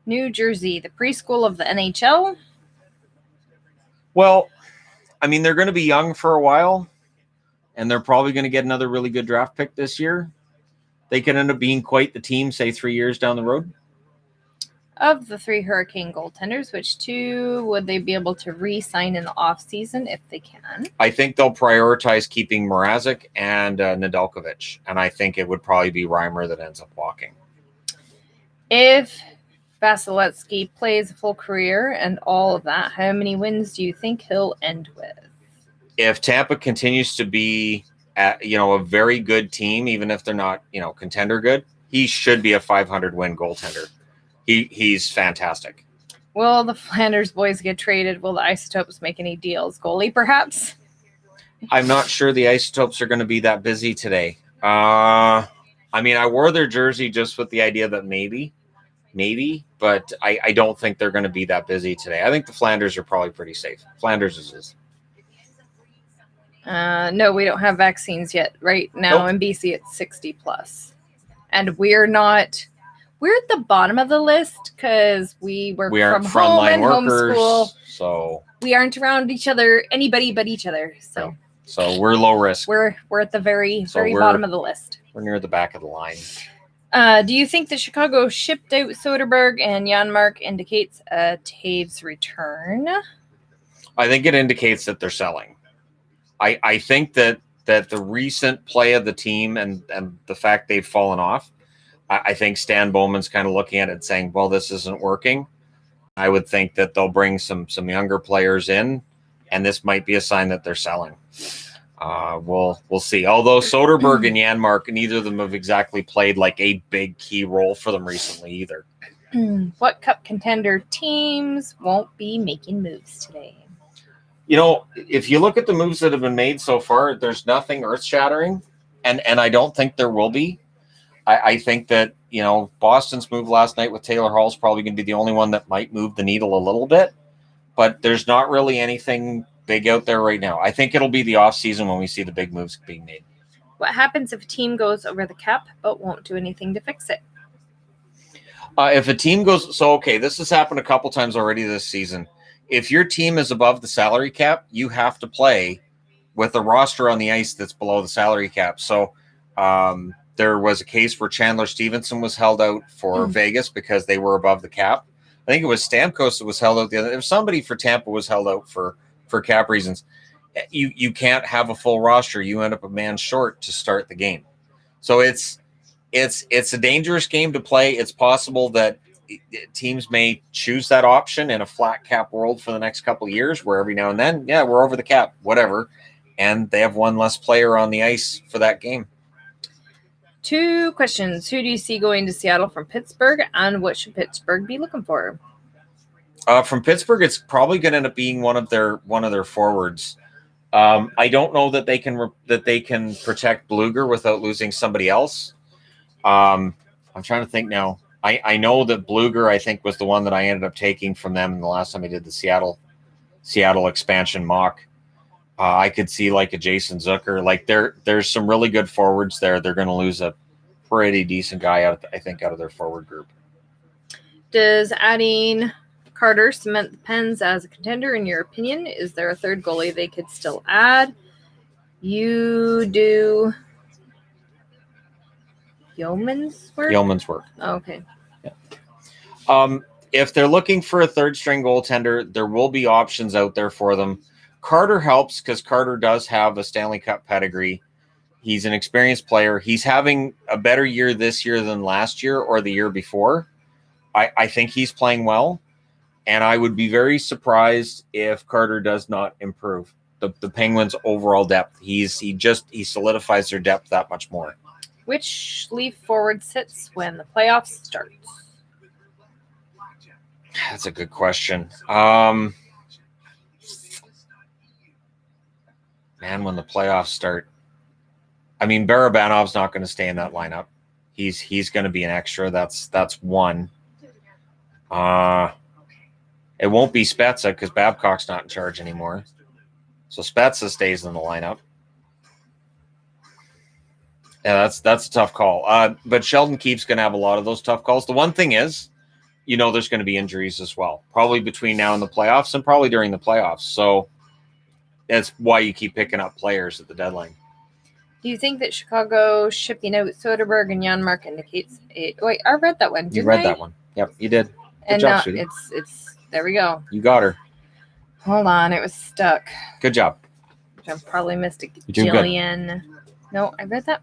New Jersey, the preschool of the NHL. Well, I mean, they're going to be young for a while, and they're probably going to get another really good draft pick this year. They could end up being quite the team, say 3 years down the road. Of the 3 Hurricane goaltenders, which 2 would they be able to re-sign in the offseason if they can? I think they'll prioritize keeping Mrazek and Nedeljkovic, and I think it would probably be Reimer that ends up walking. If Vasilevsky plays a full career and all of that, how many wins do you think he'll end with? If Tampa continues to be a very good team, even if they're not contender good, he should be a 500-win goaltender. He's fantastic. Will the Flanders boys get traded? Will the Isotopes make any deals? Goalie, perhaps? I'm not sure the Isotopes are going to be that busy today. I wore their jersey just with the idea that maybe, but I don't think they're going to be that busy today. I think the Flanders are probably pretty safe. Flanders is. No, we don't have vaccines yet. Right now Nope. in BC, it's 60 plus. And we're at the bottom of the list because we work We aren't from home frontline and workers, homeschool. so We aren't around anybody but each other. So we're low risk. we're at the very we're- bottom of the list. We're near the back of the line. Do you think that Chicago shipped out Soderberg and Janmark indicates a Taves return? I think it indicates that they're selling. I think that the recent play of the team and the fact they've fallen off, I think Stan Bowman's kind of looking at it saying, well, this isn't working. I would think that they'll bring some younger players in, and this might be a sign that they're selling. We'll see. Although Soderberg and Janmark, neither of them have exactly played like a big key role for them recently either. What cup contender teams won't be making moves today? If you look at the moves that have been made so far, there's nothing earth-shattering, and I don't think there will be. I think that, Boston's move last night with Taylor Hall is probably going to be the only one that might move the needle a little bit, but there's not really anything big out there right now. I think it'll be the offseason when we see the big moves being made. What happens if a team goes over the cap but won't do anything to fix it? If a team goes, this has happened a couple times already this season. If your team is above the salary cap, you have to play with a roster on the ice that's below the salary cap. So there was a case where Chandler Stevenson was held out for Vegas because they were above the cap. I think it was Stamkos that was held out. If somebody for Tampa was held out for cap reasons, you can't have a full roster. You end up a man short to start the game. So it's a dangerous game to play. It's possible that teams may choose that option in a flat cap world for the next couple of years, where every now and then, we're over the cap, whatever, and they have one less player on the ice for that game. 2 questions. Who do you see going to Seattle from Pittsburgh, and what should Pittsburgh be looking for? From Pittsburgh, it's probably going to end up being one of their forwards. I don't know that they can protect Bluger without losing somebody else. I'm trying to think now. I know that Bluger, I think, was the one that I ended up taking from them the last time I did the Seattle expansion mock. I could see like a Jason Zucker. Like there's some really good forwards there. They're going to lose a pretty decent guy out of their forward group. Does adding Carter cement the Pens as a contender, in your opinion? Is there a third goalie they could still add? You do Yeoman's work? Yeoman's work. Oh, okay. Yeah. If they're looking for a third string goaltender, there will be options out there for them. Carter helps because Carter does have a Stanley Cup pedigree. He's an experienced player. He's having a better year this year than last year or the year before. I think he's playing well, and I would be very surprised if Carter does not improve the Penguins' overall depth. He solidifies their depth that much more. Which leaf forward sits when the playoffs start? That's a good question. Man, when the playoffs start, Barabanov's not going to stay in that lineup. He's going to be an extra. That's one. It won't be Spezza because Babcock's not in charge anymore. So Spezza stays in the lineup. Yeah, that's a tough call. But Sheldon Keefe's going to have a lot of those tough calls. The one thing is, there's going to be injuries as well, probably between now and the playoffs and probably during the playoffs. So that's why you keep picking up players at the deadline. Do you think that Chicago shipping out Soderberg and Janmark indicates a... Wait, I read that one. You read that one. Yep, you did. Good and job, sweetie. It's there we go. You got her. Hold on, it was stuck. Good job. I probably missed a You did good. gajillion. No, I read that.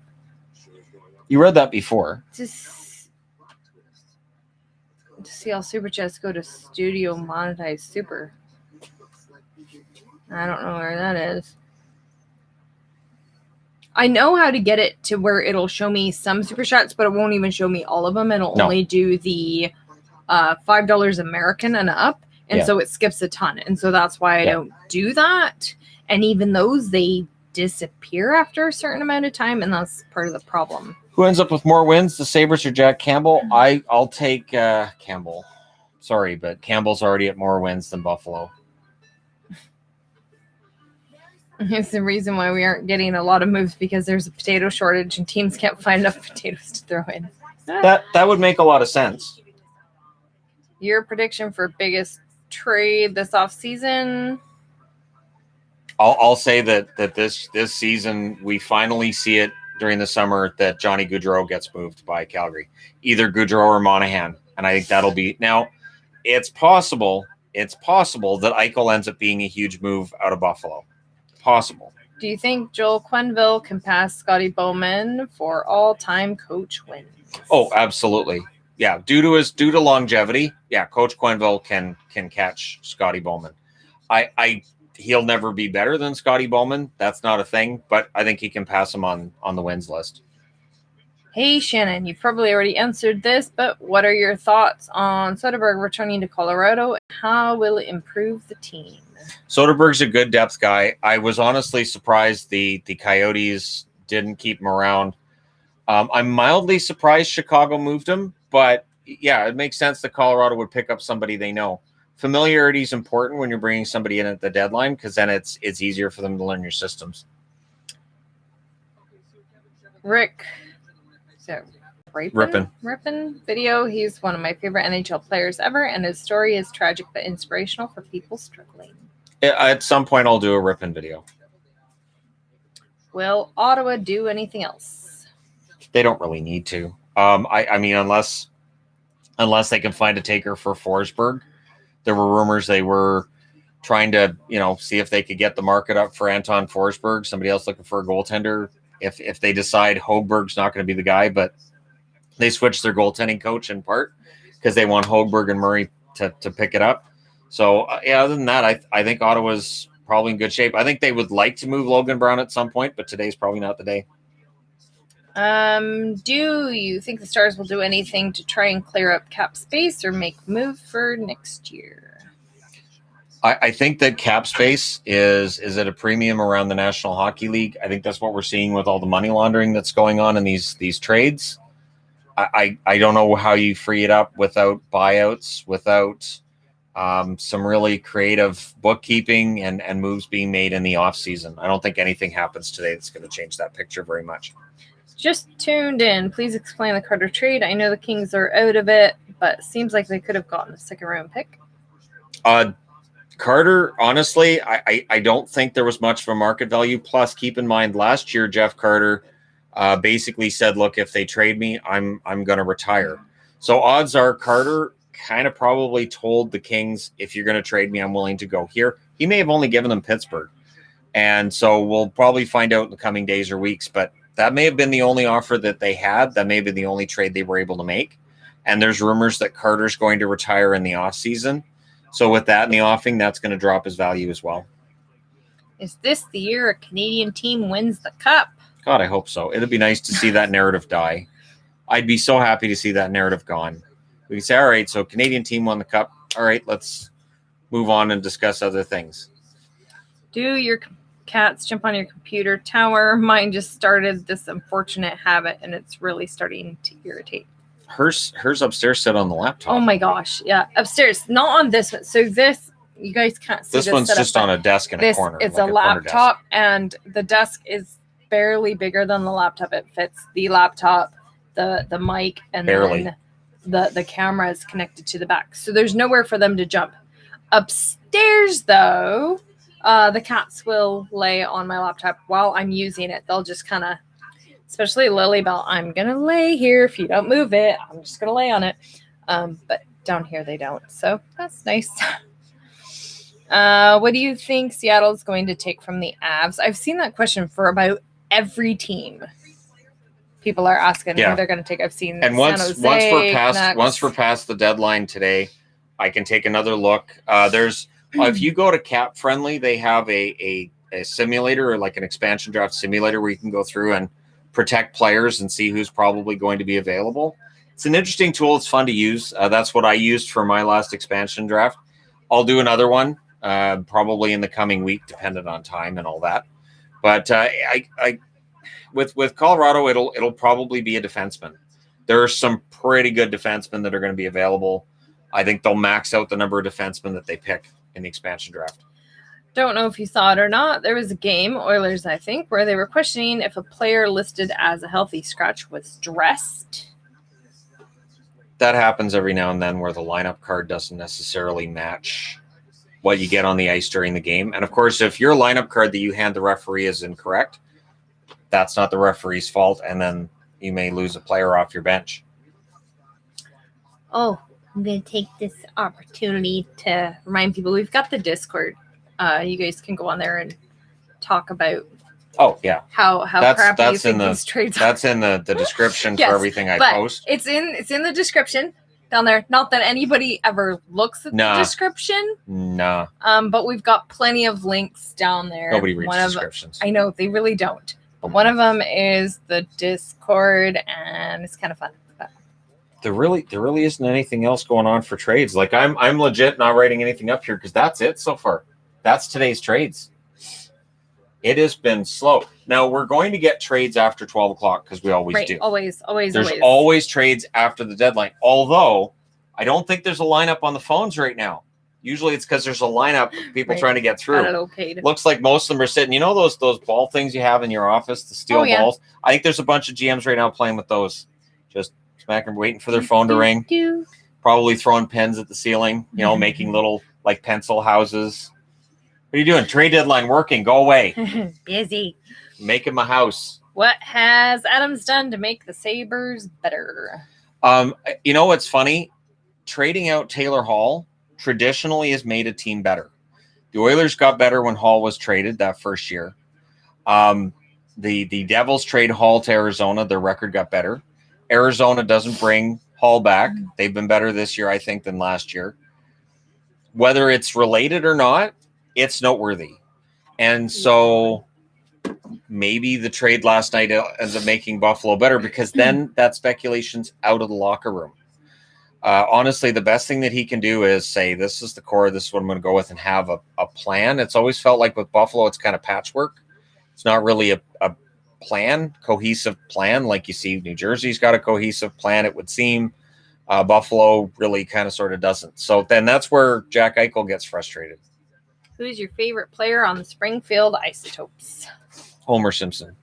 You read that before. Just to see all Super Chats go to Studio Monetize Super. I don't know where that is. I know how to get it to where it'll show me some Super Chats, but it won't even show me all of them. It'll only do the $5 American and up. And so it skips a ton. And so that's why I don't do that. And even those, they disappear after a certain amount of time. And that's part of the problem. Who ends up with more wins, the Sabres or Jack Campbell? I'll take Campbell. Sorry, but Campbell's already at more wins than Buffalo. It's the reason why we aren't getting a lot of moves, because there's a potato shortage and teams can't find enough potatoes to throw in. That would make a lot of sense. Your prediction for biggest trade this offseason? I'll say that this season we finally see it during the summer that Johnny Gaudreau gets moved by Calgary, either Gaudreau or Monahan, and I think that'll be now. It's possible that Eichel ends up being a huge move out of Buffalo. Possible. Do you think Joel Quenneville can pass Scotty Bowman for all-time coach wins? Oh, absolutely. Yeah, due to longevity, yeah, Coach Quenneville can catch Scotty Bowman. He'll never be better than Scotty Bowman. That's not a thing, but I think he can pass him on the wins list. Hey, Shannon, you've probably already answered this, but what are your thoughts on Soderberg returning to Colorado? How will it improve the team? Soderberg's a good depth guy. I was honestly surprised the Coyotes didn't keep him around. I'm mildly surprised Chicago moved him, but yeah, it makes sense that Colorado would pick up somebody they know. Familiarity is important when you're bringing somebody in at the deadline, because then it's easier for them to learn your systems. Rick, so Rippin video. He's one of my favorite NHL players ever, and his story is tragic but inspirational for people struggling. At some point, I'll do a Rippin video. Will Ottawa do anything else? They don't really need to. I mean, unless they can find a taker for Forsberg. There were rumors they were trying to, see if they could get the market up for Anton Forsberg. Somebody else looking for a goaltender. If they decide Hogberg's not going to be the guy, but they switched their goaltending coach in part because they want Hogberg and Murray to pick it up. So, other than that, I think Ottawa's probably in good shape. I think they would like to move Logan Brown at some point, but today's probably not the day. Do you think the Stars will do anything to try and clear up cap space or make move for next year? I think that cap space is at a premium around the National Hockey League. I think that's what we're seeing with all the money laundering that's going on in these trades. I don't know how you free it up without buyouts, without some really creative bookkeeping and moves being made in the offseason. I don't think anything happens today that's going to change that picture very much. Just tuned in. Please explain the Carter trade. I know the Kings are out of it, but it seems like they could have gotten a second-round pick. Carter, honestly, I don't think there was much of a market value. Plus, keep in mind, last year, Jeff Carter basically said, look, if they trade me, I'm going to retire. So odds are Carter kind of probably told the Kings, if you're going to trade me, I'm willing to go here. He may have only given them Pittsburgh. And so we'll probably find out in the coming days or weeks. But that may have been the only offer that they had. That may have been the only trade they were able to make. And there's rumors that Carter's going to retire in the offseason. So with that in the offing, that's going to drop his value as well. Is this the year a Canadian team wins the cup? God, I hope so. It'd be nice to see that narrative die. I'd be so happy to see that narrative gone. We can say, all right, so Canadian team won the cup. All right, let's move on and discuss other things. Do your Cats jump on your computer tower. Mine just started this unfortunate habit, and it's really starting to irritate. Hers upstairs sit on the laptop. Oh my gosh. Yeah. Upstairs. Not on this one. So this, you guys can't see This one's setup, just on a desk in a this, corner. it's like a corner desk. laptop, and the desk is barely bigger than the laptop. It fits the laptop, the mic, and Barely. then the camera is connected to the back. So there's nowhere for them to jump. Upstairs, though, the cats will lay on my laptop while I'm using it. They'll just kind of, especially Lilybell, I'm going to lay here. If you don't move it, I'm just going to lay on it. But down here, they don't. So that's nice. What do you think Seattle's going to take from the Avs? I've seen that question for about every team. People are asking who they're going to take. I've seen and once we're past the deadline today, I can take another look. There's if you go to Cap Friendly, they have a simulator, or like an expansion draft simulator, where you can go through and protect players and see who's probably going to be available. It's an interesting tool. It's fun to use. That's what I used for my last expansion draft. I'll do another one probably in the coming week, dependent on time and all that. But with Colorado, it'll probably be a defenseman. There are some pretty good defensemen that are going to be available. I think they'll max out the number of defensemen that they pick in the expansion draft. Don't know if you saw it or not. There was a game, Oilers, I think, where they were questioning if a player listed as a healthy scratch was dressed. That happens every now and then, where the lineup card doesn't necessarily match what you get on the ice during the game. And of course, if your lineup card that you hand the referee is incorrect, that's not the referee's fault, and then you may lose a player off your bench. Oh, I'm going to take this opportunity to remind people we've got the Discord. You guys can go on there and talk about how crappy you think these trades are. That's in the description for everything I post. It's in the description down there. Not that anybody ever looks at the description. Nah. But we've got plenty of links down there. Nobody reads descriptions. I know, they really don't. But one of them is the Discord, and it's kind of fun. There really isn't anything else going on for trades. Like I'm legit not writing anything up here because that's it so far. That's today's trades. It has been slow. Now we're going to get trades after 12 o'clock because we always do. Always. There's always trades after the deadline. Although I don't think there's a lineup on the phones right now. Usually it's because there's a lineup of people trying to get through. Looks like most of them are sitting. You know those ball things you have in your office, the steel balls? I think there's a bunch of GMs right now playing with those. Just smacking, waiting for their phone to ring. Probably throwing pens at the ceiling, making little like pencil houses. What are you doing? Trade deadline working. Go away. Busy. Making my house. What has Adams done to make the Sabres better? What's funny? Trading out Taylor Hall traditionally has made a team better. The Oilers got better when Hall was traded that first year. The Devils trade Hall to Arizona. Their record got better. Arizona doesn't bring Hall back. They've been better this year, I think, than last year. Whether it's related or not, it's noteworthy. And so maybe the trade last night ends up making Buffalo better, because then that speculation's out of the locker room. Honestly, the best thing that he can do is say, this is the core, this is what I'm going to go with, and have a plan. It's always felt like with Buffalo, it's kind of patchwork. It's not really a plan, cohesive plan. Like you see, New Jersey's got a cohesive plan, it would seem. Buffalo really kind of sort of doesn't. So then that's where Jack Eichel gets frustrated. Who's your favorite player on the Springfield Isotopes? Homer Simpson.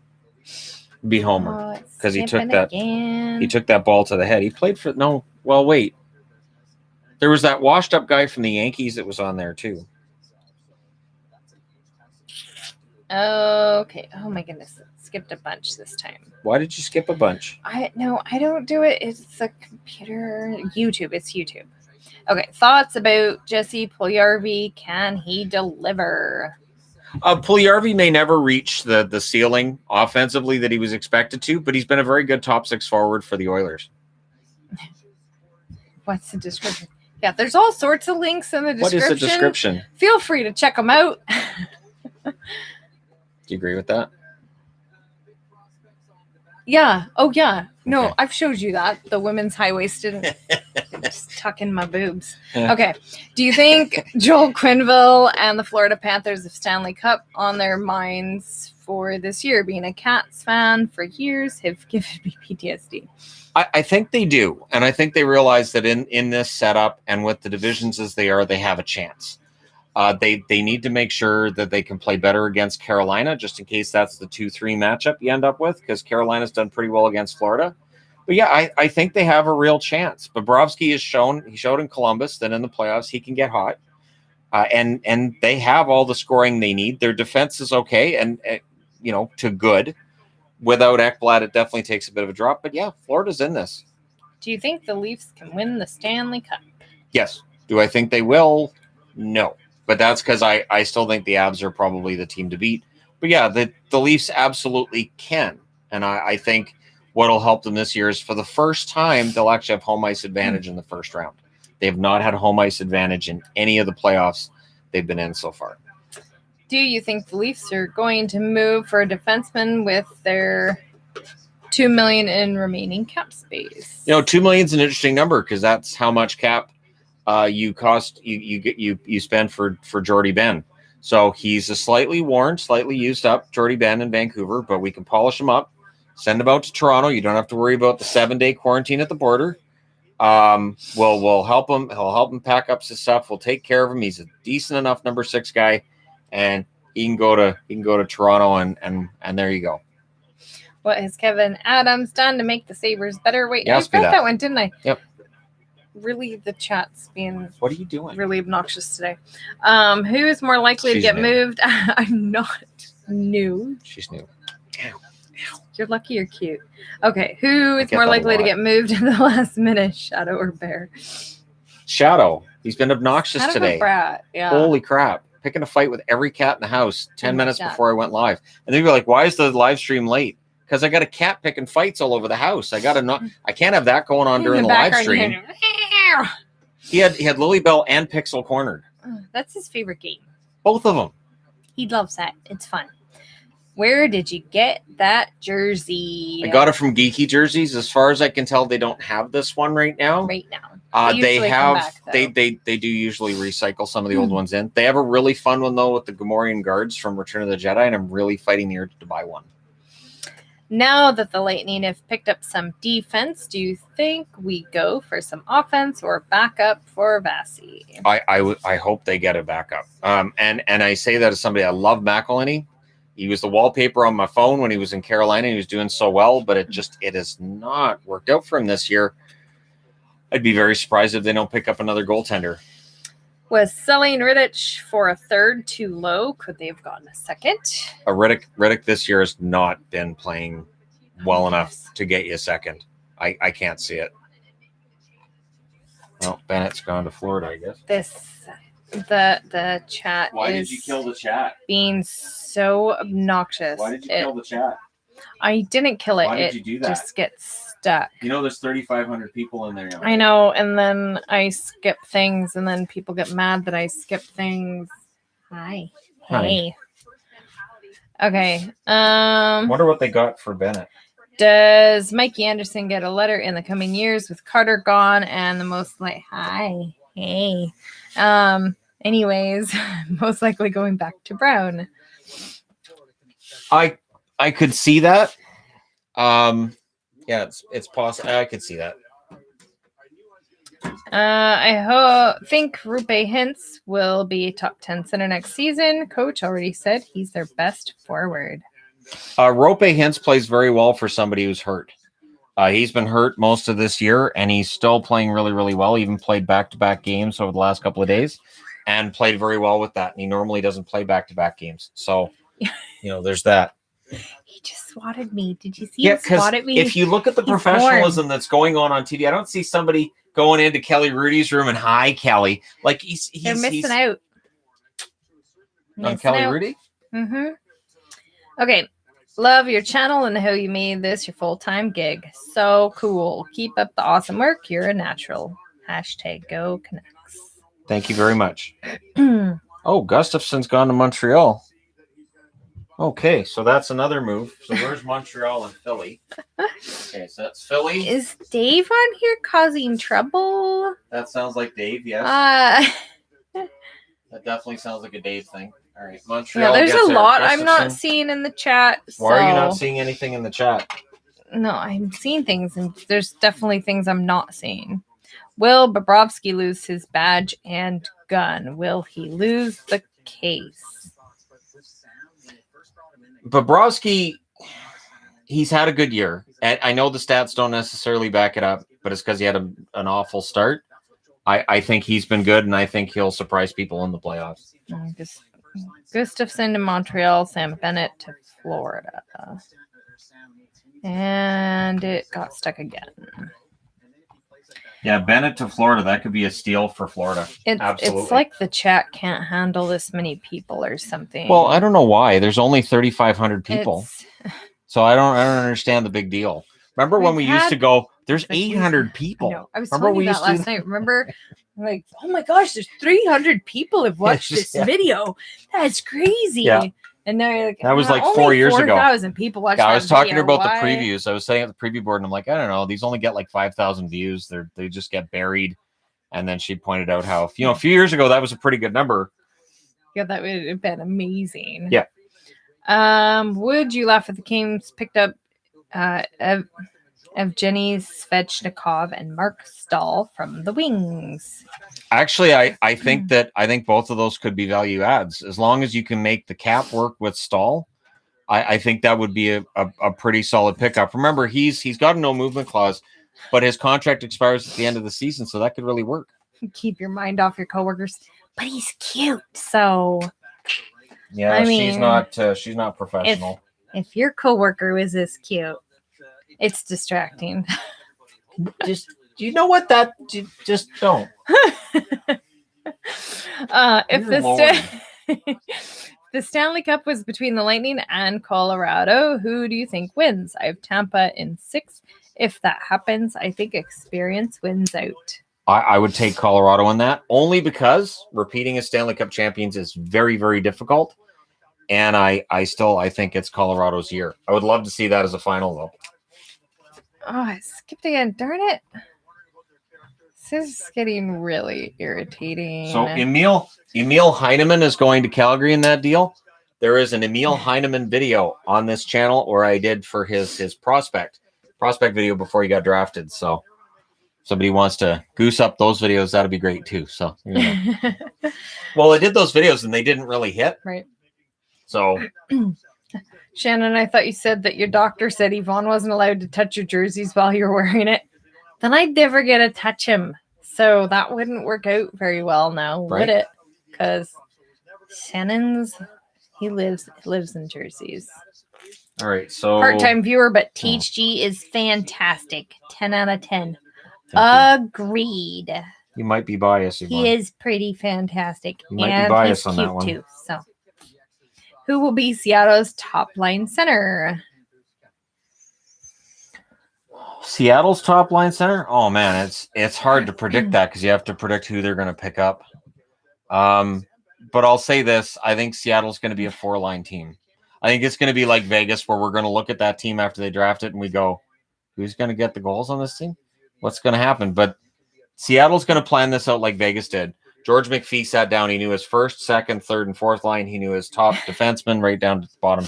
Be Homer, because he took that ball to the head. He played for wait. There was that washed up guy from the Yankees that was on there too. Okay. Oh my goodness. Skipped a bunch this time. Why did you skip a bunch? I don't do it. It's a computer. YouTube. It's YouTube. Okay. Thoughts about Jesse Puljujarvi. Can he deliver? Puljujarvi may never reach the ceiling offensively that he was expected to, but he's been a very good top six forward for the Oilers. What's the description? Yeah, there's all sorts of links in the description. What is the description? Feel free to check them out. Do you agree with that? Yeah. Oh, yeah. No, Okay. I've showed you that. The women's high-waisted. Just tuck in my boobs. Yeah. Okay. Do you think Joel Quenneville and the Florida Panthers of Stanley Cup on their minds for this year? Being a Cats fan for years have given me PTSD. I think they do. And I think they realize that in this setup and with the divisions as they are, they have a chance. They need to make sure that they can play better against Carolina, just in case that's the 2-3 matchup you end up with, because Carolina's done pretty well against Florida. But yeah, I think they have a real chance. Bobrovsky showed in Columbus that in the playoffs he can get hot, and they have all the scoring they need. Their defense is okay and to good. Without Ekblad, it definitely takes a bit of a drop. But yeah, Florida's in this. Do you think the Leafs can win the Stanley Cup? Yes. Do I think they will? No. But that's because I still think the Avs are probably the team to beat. But yeah, the Leafs absolutely can. And I think what'll help them this year is for the first time, they'll actually have home ice advantage in the first round. They have not had home ice advantage in any of the playoffs they've been in so far. Do you think the Leafs are going to move for a defenseman with their $2 million in remaining cap space? $2 million is an interesting number because that's how much cap you spend for Jordy Ben. So he's a slightly worn, slightly used up Jordy Ben in Vancouver, but we can polish him up, send him out to Toronto. You don't have to worry about the 7-day quarantine at the border. We'll help him. He'll help him pack up his stuff. We'll take care of him. He's a decent enough number 6 guy, and he can go to Toronto and there you go. What has Kevin Adams done to make the Sabres better? Wait, Yeah, I read that one, didn't I? Yep. Really, the chat's being What are you doing? really obnoxious today. Who is more likely to She's get new. moved? I'm not new. She's new. You're lucky you're cute. Okay, who is get more that a likely to lot. get moved in the last minute, Shadow or Bear? Shadow. He's been obnoxious Kind of today. a brat, yeah. Holy crap. Picking a fight with every cat in the house 10 my minutes God. before I went live. And they'd be like, why is the live stream late? Because I got a cat picking fights all over the house. I can't have that going on during the live stream. He had Lily Bell and Pixel cornered. That's his favorite game. Both of them. He loves that. It's fun. Where did you get that jersey? I got it from Geeky Jerseys. As far as I can tell, they don't have this one right now. Right now. They usually have come back, though. they do usually recycle some of the old ones in. They have a really fun one though with the Gamorrean guards from Return of the Jedi, and I'm really fighting the urge to buy one. Now that the Lightning have picked up some defense, do you think we go for some offense or backup for Vasi? I hope they get a backup. And I say that as somebody, I love McElhinney. He was the wallpaper on my phone when he was in Carolina. He was doing so well, but it has not worked out for him this year. I'd be very surprised if they don't pick up another goaltender. Was selling Rittich for a third too low? Could they have gotten a second? Riddick this year has not been playing well enough to get you a second. I can't see it. Well, Bennett's gone to Florida, I guess. The chat Why is did you kill the chat? being so obnoxious. Why did you kill the chat? I didn't kill it. Why did you do that? Just gets stuck. There's 3,500 people in there. I know, and then I skip things, and then people get mad that I skip things. Hi. Hey. Okay. Wonder what they got for Bennett. Does Mikey Anderson get a letter in the coming years with Carter gone and the most like hi. Hey. Anyways, most likely going back to Brown. I could see that. Yeah, it's possible. I could see that. I think Rupe Hintz will be top 10 center next season. Coach already said he's their best forward. Rope Hintz plays very well for somebody who's hurt. He's been hurt most of this year, and he's still playing really, really well. He even played back-to-back games over the last couple of days and played very well with that. And he normally doesn't play back-to-back games. So, there's that. He just swatted me. Did you see him swat at me? If you look at the professionalism that's going on TV, I don't see somebody going into Kelly Rudy's room and hi, Kelly. Like They're missing out. On Kelly Rudy? Mm-hmm. Okay. Love your channel and how you made this your full-time gig. So cool. Keep up the awesome work. You're a natural. #GoCanucks. Thank you very much. Oh, Gustafson's gone to Montreal. Okay, so that's another move. So where's Montreal and Philly? Okay, so that's Philly. Is Dave on here causing trouble? That sounds like Dave, yes. That definitely sounds like a Dave thing. All right, Montreal. Yeah, there's gets a Eric lot I'm not Gustafson. seeing in the chat. Why are you not so- seeing anything in the chat? No, I'm seeing things, and there's definitely things I'm not seeing. Will Bobrovsky lose his badge and gun? Will he lose the case? Bobrovsky, he's had a good year. And I know the stats don't necessarily back it up, but it's because he had an awful start. I think he's been good, and I think he'll surprise people in the playoffs. Gustafson to Montreal, Sam Bennett to Florida. And it got stuck again. Yeah, Bennett to Florida. That could be a steal for Florida. Absolutely. It's like the chat can't handle this many people or something. Well, I don't know why. There's only 3,500 people. So I don't understand the big deal. Remember when we used to go, there's 800 people. No, I was Remember telling you that last night. Remember, like, oh my gosh, there's 300 people have watched this video. That's crazy. Yeah. And now you're like, that was like only 4 years ago. 4,000 people watched. Yeah, I was talking video. about Why? the previews. I was saying at the preview board, and I'm like, I don't know, these only get like 5,000 views. They just get buried. And then she pointed out how, a few years ago that was a pretty good number. Yeah, that would have been amazing. Yeah. Would you laugh if the Kings picked up Evgeny Svechnikov and Mark Stahl from the Wings? Actually, I think both of those could be value adds. As long as you can make the cap work with Stahl, I think that would be a pretty solid pickup. Remember, he's got a no movement clause, but his contract expires at the end of the season, so that could really work. Keep your mind off your coworkers, but he's cute, so yeah. I mean, she's not professional. If your coworker was this cute, it's distracting. Just you know what that just don't. If the Stanley Cup was between the Lightning and Colorado, who do you think wins? I have Tampa in 6. If that happens, I think experience wins out. I would take Colorado in that, only because repeating as Stanley Cup champions is very, very difficult. And I think it's Colorado's year. I would love to see that as a final, though. Oh, I skipped again. Darn it. This is getting really irritating. So Emil Heineman is going to Calgary in that deal. There is an Emil Heineman video on this channel, or I did for his prospect video before he got drafted. So somebody wants to goose up those videos, that'd be great too. So, well, I did those videos and they didn't really hit. Right. So Shannon, I thought you said that your doctor said Yvonne wasn't allowed to touch your jerseys while you're wearing it. Then I'd never get to touch him. So that wouldn't work out very well now, would it? Because Shannon's, he lives in jerseys. All right, so part-time viewer, but THG is fantastic. 10 out of 10. Agreed. You might be biased, Yvonne. He is pretty fantastic. You might be biased on that one. Too, so. Who will be Seattle's top line center? Seattle's top line center? Oh man, it's hard to predict that because you have to predict who they're going to pick up. But I'll say this: I think Seattle's going to be a 4-line team. I think it's going to be like Vegas, where we're going to look at that team after they draft it and we go, "Who's going to get the goals on this team? What's going to happen?" But Seattle's going to plan this out like Vegas did. George McPhee sat down. He knew his first, second, third, and fourth line. He knew his top defenseman right down to the bottom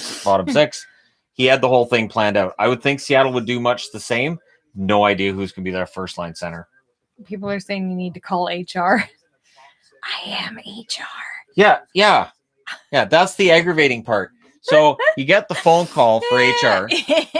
6. He had the whole thing planned out. I would think Seattle would do much the same. No idea who's going to be their first line center. People are saying you need to call HR. I am HR. Yeah. That's the aggravating part. So you get the phone call for HR,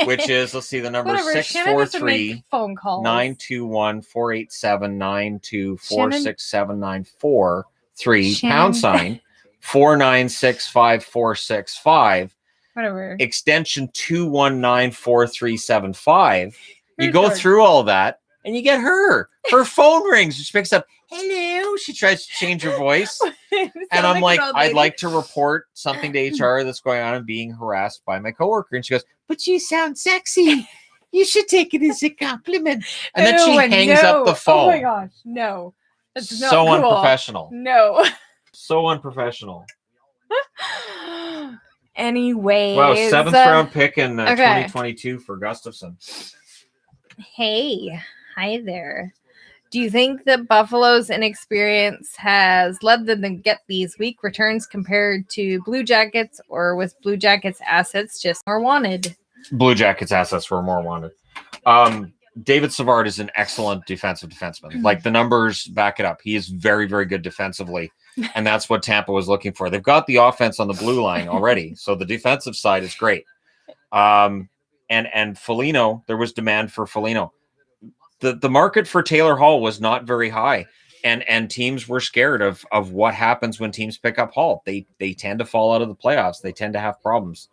which is, let's see, the number 643-921-487-92467943 #4965465. Whatever. Extension 2194375. You go through all that and you get her phone rings. She picks up. Hello. She tries to change her voice. And I'm like, I'd like to report something to HR that's going on and being harassed by my coworker. And she goes, but you sound sexy. You should take it as a compliment. And then she hangs up the phone. Oh my gosh. No. That's not so cool. unprofessional. No. So unprofessional. anyways. Wow, 7th round pick in okay. 2022 for Gustafson. Hey, hi there. Do you think that Buffalo's inexperience has led them to get these weak returns compared to Blue Jackets, or was Blue Jackets' assets just more wanted? Blue Jackets' assets were more wanted. David Savard is an excellent defensive defenseman. Like, the numbers back it up. He is very, very good defensively, and that's what Tampa was looking for. They've got the offense on the blue line already, so the defensive side is great. And Foligno, there was demand for Foligno. The market for Taylor Hall was not very high, and teams were scared of what happens when teams pick up Hall. They tend to fall out of the playoffs. They tend to have problems.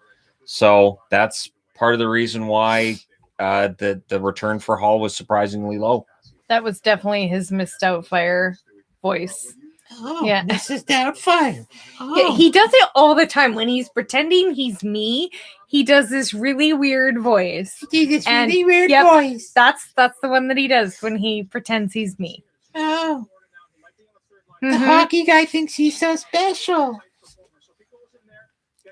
So that's part of the reason why the return for Hall was surprisingly low. That was definitely his Miss Doubtfire voice. Oh, yeah. Mrs. Doubtfire. Oh. Yeah, he does it all the time. When he's pretending he's me, he does this really weird voice. Really weird voice. That's the one that he does when he pretends he's me. Oh. The hockey guy thinks he's so special.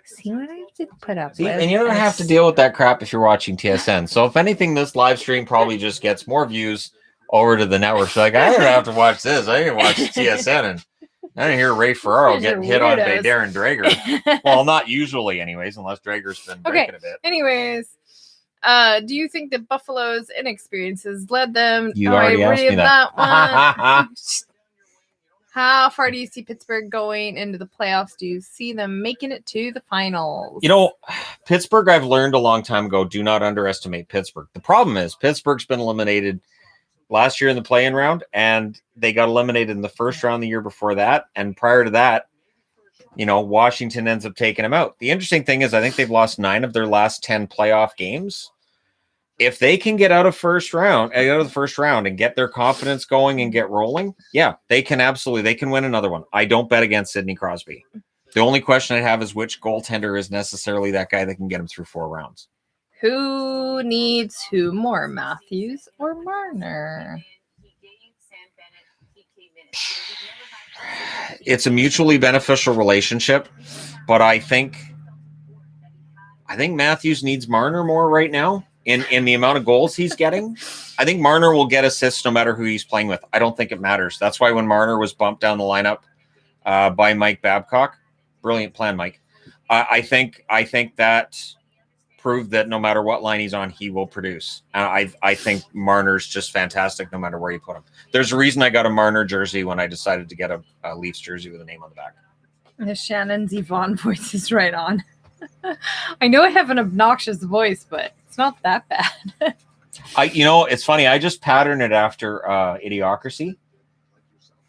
See what I have to put up See, with? and you don't have to deal with that crap if you're watching TSN. So if anything, this live stream probably just gets more views over to the network. So like, I didn't have to watch this. I didn't watch TSN, and I didn't hear Ray Ferraro getting hit on by Darren Drager. Well, not usually, anyways, unless Drager's been breaking a bit. Anyways, do you think that Buffalo's inexperiences led them? You already asked me that. One. How far do you see Pittsburgh going into the playoffs? Do you see them making it to the finals? You know, Pittsburgh, I've learned a long time ago, do not underestimate Pittsburgh. The problem is Pittsburgh's been eliminated last year in the play-in round, and they got eliminated in the first round the year before that. And prior to that, you know, Washington ends up taking them out. The interesting thing is I think they've lost 9 of their last 10 playoff games. If they can get out of the first round and get their confidence going and get rolling, yeah, they can win another one. I don't bet against Sidney Crosby. The only question I have is which goaltender is necessarily that guy that can get him through 4 rounds. Who needs who more, Matthews or Marner? It's a mutually beneficial relationship, but I think Matthews needs Marner more right now. In the amount of goals he's getting, I think Marner will get assists no matter who he's playing with. I don't think it matters. That's why when Marner was bumped down the lineup by Mike Babcock, brilliant plan, Mike. I think that proved that no matter what line he's on, he will produce. I think Marner's just fantastic no matter where you put him. There's a reason I got a Marner jersey when I decided to get a Leafs jersey with a name on the back. The Shannon's Yvonne voice is right on. I know I have an obnoxious voice, but it's not that bad. It's funny. I just patterned it after Idiocracy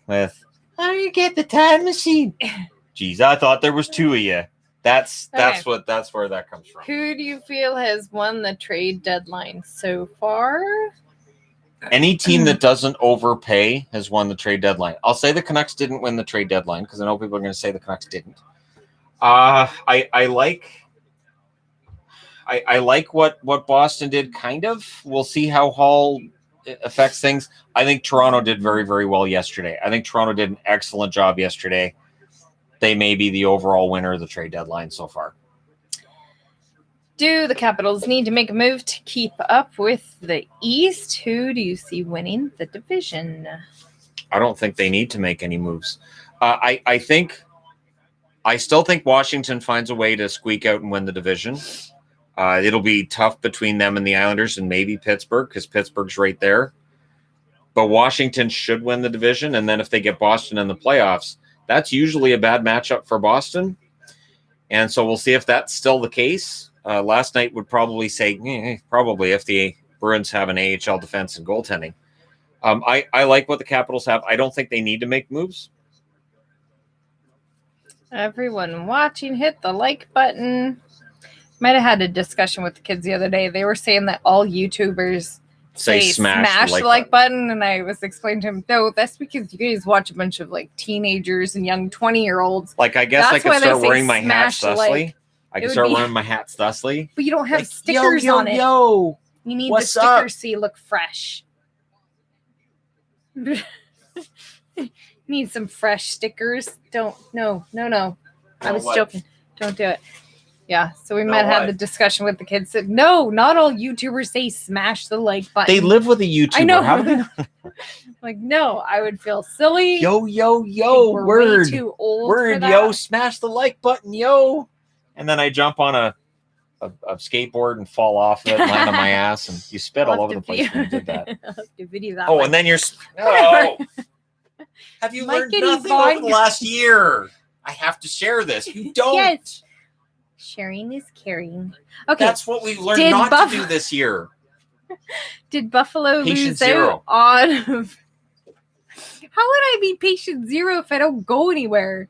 with "How do you get the time machine?" Geez, I thought there was 2 of you. That's where that comes from. Who do you feel has won the trade deadline so far? Any team that doesn't overpay has won the trade deadline. I'll say the Canucks didn't win the trade deadline because I know people are going to say the Canucks didn't. I like what Boston did, kind of. We'll see how Hall affects things. I think Toronto did very, very well yesterday. I think Toronto did an excellent job yesterday. They may be the overall winner of the trade deadline so far. Do the Capitals need to make a move to keep up with the East? Who do you see winning the division? I don't think they need to make any moves. I still think Washington finds a way to squeak out and win the division. It'll be tough between them and the Islanders and maybe Pittsburgh because Pittsburgh's right there. But Washington should win the division. And then if they get Boston in the playoffs, that's usually a bad matchup for Boston. And so we'll see if that's still the case. Last night would probably say, probably if the Bruins have an AHL defense and goaltending. I like what the Capitals have. I don't think they need to make moves. Everyone watching, hit the like button. Might have had a discussion with the kids the other day. They were saying that all YouTubers say smash the like button. And I was explaining to him, no, that's because you guys watch a bunch of like teenagers and young 20-year-olds. Like, I guess I could start wearing my hats thusly. I can start wearing my hats thusly. But you don't have stickers on it. You need the stickers so you look fresh. Need some fresh stickers. No. I was joking. Don't do it. Yeah, so we No, might have what? the discussion with the kids. Said, no, not all YouTubers say smash the like button. They live with a YouTuber. I know. How do they not? Like, no, I would feel silly. Yo, yo, I yo, think we're word. way too old for Word, that. yo, smash the like button, yo. And then I jump on a skateboard and fall off of it and land on my ass, and you spit all over the place when you did that. I'll have to video that Oh, one. and then you're... Whatever. Oh. Have you Mike learned and nothing Yvonne- over the last year? I have to share this. You don't. Yes. Sharing is caring. Okay. That's what we've learned Did not Buff- to do this year. Did Buffalo Patient lose zero. out on? How would I be patient zero if I don't go anywhere?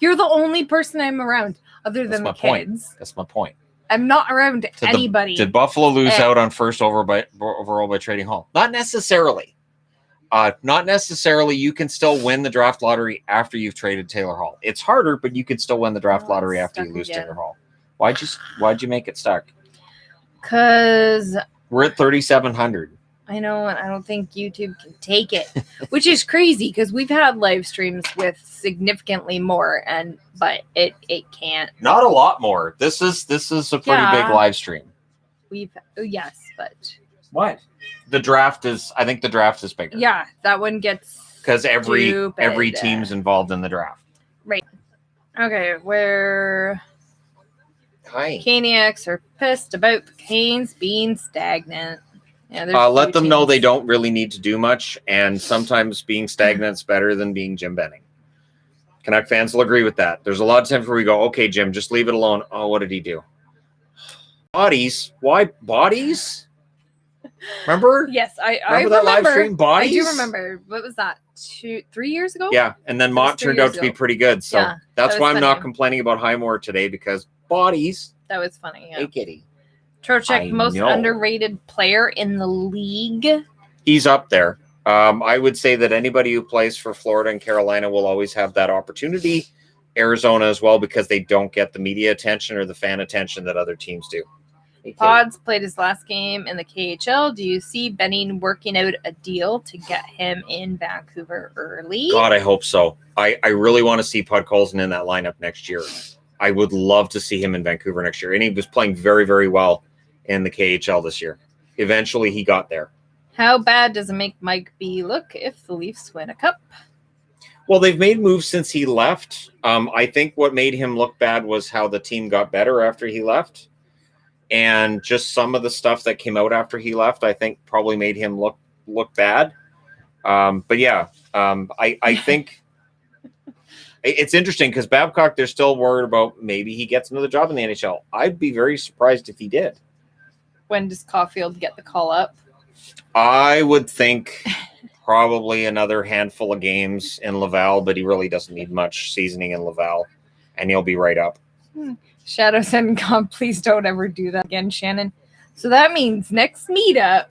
You're the only person I'm around other That's than my the point. kids. That's my point. I'm not around anybody. Did Buffalo lose Eh. out on first overall by trading Hall? Not necessarily. Not necessarily. You can still win the draft lottery after you've traded Taylor Hall. It's harder, but you can still win the draft Oh, lottery it's after you stuck lose again. Taylor Hall. Why'd you make it stuck? Because We're at 3,700. I know, and I don't think YouTube can take it, which is crazy because we've had live streams with significantly more, but it can't. Not a lot more. This is a pretty Yeah. big live stream. Yes, but What? The draft is. I think the draft is bigger. yeah, that one gets Because every stupid. team's involved in the draft. Okay, where Hi. Caniacs are pissed about the Canes being stagnant. Yeah, there's Let two them know teams. they don't really need to do much, and sometimes being stagnant is better than being Jim Benning. Canuck fans will agree with that. There's a lot of times where we go, okay, Jim, just leave it alone. Oh, what did he do? Bodies? Why bodies? Remember? Yes, I Remember that live stream, Bodies? I do remember. What was that? 3 years ago? Yeah, and then That was Mott 3 turned out years to be ago. pretty good. So Yeah, that's that why was I'm not funny. complaining about Highmore today, because bodies. That was funny. Yeah. Hey, kitty. Trocheck, I most know. underrated player in the league. He's up there. I would say that anybody who plays for Florida and Carolina will always have that opportunity. Arizona as well, because they don't get the media attention or the fan attention that other teams do. Hey, kitty. Pods played his last game in the KHL. Do you see Benning working out a deal to get him in Vancouver early? God, I hope so. I really want to see Pud Colson in that lineup next year. I would love to see him in Vancouver next year. And he was playing very, very well in the KHL this year. Eventually, he got there. How bad does it make Mike B look if the Leafs win a cup? Well, they've made moves since he left. I think what made him look bad was how the team got better after he left. And just some of the stuff that came out after he left, I think probably made him look bad. But yeah, I think it's interesting because Babcock, they're still worried about maybe he gets another job in the NHL. I'd be very surprised if he did. When does Caulfield get the call up? I would think probably another handful of games in Laval, but he really doesn't need much seasoning in Laval, and he'll be right up. Shadow said, God, please don't ever do that again, Shannon. So that means next meetup,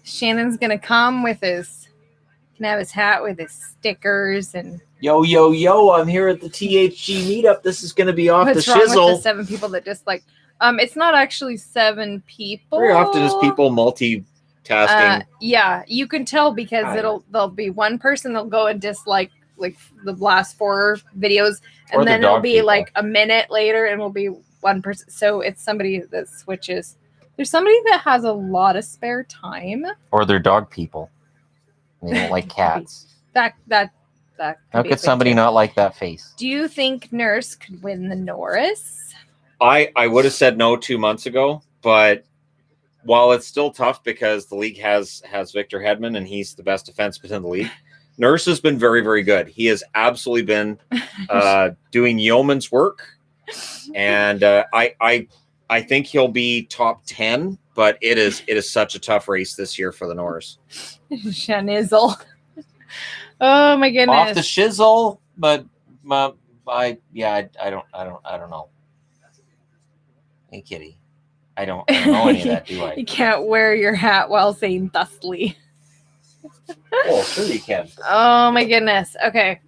Shannon's going to come with can have his hat with his stickers and Yo, yo, yo, I'm here at the THG meetup. This is going to be off what's the wrong with the shizzle. 7 people that dislike. It's not actually 7 people. Very often is people multitasking. Yeah, you can tell because Hi. there'll be one person that'll go and dislike like the last 4 videos, Or and the then it'll dog be people. like a minute later, and will be one person. So it's somebody that switches. There's somebody that has a lot of spare time. Or they're dog people. They don't like cats. That could How be a could thing somebody too. not like that face? Do you think Nurse could win the Norris? I would have said no 2 months ago, but while it's still tough because the league has Victor Hedman and he's the best defenseman in the league, Nurse has been very, very good. He has absolutely been doing yeoman's work, and I think he'll be top 10. But it is such a tough race this year for the Norris. Shanizzle. Oh my goodness. Off the shizzle, but I don't know. Hey, kitty. I don't know any of that, do You I? can't wear your hat while saying thusly. Oh, sure you can. Oh my goodness. Okay.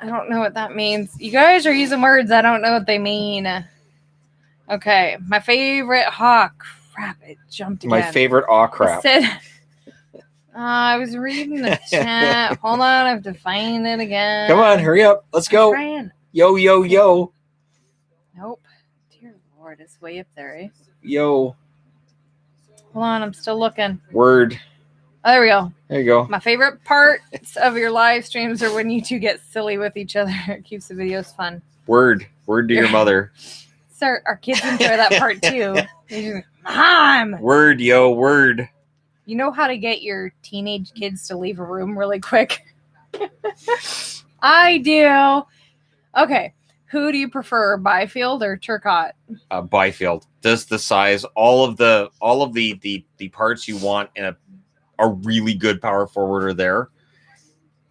I don't know what that means. You guys are using words I don't know what they mean. Okay. My favorite hawk. Crap, it jumped again. My favorite aw crap. It said, I was reading the chat. Hold on, I have to find it again. Come on, hurry up. Let's I'm go. trying. Yo, yo, yo. Nope. Dear Lord, it's way up there, eh? Yo, Hold on, I'm still looking. word. Oh, there we go. There you go. My favorite parts of your live streams are when you two get silly with each other. It keeps the videos fun. Word to your mother. Sir, our kids enjoy that part too. Mom! Word, yo, word. You know how to get your teenage kids to leave a room really quick? I do. Okay. Who do you prefer, Byfield or Turcotte? Byfield. Just the size, all of the parts you want in a really good power forward are there.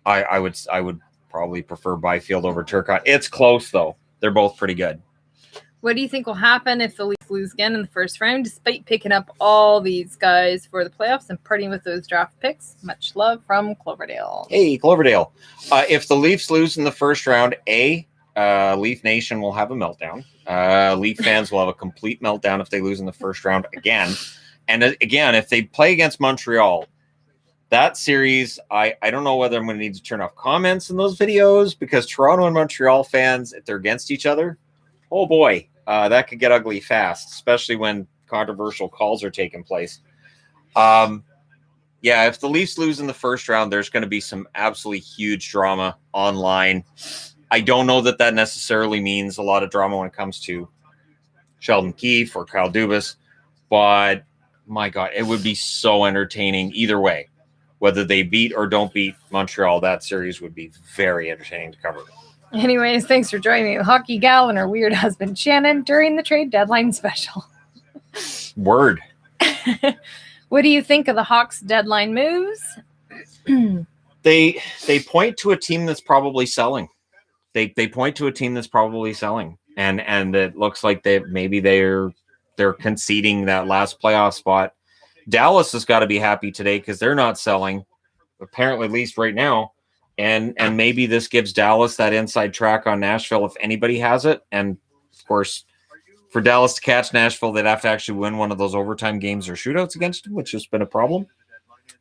I would probably prefer Byfield over Turcotte. It's close though. They're both pretty good. What do you think will happen if the Leafs lose again in the first round, despite picking up all these guys for the playoffs and partying with those draft picks? Much love from Cloverdale. Hey, Cloverdale. If the Leafs lose in the first round, Leaf Nation will have a meltdown. Leaf fans will have a complete meltdown if they lose in the first round again. And again, if they play against Montreal, that series, I don't know whether I'm going to need to turn off comments in those videos because Toronto and Montreal fans, if they're against each other, oh boy, that could get ugly fast, especially when controversial calls are taking place. Yeah, if the Leafs lose in the first round, there's going to be some absolutely huge drama online. I don't know that necessarily means a lot of drama when it comes to Sheldon Keefe or Kyle Dubas, but my God, it would be so entertaining either way. Whether they beat or don't beat Montreal, that series would be very entertaining to cover. Anyways, thanks for joining me, the Hockey Gal and her weird husband Shannon during the trade deadline special. Word. What do you think of the Hawks deadline moves? They point to a team that's probably selling. They point to a team that's probably selling, and it looks like they're conceding that last playoff spot. Dallas has got to be happy today because they're not selling, apparently, at least right now. And maybe this gives Dallas that inside track on Nashville if anybody has it. And of course, for Dallas to catch Nashville, they'd have to actually win one of those overtime games or shootouts against them, which has been a problem.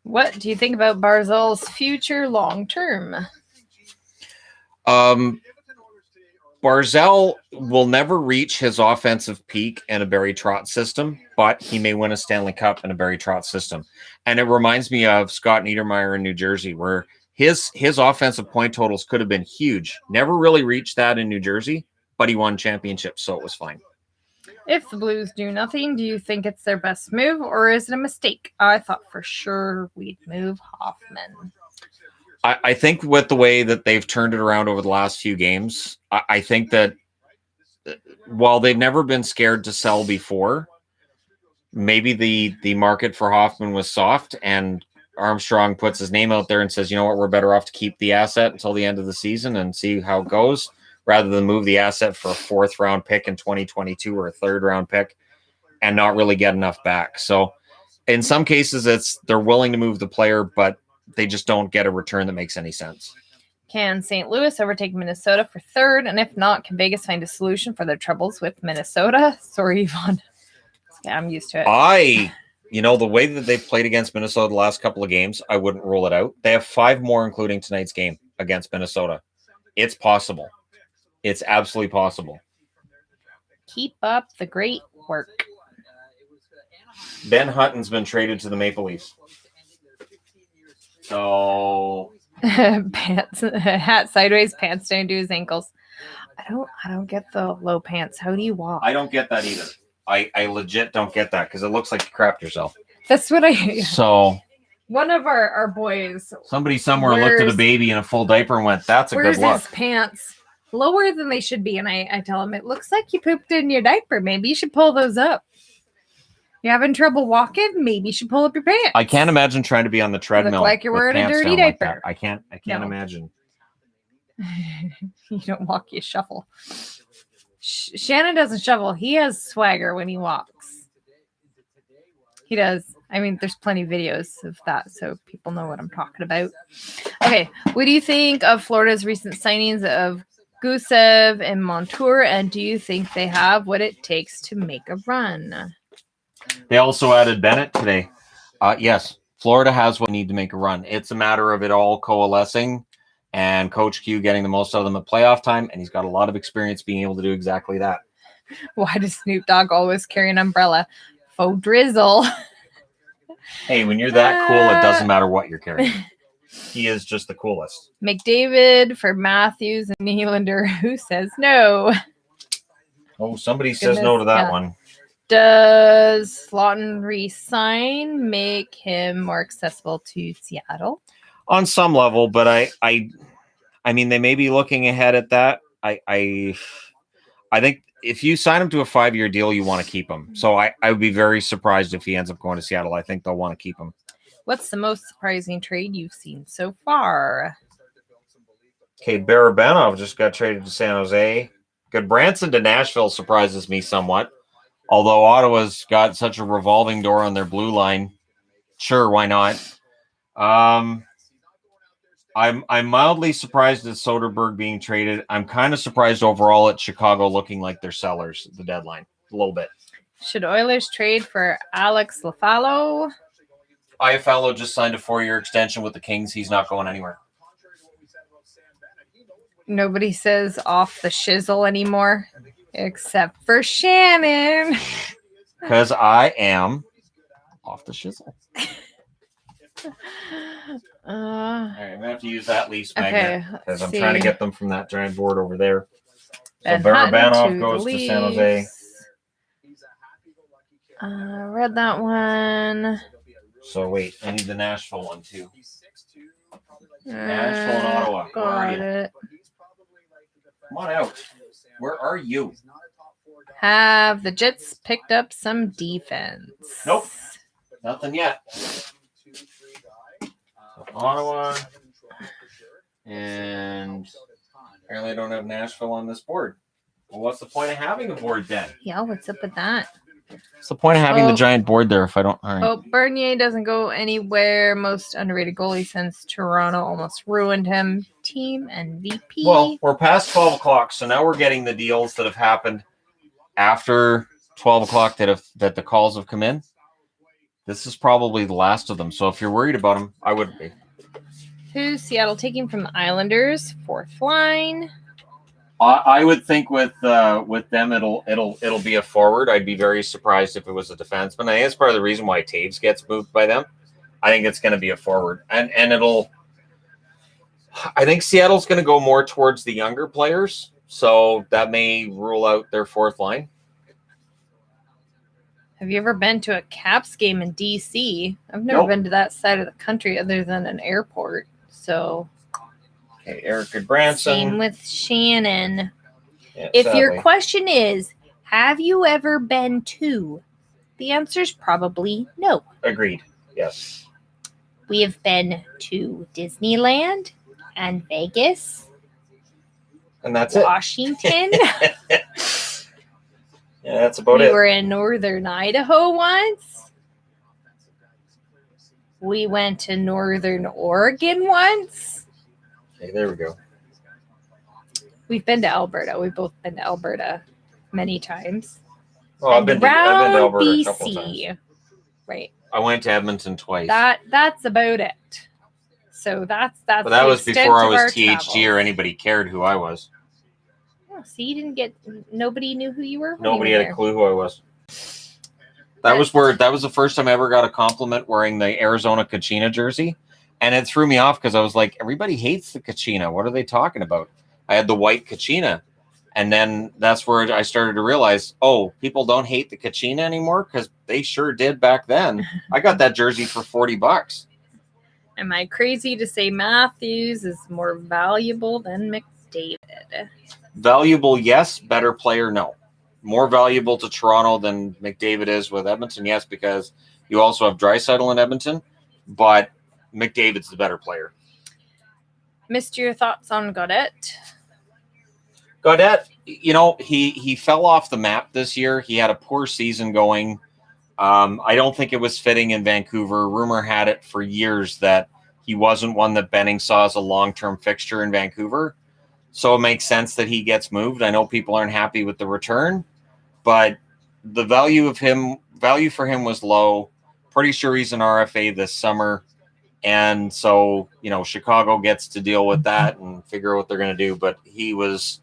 What do you think about Barzal's future long term? Barzal will never reach his offensive peak in a Barry Trotz system, but he may win a Stanley Cup in a Barry Trotz system. And it reminds me of Scott Niedermayer in New Jersey, where his offensive point totals could have been huge. Never really reached that in New Jersey, but he won championships, so it was fine. If the Blues do nothing, do you think it's their best move, or is it a mistake? I thought for sure we'd move Hoffman. I think with the way that they've turned it around over the last few games, I think that while they've never been scared to sell before, maybe the market for Hoffman was soft and Armstrong puts his name out there and says, you know what, we're better off to keep the asset until the end of the season and see how it goes rather than move the asset for a 4th round pick in 2022 or a 3rd round pick and not really get enough back. So in some cases they're willing to move the player, but they just don't get a return that makes any sense. Can St. Louis overtake Minnesota for 3rd? And if not, can Vegas find a solution for their troubles with Minnesota? Sorry, Yvonne. Yeah, I'm used to it. The way that they've played against Minnesota the last couple of games, I wouldn't rule it out. They have 5 more, including tonight's game against Minnesota. It's possible. It's absolutely possible. Keep up the great work. Ben Hutton's been traded to the Maple Leafs. So Pants, hat sideways, pants down to his ankles. I don't get the low pants. How do you walk? I don't get that either. I legit don't get that because it looks like you crapped yourself. That's what I. So one of our boys. Somebody somewhere looked at a baby in a full diaper and went, "That's a good look." His pants lower than they should be, and I tell him it looks like you pooped in your diaper. Maybe you should pull those up. You're having trouble walking? Maybe you should pull up your pants. I can't imagine trying to be on the treadmill. Look like you're wearing a dirty diaper. Like I can't imagine. You don't walk, you shuffle. Shannon doesn't shuffle. He has swagger when he walks. He does. I mean, there's plenty of videos of that, so people know what I'm talking about. Okay, what do you think of Florida's recent signings of Gusev and Montour, and do you think they have what it takes to make a run? They also added Bennett today. Yes, Florida has what they need to make a run. It's a matter of it all coalescing and Coach Q getting the most out of them at playoff time, and he's got a lot of experience being able to do exactly that. Why does Snoop Dogg always carry an umbrella? Faux drizzle. Hey, when you're that cool, it doesn't matter what you're carrying. He is just the coolest. McDavid for Matthews and Nylander. Who says no? Oh, somebody says no to that one. Does Slaughton resign make him more accessible to Seattle? On some level, but I mean, they may be looking ahead at that. I think if you sign him to a 5-year deal, you want to keep him. So I would be very surprised if he ends up going to Seattle. I think they'll want to keep him. What's the most surprising trade you've seen so far? Okay, Barabanov just got traded to San Jose. Good, Branson to Nashville surprises me somewhat. Although Ottawa's got such a revolving door on their blue line, sure, why not? I'm mildly surprised at Soderberg being traded. I'm kind of surprised overall at Chicago looking like they're sellers at the deadline a little bit. Should Oilers trade for Alex Lafalo? Iafallo just signed a 4-year extension with the Kings. He's not going anywhere. Nobody says off the shizzle anymore, except for Shannon. Because I am off the shizzle. All right, I'm going to have to use that Leafs magnet because I'm trying to get them from that giant board over there. So Barabanov goes to San Jose. Read that one. So wait, I need the Nashville one too. Nashville and Ottawa. Where are you? Come on out. Where are you? Have the Jets picked up some defense? Nope. Nothing yet. So Ottawa. And apparently I don't have Nashville on this board. Well, what's the point of having a board then? Yeah, what's up with that? What's the point of having the giant board there if I don't? All right. Oh, Bernier doesn't go anywhere. Most underrated goalie since Toronto almost ruined him. Team MVP. Well, we're past 12 o'clock, so now we're getting the deals that have happened after 12 o'clock that the calls have come in. This is probably the last of them. So if you're worried about them, I wouldn't be. Who's Seattle taking from the Islanders? Fourth line. I would think with them it'll be a forward. I'd be very surprised if it was a defenseman. I think that's part of the reason why Taves gets moved by them. I think it's going to be a forward, and I think Seattle's going to go more towards the younger players, so that may rule out their fourth line. Have you ever been to a Caps game in DC? I've never been to that side of the country other than an airport. So, okay, Erica Branson. Same with Shannon. Yeah, if sadly. your question is, have you ever been to? The answer is probably no. Agreed. Yes. We have been to Disneyland and Vegas. And that's Washington. it. Yeah, that's about it. We were in northern Idaho once. We went to northern Oregon once. Okay, there we go. We've been to Alberta. We've both been to Alberta many times. Oh, I've been to Alberta BC. a couple times. Right. I went to Edmonton twice. That's about it. So that's but that was before I was THG travels. or anybody cared who I was. Oh, so you didn't get. Nobody knew who you were. Nobody had a clue who I was. That was the first time I ever got a compliment wearing the Arizona Kachina jersey, and it threw me off because I was like, everybody hates the Kachina. What are they talking about? I had the white Kachina, and then that's where I started to realize, oh, people don't hate the Kachina anymore because they sure did back then. I got that jersey for $40. Am I crazy to say Matthews is more valuable than McDavid? Valuable, yes. Better player, no. More valuable to Toronto than McDavid is with Edmonton, yes, because you also have Draisaitl in Edmonton, but McDavid's the better player. Missed your thoughts on Gaudette? Gaudette, he fell off the map this year. He had a poor season going. I don't think it was fitting in Vancouver. Rumor had it for years that he wasn't one that Benning saw as a long-term fixture in Vancouver. So it makes sense that he gets moved. I know people aren't happy with the return, but the value for him was low. Pretty sure he's an RFA this summer. And so, Chicago gets to deal with that and figure out what they're going to do. But he was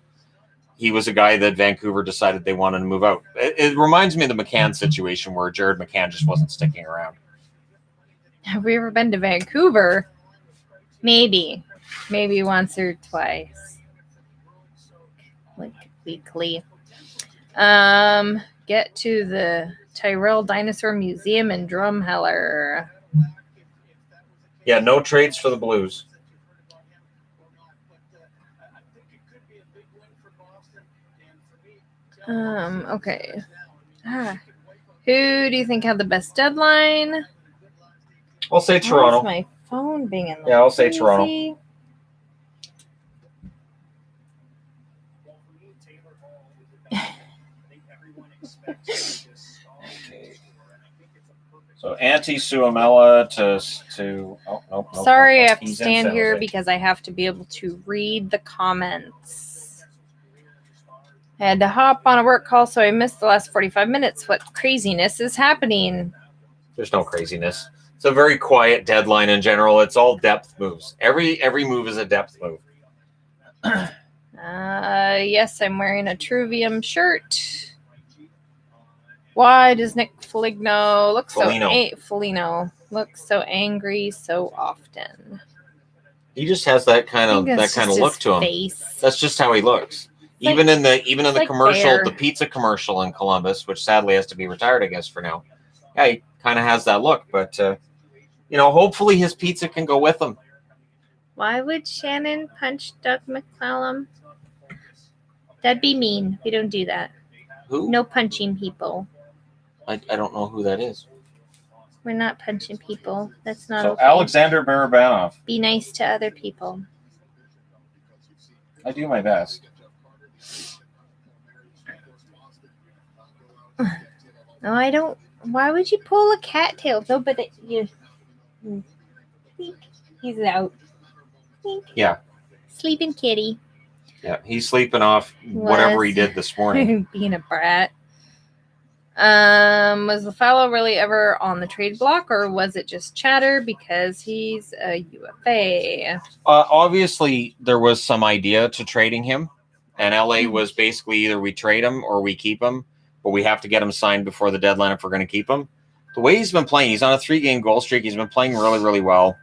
he was a guy that Vancouver decided they wanted to move out. It reminds me of the McCann situation where Jared McCann just wasn't sticking around. Have we ever been to Vancouver? Maybe once or twice, like weekly. Get to the Tyrrell Dinosaur Museum in Drumheller. Yeah, no trades for the Blues. Okay. Who do you think had the best deadline? I'll say Toronto. Why is my phone being in? Yeah, I'll say Toronto. So Antti to oh nope. Sorry, I have to He's in stand San here Jose. because I have to be able to read the comments. I had to hop on a work call, so I missed the last 45 minutes. What craziness is happening? There's no craziness. It's a very quiet deadline in general. It's all depth moves. Every move is a depth move. Yes, I'm wearing a Truvium shirt. Why does Nick Foligno look Foligno look so angry so often? He just has that kind of look to him. Face. That's just how he looks. Even in the commercial, Bear. the pizza commercial in Columbus, which sadly has to be retired, I guess, for now. Yeah, he kind of has that look, but hopefully his pizza can go with him. Why would Shannon punch Doug McCallum? That'd be mean. We don't do that. Who? No punching people. I don't know who that is. We're not punching people. That's not So okay. Alexander Barabanov. Be nice to other people. I do my best. No, I don't. Why would you pull a cattail? No, but you. He's out. Yeah. Sleeping kitty. Yeah, he's sleeping off whatever he did this morning. Being a brat. Was the fellow really ever on the trade block, or was it just chatter because he's a UFA? Obviously, there was some idea to trading him, and LA was basically either we trade him or we keep him, but we have to get him signed before the deadline if we're going to keep him. The way he's been playing, he's on a 3-game goal streak. He's been playing really, really well.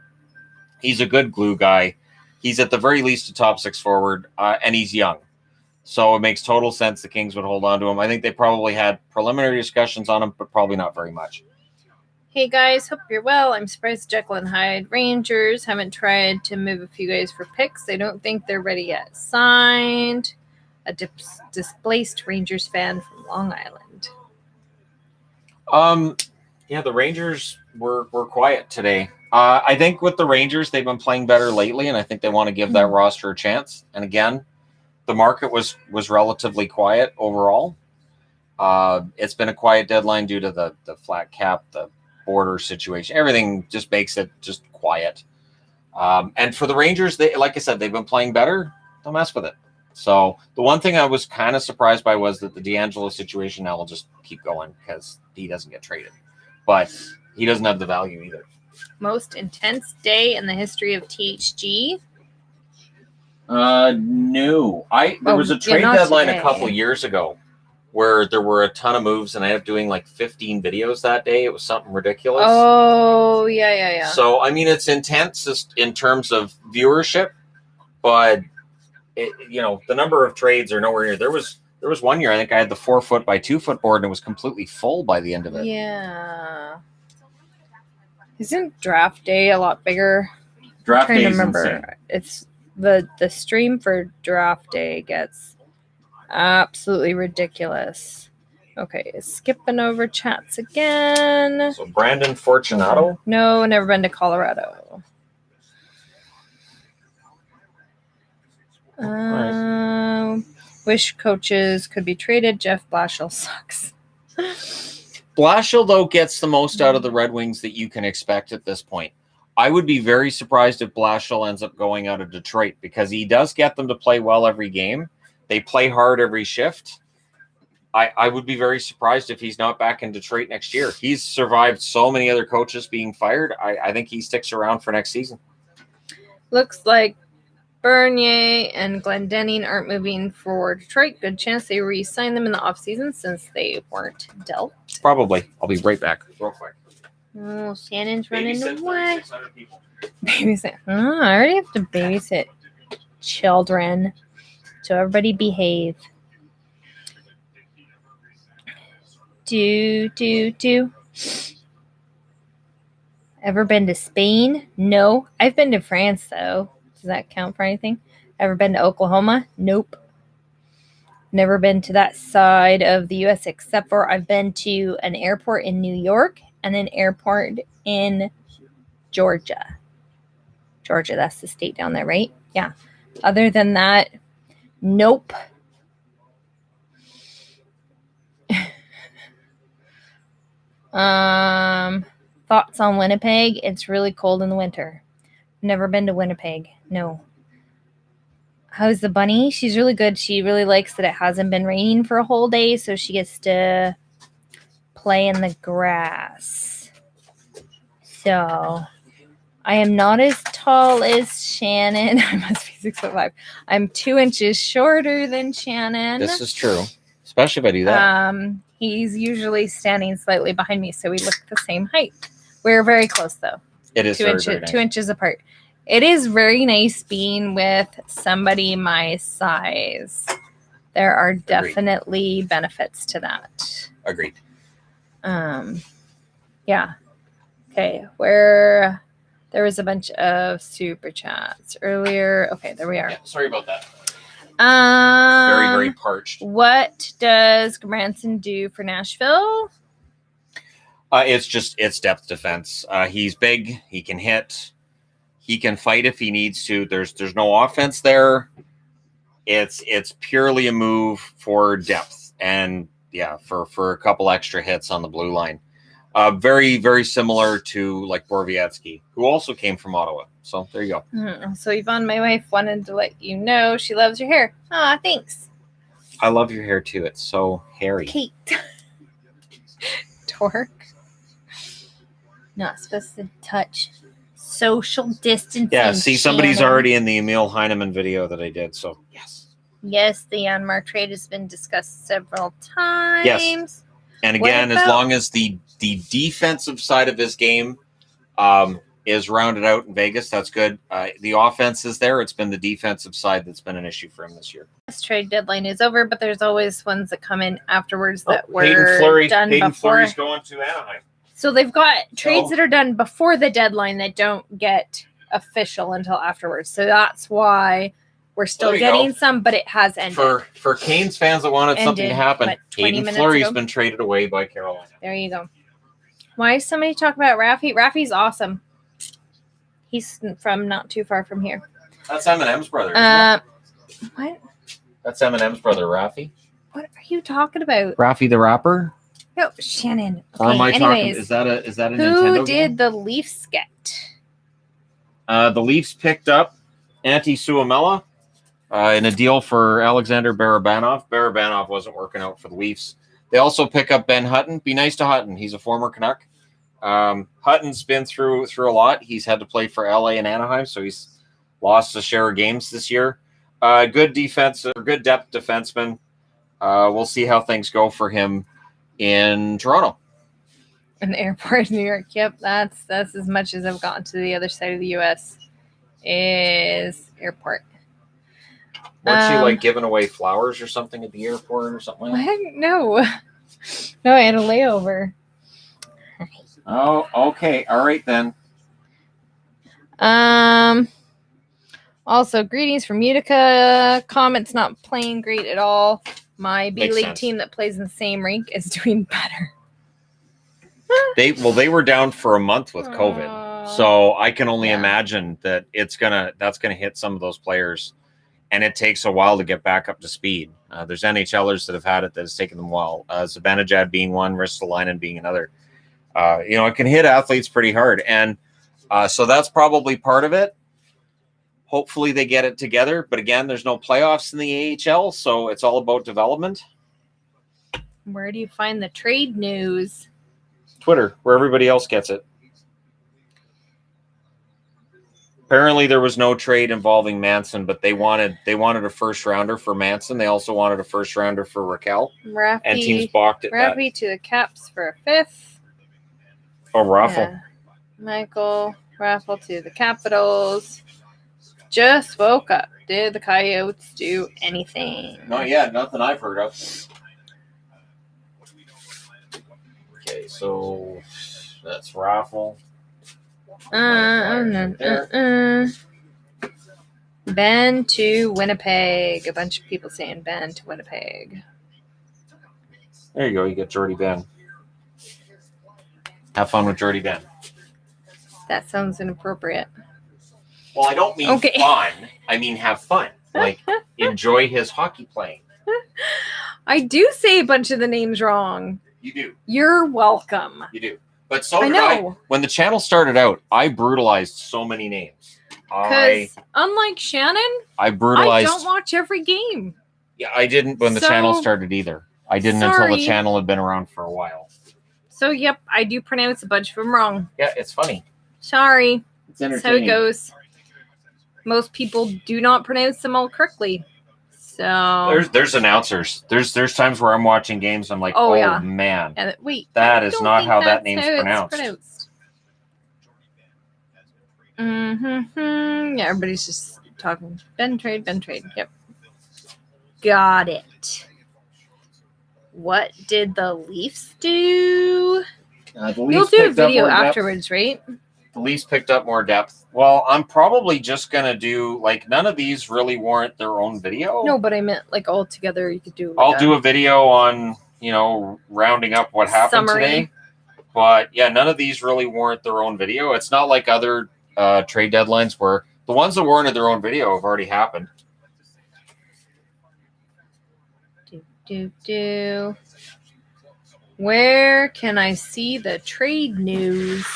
He's a good glue guy. He's at the very least a top 6 forward, and he's young. So it makes total sense the Kings would hold on to him. I think they probably had preliminary discussions on him, but probably not very much. Hey guys, hope you're well. I'm surprised Jekyll and Hyde Rangers haven't tried to move a few guys for picks. I don't think they're ready yet. Signed, a displaced Rangers fan from Long Island. Yeah, the Rangers were quiet today. I think with the Rangers, they've been playing better lately, and I think they want to give that roster a chance. And again, the market was relatively quiet overall. It's been a quiet deadline due to the flat cap, the border situation. Everything just makes it just quiet. And for the Rangers, they, like I said, they've been playing better. Don't mess with it. So the one thing I was kind of surprised by was that the D'Angelo situation now will just keep going because he doesn't get traded. But he doesn't have the value either. Most intense day in the history of THG. No. There was a trade deadline today. a couple years ago where there were a ton of moves, and I ended up doing like 15 videos that day. It was something ridiculous. Oh, yeah. So, I mean, it's intense just in terms of viewership, but the number of trades are nowhere near. There was one year I think I had the 4-foot by 2-foot board, and it was completely full by the end of it. Yeah. Isn't draft day a lot bigger? Draft I'm trying day to is remember. insane. It's the stream for draft day gets absolutely ridiculous. Okay, skipping over chats again. So Brandon Fortunato. No, never been to Colorado. Wish coaches could be traded. Jeff Blashill sucks. Blashill, though, gets the most out of the Red Wings that you can expect at this point. I would be very surprised if Blashill ends up going out of Detroit because he does get them to play well every game. They play hard every shift. I would be very surprised if he's not back in Detroit next year. He's survived so many other coaches being fired. I think he sticks around for next season. Looks like Bernier and Glendenning aren't moving for Detroit. Good chance they re-sign them in the offseason since they weren't dealt. Probably. I'll be right back. Real quick. Oh, Shannon's running Babysit away. 3,600 people. Babysit. Oh, I already have to babysit children. So everybody behave. Do. Ever been to Spain? No. I've been to France, though. Does that count for anything? Ever been to Oklahoma? Nope. Never been to that side of the U.S. except for I've been to an airport in New York and an airport in Georgia. Georgia, that's the state down there, right? Yeah. Other than that, nope. Thoughts on Winnipeg? It's really cold in the winter. Never been to Winnipeg. No. How's the bunny? She's really good. She really likes that it hasn't been raining for a whole day, so she gets to play in the grass. So, I am not as tall as Shannon. I must be 6'5". I'm 2 inches shorter than Shannon. This is true, especially if I do that. He's usually standing slightly behind me, so we look the same height. We're very close, though. It is very nice. 2 inches apart. It is very nice being with somebody my size. There are definitely benefits to that. Agreed. Yeah. Okay. There was a bunch of super chats earlier. Okay, there we are. Yeah, sorry about that. Very, very parched. What does Branson do for Nashville? It's depth defense. He's big. He can hit. He can fight if he needs to. There's no offense there. It's purely a move for depth and for a couple extra hits on the blue line. Very, very similar to like Borowiecki, who also came from Ottawa. So there you go. So Yvonne, my wife, wanted to let you know she loves your hair. Ah, thanks. I love your hair too. It's so hairy. Kate. Torque. Not supposed to touch. Social distancing. Yeah, see, somebody's Shannon. already in the Emil Heineman video that I did. So yes. Yes, the Yanmar trade has been discussed several times. Yes. And again, as long as the defensive side of his game is rounded out in Vegas, that's good. The offense is there. It's been the defensive side that's been an issue for him this year. This trade deadline is over, but there's always ones that come in afterwards that were done Hayden before. Fleury's going to Anaheim. So they've got trades that are done before the deadline that don't get official until afterwards. So that's why we're still getting some, but it has ended. For Canes fans that wanted something to happen, Hayden Fleury's been traded away by Carolina. There you go. Why is somebody talking about Raffy? Raffy's awesome. He's from not too far from here. That's Eminem's brother, isn't it? What? That's Eminem's brother, Raffy. What are you talking about? Raffy the rapper? No, Shannon. Okay, or am I talking? anyways, Is that a Nintendo who did game? the Leafs get? The Leafs picked up Antti Suomela in a deal for Alexander Barabanov. Barabanov wasn't working out for the Leafs. They also pick up Ben Hutton. Be nice to Hutton. He's a former Canuck. Hutton's been through a lot. He's had to play for LA and Anaheim, so he's lost a share of games this year. Good defense, or good depth defenseman. We'll see how things go for him in Toronto. An airport in New York. Yep, that's as much as I've gotten to the other side of the U.S. is airport. Weren't you like giving away flowers or something at the airport or something like that? No, I had a layover. Oh, okay. All right then. Also, greetings from Utica. Comet's not playing great at all. My B-League team that plays in the same rink is doing better. They were down for a month with COVID, so I can only imagine that that's gonna hit some of those players, and it takes a while to get back up to speed. There's NHLers that have had it that has taken them a while. Zibanejad being one, Ristolainen being another. It can hit athletes pretty hard, and so that's probably part of it. Hopefully they get it together, but again, there's no playoffs in the AHL, so it's all about development. Where do you find the trade news? Twitter, where everybody else gets it. Apparently, there was no trade involving Manson, but they wanted a first rounder for Manson. They also wanted a first rounder for Raquel, and teams balked at that. Raffy to the Caps for a 5th. Oh, Raffle. Yeah. Michael Raffle to the Capitals. Just woke up. Did the Coyotes do anything? Not yet. Nothing I've heard of. Okay, so that's Raffle. Ben to Winnipeg. A bunch of people saying Ben to Winnipeg. There you go. You get Jordy Ben. Have fun with Jordy Ben. That sounds inappropriate. Well, I don't mean fun. I mean have fun. Like, enjoy his hockey playing. I do say a bunch of the names wrong. You do. You're welcome. You do. But so did I. When the channel started out, I brutalized so many names. Because unlike Shannon, I brutalized. I don't watch every game. Yeah, I didn't when the channel started either. I didn't until the channel had been around for a while. So, yep, I do pronounce a bunch of them wrong. Yeah, it's funny. Sorry. It's That's how it goes. Most people do not pronounce them all correctly. So there's announcers. There's times where I'm watching games. I'm like, yeah. Man, and wait, that is not how that name's pronounced. Yeah, everybody's just talking. Ben trade. Yep, got it. What did the Leafs do? You'll do a video afterwards, right? The Leafs picked up more depth. Well, I'm probably just going to do, like, none of these really warrant their own video. No, but I meant, like, all together you could do. I'll do a video on, rounding up what happened today. But, yeah, none of these really warrant their own video. It's not like other trade deadlines where the ones that warranted their own video have already happened. Where can I see the trade news?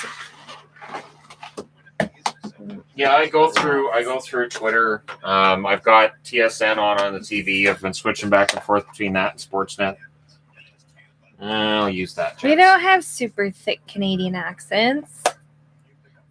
Yeah, I go through Twitter. I've got TSN on the TV. I've been switching back and forth between that and Sportsnet. I'll use that. We don't have super thick Canadian accents.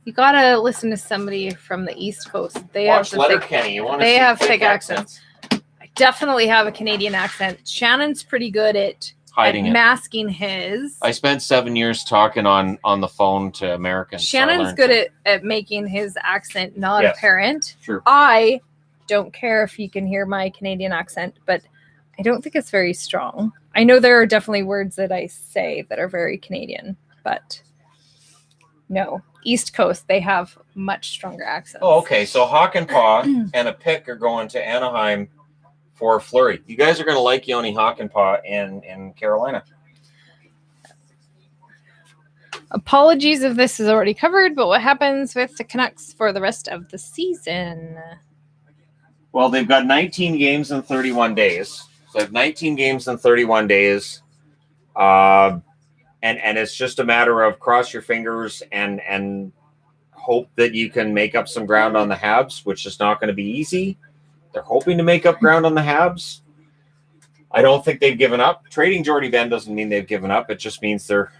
You gotta listen to somebody from the East Coast. They Watch have Letterkenny. They have thick accents. I definitely have a Canadian accent. Shannon's pretty good at hiding it, masking his. I spent 7 years talking on the phone to Americans. Shannon's good at making his accent not apparent. Sure. I don't care if you can hear my Canadian accent, but I don't think it's very strong. I know there are definitely words that I say that are very Canadian, but no. East Coast, they have much stronger accents. Oh, okay. So Hawk and Paw and a pick are going to Anaheim for Fleury. You guys are going to like Yoni Hockenpah in Carolina. Apologies if this is already covered, but what happens with the Canucks for the rest of the season? Well, they've got 19 games in 31 days. So they have 19 games in 31 days. And it's just a matter of cross your fingers and hope that you can make up some ground on the Habs, which is not going to be easy. They're hoping to make up ground on the Habs. I don't think they've given up. Trading Jordy Ben doesn't mean they've given up. It just means they're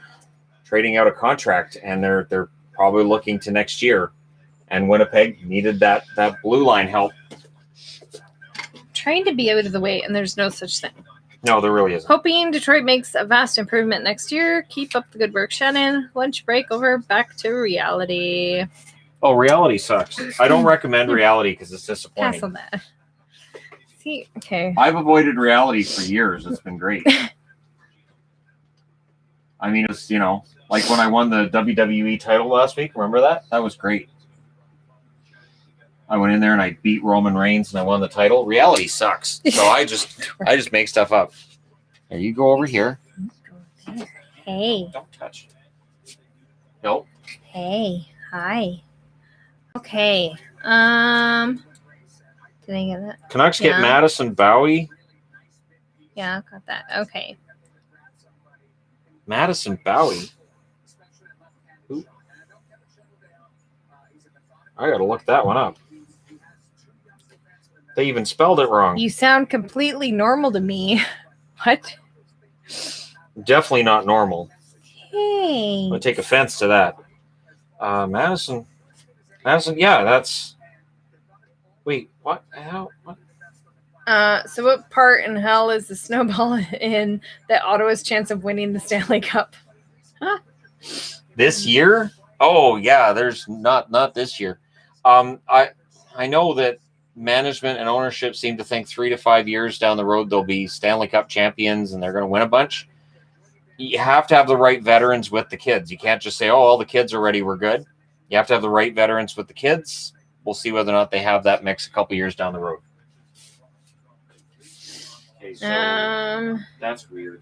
trading out a contract, and they're probably looking to next year. And Winnipeg needed that blue line help. Trying to be out of the way, and there's no such thing. No, there really isn't. Hoping Detroit makes a vast improvement next year. Keep up the good work, Shannon. Lunch break over. Back to reality. Oh, reality sucks. I don't recommend reality because it's disappointing. Pass on that. See, okay. I've avoided reality for years. It's been great. I mean, it's, like when I won the WWE title last week. Remember that? That was great. I went in there and I beat Roman Reigns and I won the title. Reality sucks. So I just make stuff up. Here, you go over here. Hey. Don't touch. Nope. Hey. Hi. Okay. Did I get that? Canucks get Madison Bowie. Yeah, got that. Okay. Madison Bowie. Ooh. I gotta look that one up. They even spelled it wrong. You sound completely normal to me. What? Definitely not normal. Hey. I'm gonna take offense to that. Madison Madison, yeah, that's. Wait, what? How? What? So what part in hell is the snowball in that Ottawa's chance of winning the Stanley Cup? This year? Oh yeah, there's not this year. I know that management and ownership seem to think 3 to 5 years down the road they'll be Stanley Cup champions and they're going to win a bunch. You have to have the right veterans with the kids. You can't just say, "Oh, all the kids are ready, we're good." You have to have the right veterans with the kids. We'll see whether or not they have that mix a couple years down the road. Okay, so that's weird.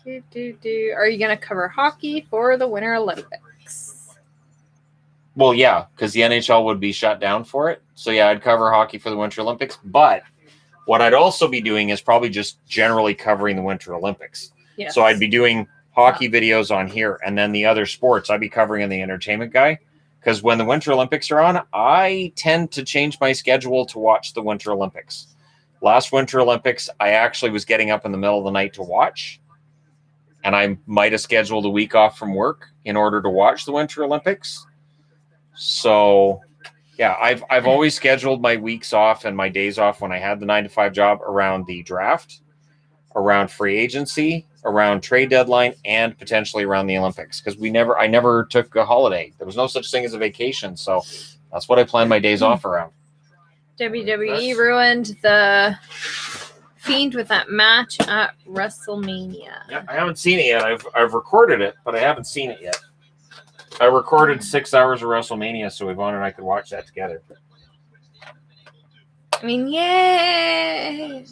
Are you going to cover hockey for the Winter Olympics? Well, yeah, because the NHL would be shut down for it. So, yeah, I'd cover hockey for the Winter Olympics. But what I'd also be doing is probably just generally covering the Winter Olympics. Yes. So I'd be doing hockey videos on here. And then the other sports I'd be covering in the Entertainment Guy. Because when the Winter Olympics are on, I tend to change my schedule to watch the Winter Olympics. Last Winter Olympics, I actually was getting up in the middle of the night to watch. And I might have scheduled a week off from work in order to watch the Winter Olympics. So, yeah, I've always scheduled my weeks off and my days off when I had the 9-to-5 job around the draft, around free agency, around trade deadline, and potentially around the Olympics. Because I never took a holiday. There was no such thing as a vacation. So that's what I planned my days off around. WWE ruined the Fiend with that match at WrestleMania. Yeah, I haven't seen it yet. I've recorded it, but I haven't seen it yet. I recorded 6 hours of WrestleMania so Yvonne and I could watch that together. I mean, yay!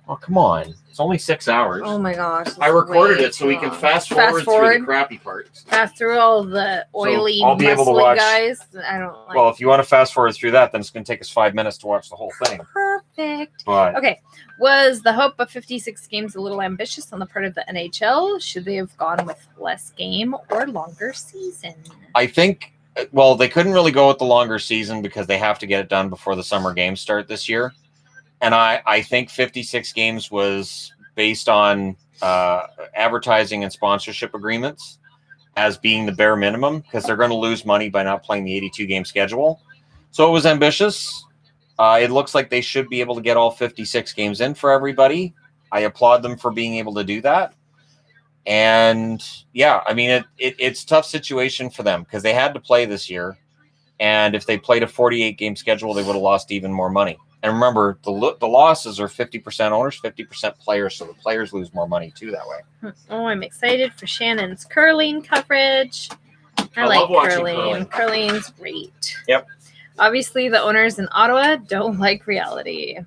Oh, come on. It's only 6 hours. Oh my gosh. I recorded it so we can fast forward through the crappy parts. Fast through all the oily, so I'll be able to muscly watch, guys. I don't like. Well, if you want to fast forward through that, then it's going to take us 5 minutes to watch the whole thing. Perfect. But okay. Was the hope of 56 games a little ambitious on the part of the NHL? Should they have gone with less game or longer season? I think, well, they couldn't really go with the longer season because they have to get it done before the summer games start this year. And I think 56 games was based on advertising and sponsorship agreements as being the bare minimum because they're going to lose money by not playing the 82-game schedule. So it was ambitious. It looks like they should be able to get all 56 games in for everybody. I applaud them for being able to do that. And, yeah, I mean, it's a tough situation for them because they had to play this year. And if they played a 48-game schedule, they would have lost even more money. And remember, the losses are 50% owners, 50% players, so the players lose more money too that way. Oh, I'm excited for Shannon's curling coverage. I like curling. Curling's great. Yep. Obviously, the owners in Ottawa don't like reality.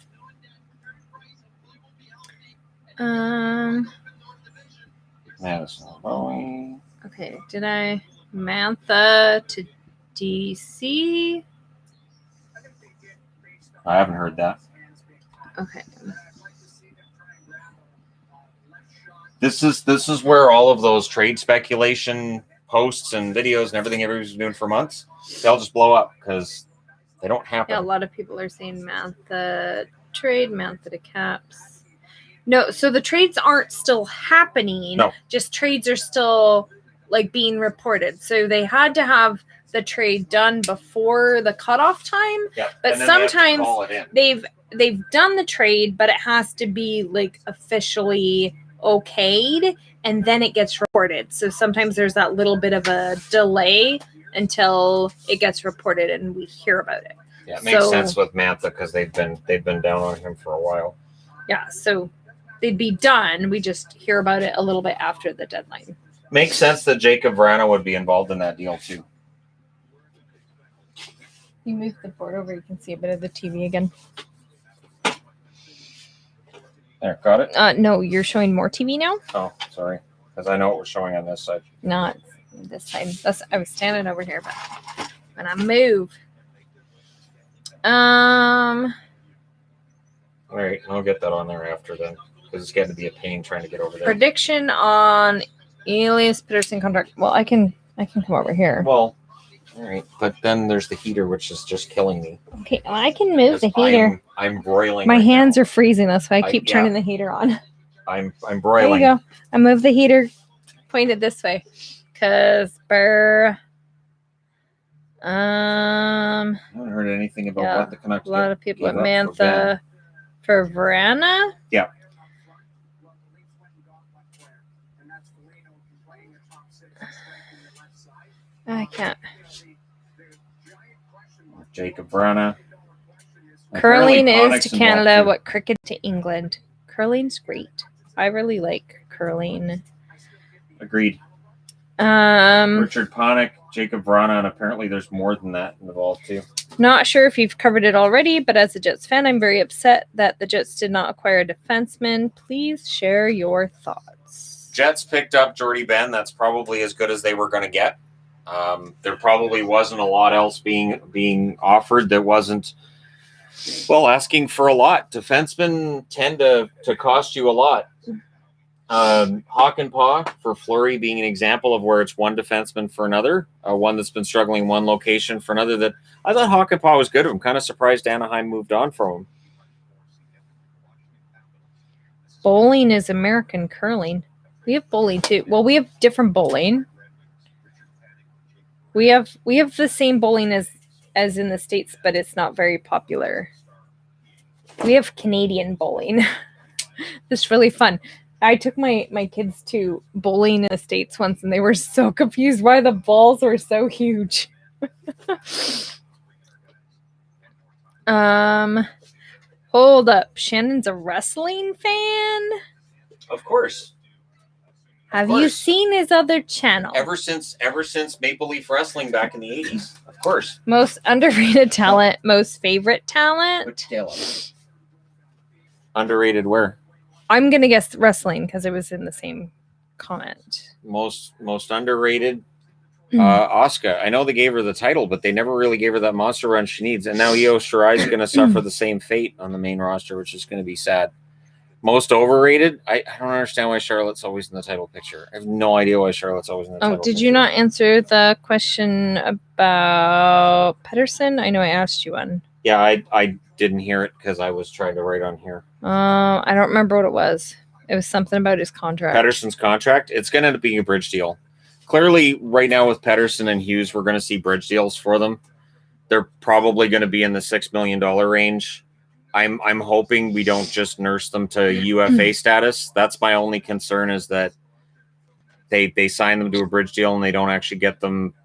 Madison. Okay, did I Mantha to DC? I haven't heard that. Okay. This is where all of those trade speculation posts and videos and everything everybody's been doing for months, they'll just blow up because they don't happen. Yeah, a lot of people are saying Mantha trade, Mantha to Caps. No, so the trades aren't still happening. No. Just trades are still like being reported. So they had to have the trade done before the cutoff time. Yep. But sometimes they've done the trade, but it has to be like officially okayed and then it gets reported. So sometimes there's that little bit of a delay until it gets reported and we hear about it. Yeah, it makes sense with Mantha because they've been down on him for a while. Yeah, so they'd be done. We just hear about it a little bit after the deadline. Makes sense that Jacob Vrana would be involved in that deal too. You move the board over, you can see a bit of the TV again. There, got it? No, you're showing more TV now? Oh, sorry. Because I know it was showing on this side. Not this side. I was standing over here, but when I move. All right, I'll get that on there after then. Because it's getting to be a pain trying to get over there. Prediction on Elias Pettersson contract. Well, I can come over here. Well, all right, but then there's the heater, which is just killing me. Okay, well, I can move the heater. I'm broiling. My right hands now. are freezing, that's why I keep turning the heater on. I'm There broiling. you go. I move the heater pointed this way, cause I haven't heard anything about Yeah, what the Canucks a lot of people at gave up for Mantha for Vrana. Yeah. I can't. Jacob Vrana. Curling Apparently is to Panik's Canada involved, too. what cricket to England. Curling's great. I really like curling. Agreed. Um, Richard Panik, Jacob Vrana, and apparently there's more than that involved too. Not sure if you've covered it already, but as a Jets fan, I'm very upset that the Jets did not acquire a defenseman. Please share your thoughts. Jets picked up Jordy Ben. That's probably as good as they were going to get. There probably wasn't a lot else being offered that wasn't, well, asking for a lot. Defensemen tend to cost you a lot. Hawk and Paw for Fleury being an example of where it's one defenseman for another, one that's been struggling one location for another. That I thought Hawk and Paw was good. I'm kind of surprised Anaheim moved on from him. Bowling is American curling. We have bowling too. Well, we have different bowling. We have the same bowling as in the States, but it's not very popular. We have Canadian bowling. It's really fun. I took my kids to bowling in the States once, and they were so confused why the balls were so huge. Hold up. Shannon's a wrestling fan? Of course. Have you seen his other channel? Ever since Maple Leaf Wrestling back in the 80s. Of course. Most underrated talent, most favorite talent? What talent? Underrated where? I'm going to guess wrestling because it was in the same comment. Most underrated? Asuka. I know they gave her the title, but they never really gave her that monster run she needs. And now Io Shirai is going to suffer the same fate on the main roster, which is going to be sad. Most overrated? I don't understand why Charlotte's always in the title picture. I have no idea why Charlotte's always in the title picture. Did you not answer the question about Pedersen? I know I asked you one. Yeah, I didn't hear it because I was trying to write on here. I don't remember what it was. It was something about his contract. Pedersen's contract? It's going to end up being a bridge deal. Clearly, right now with Pedersen and Hughes, we're going to see bridge deals for them. They're probably going to be in the $6 million range. I'm hoping we don't just nurse them to UFA status. That's my only concern, is that they sign them to a bridge deal and they don't actually get them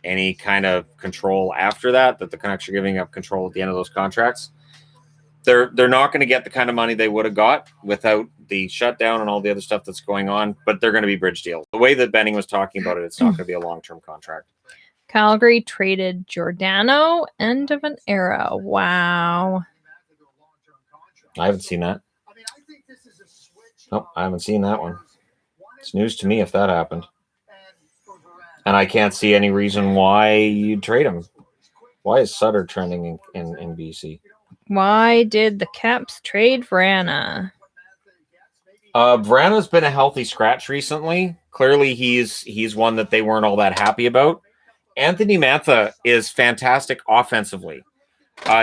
any kind of control after that the Canucks are giving up control at the end of those contracts. They're not going to get the kind of money they would have got without the shutdown and all the other stuff that's going on, but they're going to be bridge deals. The way that Benning was talking about it, it's not going to be a long-term contract. Calgary traded Giordano, end of an era. Wow. I haven't seen that. Nope, I haven't seen that one. It's news to me if that happened. And I can't see any reason why you'd trade him. Why is Sutter trending in BC? Why did the Caps trade Vrana? Vrana's been a healthy scratch recently. Clearly, he's one that they weren't all that happy about. Anthony Mantha is fantastic offensively.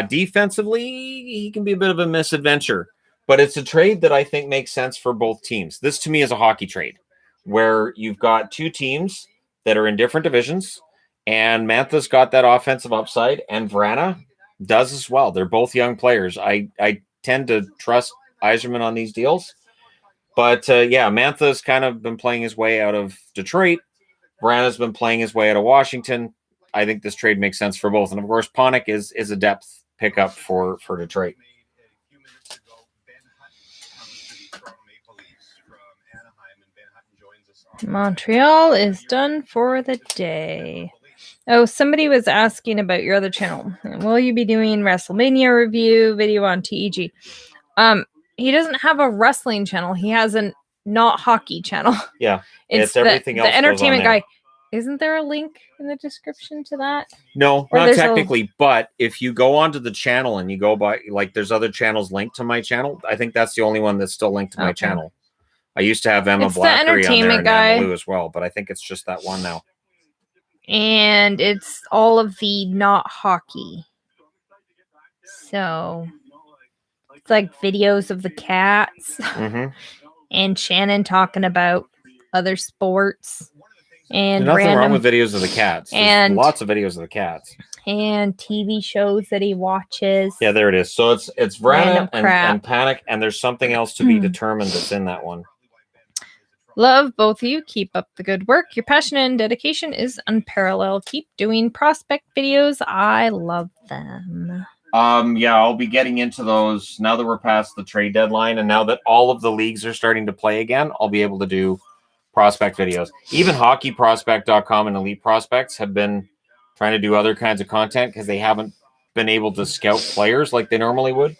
Defensively, he can be a bit of a misadventure. But it's a trade that I think makes sense for both teams. This, to me, is a hockey trade where you've got two teams that are in different divisions, and Mantha's got that offensive upside, and Vrana does as well. They're both young players. I tend to trust Yzerman on these deals. But, Mantha's kind of been playing his way out of Detroit. Vrana's been playing his way out of Washington. I think this trade makes sense for both. And, of course, Panik is a depth pickup for Detroit. Montreal is done for the day. Oh, somebody was asking about your other channel. Will you be doing WrestleMania review video on TEG? He doesn't have a wrestling channel. He has a not hockey channel. Yeah, it's everything else. The entertainment guy. Isn't there a link in the description to that? No, not technically. But if you go onto the channel and you go by, like, there's other channels linked to my channel. I think that's the only one that's still linked to my channel. I used to have Emma Blackery on there and Anna Lou as well, but I think it's just that one now. And it's all of the not hockey. So it's like videos of the cats and Shannon talking about other sports. and There's nothing wrong random with videos of the cats. There's and- lots of videos of the cats. and TV shows that he watches. Yeah, there it is. So it's Random Vrana crap. and Panic, and there's something else to be determined that's in that one. Love both of you. Keep up the good work. Your passion and dedication is unparalleled. Keep doing prospect videos. I love them. Yeah, I'll be getting into those now that we're past the trade deadline, and now that all of the leagues are starting to play again, I'll be able to do prospect videos. Even hockeyprospect.com and Elite Prospects have been trying to do other kinds of content because they haven't been able to scout players like they normally would.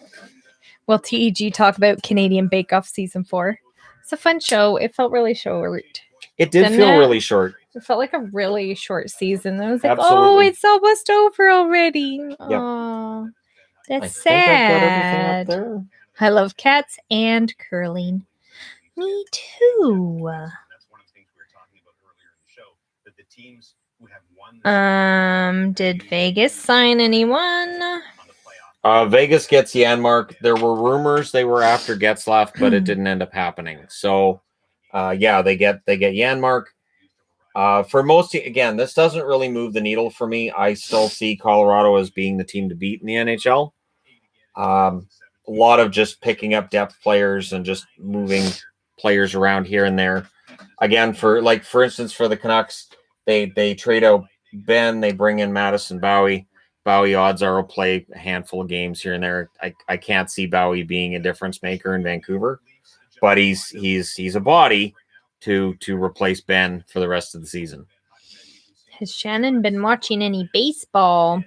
Will TEG talk about Canadian Bake Off Season 4? It's a fun show. It felt really short. It did Didn't feel it? really short. It felt like a really short season. I was like, oh, Absolutely. it's almost over already. Oh, that's I think I've got everything sad. up there. I love cats and curling. Me too. That's one of the things we were talking about earlier in the show, that the teams who have won Did Vegas sign anyone? on the playoff Vegas gets Janmark. There were rumors they were after Getzlaff, but it didn't end up happening. So, yeah, they get Janmark. For most, again, this doesn't really move the needle for me. I still see Colorado as being the team to beat in the NHL. A lot of just picking up depth players and just moving players around here and there. Again, for instance, for the Canucks, they trade out Ben, they bring in Madison Bowie. Bowie, odds are, will play a handful of games here and there. I can't see Bowie being a difference maker in Vancouver, but he's a body to replace Ben for the rest of the season. Has Shannon been watching any baseball?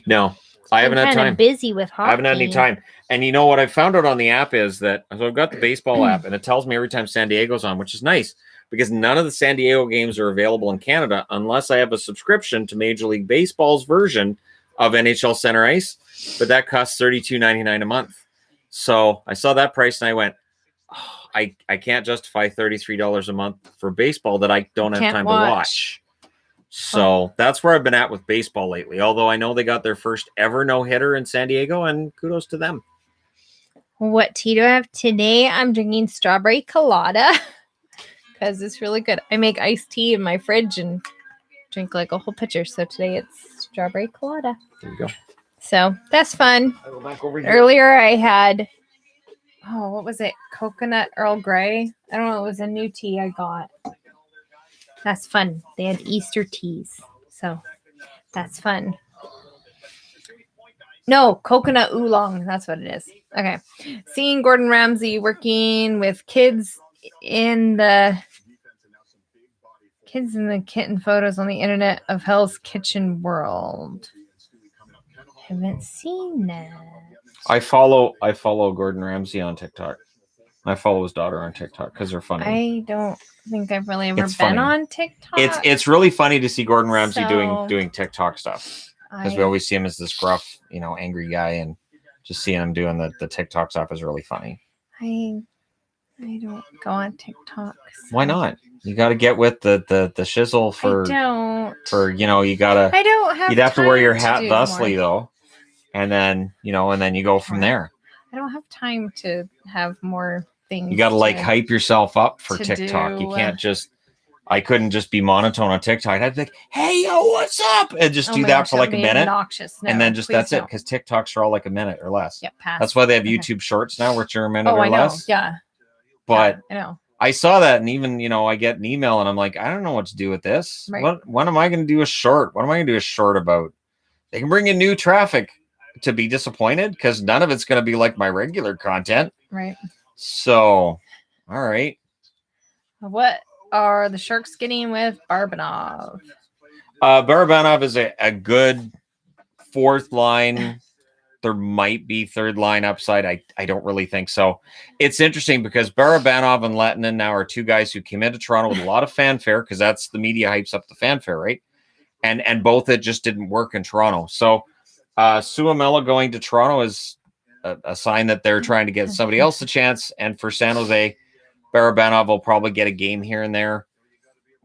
No, I haven't had Kinda time. busy with hockey. I haven't had any time. And you know what I found out on the app is that, so I've got the baseball app, and it tells me every time San Diego's on, which is nice because none of the San Diego games are available in Canada unless I have a subscription to Major League Baseball's version of NHL Center Ice, but that costs $32.99 a month. So I saw that price and I went, oh, I can't justify $33 a month for baseball that I don't have Can't time watch. to watch. So that's where I've been at with baseball lately. Although I know they got their first ever no-hitter in San Diego, and kudos to them. What tea do I have today? I'm drinking strawberry colada because it's really good. I make iced tea in my fridge and drink like a whole pitcher. So today it's strawberry colada. There you go. So that's fun. I go back over here. Earlier I had, what was it? Coconut Earl Grey. I don't know. It was a new tea I got. That's fun. They had Easter teas. So that's fun. No, coconut oolong. That's what it is. Okay. Seeing Gordon Ramsay working with kids in the kitten photos on the internet of Hell's Kitchen World. Haven't seen that. I follow Gordon Ramsay on TikTok. I follow his daughter on TikTok because they're funny. I don't think I've really ever It's been funny. on TikTok. It's really funny to see Gordon Ramsay So, doing TikTok stuff because we always see him as this gruff, angry guy, and just seeing him doing the TikTok stuff is really funny. I don't go on TikTok. So. Why not? You got to get with the shizzle I don't. you gotta. I don't have. You'd have to wear your time hat do thusly more. though, and then you go from there. I don't have time to have more things. You got to hype yourself up for to TikTok. You do. can't just. I couldn't just be monotone on TikTok. I'd be like, "Hey, yo, what's up?" and just do my that gosh, for like a that'd be minute, obnoxious. No, and then just please that's it don't. because TikToks are all like a minute or less. Yep, pass. That's why they have Okay. YouTube Shorts now, which are a minute Oh, or I know. less. Yeah, But I know. I saw that, and even I get an email, and I'm like, I don't know what to do with this. Right. When am I going to do a short? What am I going to do a short about? They can bring in new traffic to be disappointed because none of it's going to be like my regular content. Right. So, all right. What are the Sharks getting with Barbanov? Barabanov is a good fourth line. There might be third line upside. I don't really think so. It's interesting because Barabanov and Lehtinen now are two guys who came into Toronto with a lot of fanfare because that's the media hypes up the fanfare, right? And both it just didn't work in Toronto. So Suomela going to Toronto is a sign that they're trying to get somebody else a chance. And for San Jose, Barabanov will probably get a game here and there.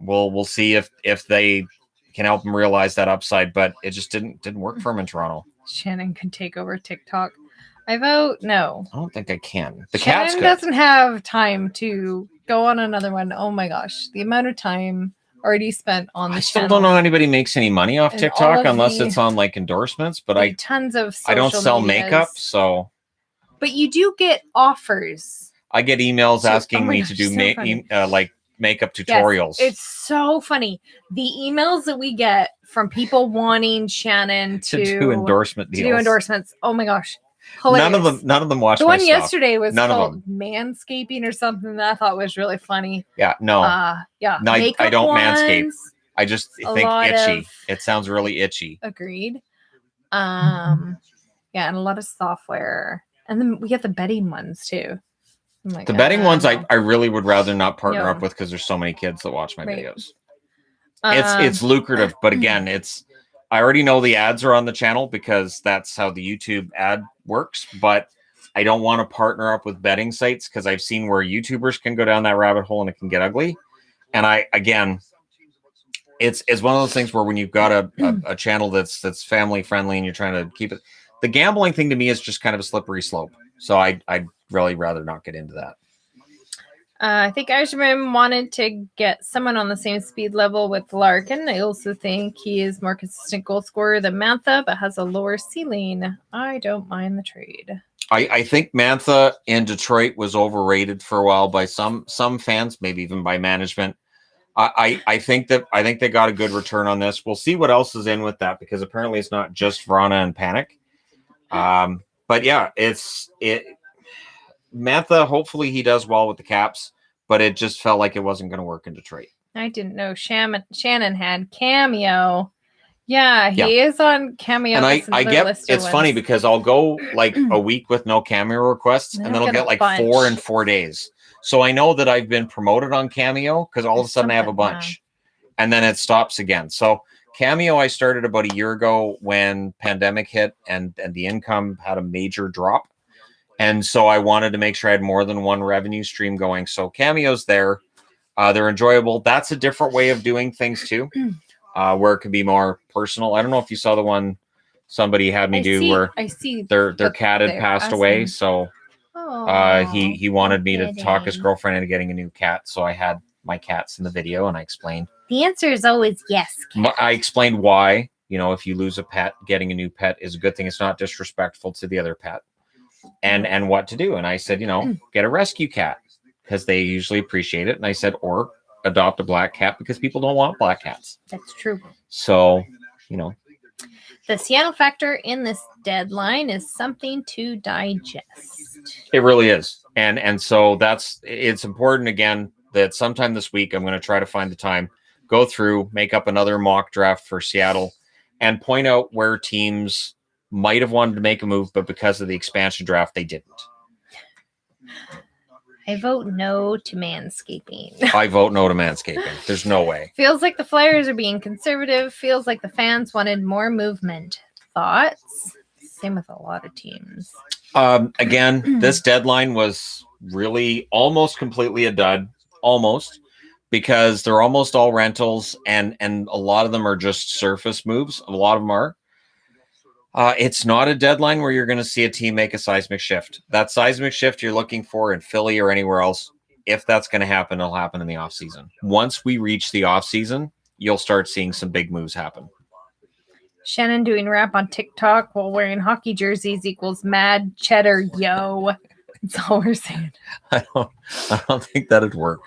We'll see if they can help him realize that upside, but it just didn't work for him in Toronto. Shannon can take over TikTok. I vote no. I don't think I can. The Shannon Cats could. doesn't have time to go on another one. Oh my gosh, the amount of time already spent on the I still channel. don't know anybody makes any money off And TikTok all of unless the- it's on like endorsements. But Like, tons of I don't social sell medias. makeup, so But you do get offers. I get emails So- asking oh my me gosh, to do so funny. like makeup Yes, tutorials. it's so funny. The emails that we get from people wanting Shannon to do endorsement deals. endorsements. Oh my gosh. Hilarious. None of them watch The my one stuff. yesterday was None of called manscaping or something that I thought was really funny. Yeah, no. Yeah. No, I Makeup don't manscape. ones, I just a think lot itchy. of- It sounds really itchy. Agreed. Yeah, and a lot of software. And then we get the betting ones too. I'm like, The betting ones no. I really would rather not partner No. up with because there's so many kids that watch my Right. videos. Um, It's lucrative, but again, I already know the ads are on the channel because that's how the YouTube ad works, but I don't want to partner up with betting sites because I've seen where YouTubers can go down that rabbit hole and it can get ugly. And it's one of those things where when you've got a channel that's family friendly and you're trying to keep it, the gambling thing to me is just kind of a slippery slope. So I'd really rather not get into that. I think Irishman wanted to get someone on the same speed level with Larkin. I also think he is more consistent goal scorer than Mantha, but has a lower ceiling. I don't mind the trade. I think Mantha in Detroit was overrated for a while by some fans, maybe even by management. I think they got a good return on this. We'll see what else is in with that because apparently it's not just Vrana and Panic. But yeah, Mantha, hopefully he does well with the Caps, but it just felt like it wasn't going to work in Detroit. I didn't know Shannon had Cameo. Yeah, he is on Cameo. And That's I another get list of it's funny ones. because I'll go like a week with no Cameo requests, and then I'll get like bunch. 4 in 4 days. So I know that I've been promoted on Cameo because all of a There's sudden I have a something, bunch, and then it stops again. So Cameo I started about a year ago when pandemic hit and the income had a major drop. And so I wanted to make sure I had more than one revenue stream going. So Cameo's there. They're enjoyable. That's a different way of doing things too, where it can be more personal. I don't know if you saw the one somebody had me where I see their cat had passed away. So he wanted me to talk his girlfriend into getting a new cat. So I had my cats in the video and I explained. The answer is always yes. I explained why, if you lose a pet, getting a new pet is a good thing. It's not disrespectful to the other pet. And what to do. And I said, get a rescue cat because they usually appreciate it. And I said, or adopt a black cat because people don't want black cats. That's true. So, The Seattle factor in this deadline is something to digest. it really is. And so it's important again that sometime this week, I'm going to try to find the time, go through, make up another mock draft for Seattle and point out where teams might have wanted to make a move, but because of the expansion draft, they didn't. I vote no to manscaping. I vote no to manscaping. There's no way. Feels like the Flyers are being conservative. Feels like the fans wanted more movement. Thoughts? Same with a lot of teams. Again, this deadline was really almost completely a dud. Almost. Because they're almost all rentals, and a lot of them are just surface moves. A lot of them are. It's not a deadline where you're going to see a team make a seismic shift. That seismic shift you're looking for in Philly or anywhere else, if that's going to happen, it'll happen in the offseason. Once we reach the offseason, you'll start seeing some big moves happen. Shannon doing rap on TikTok while wearing hockey jerseys equals mad cheddar, yo. That's all we're saying. I don't think that'd work.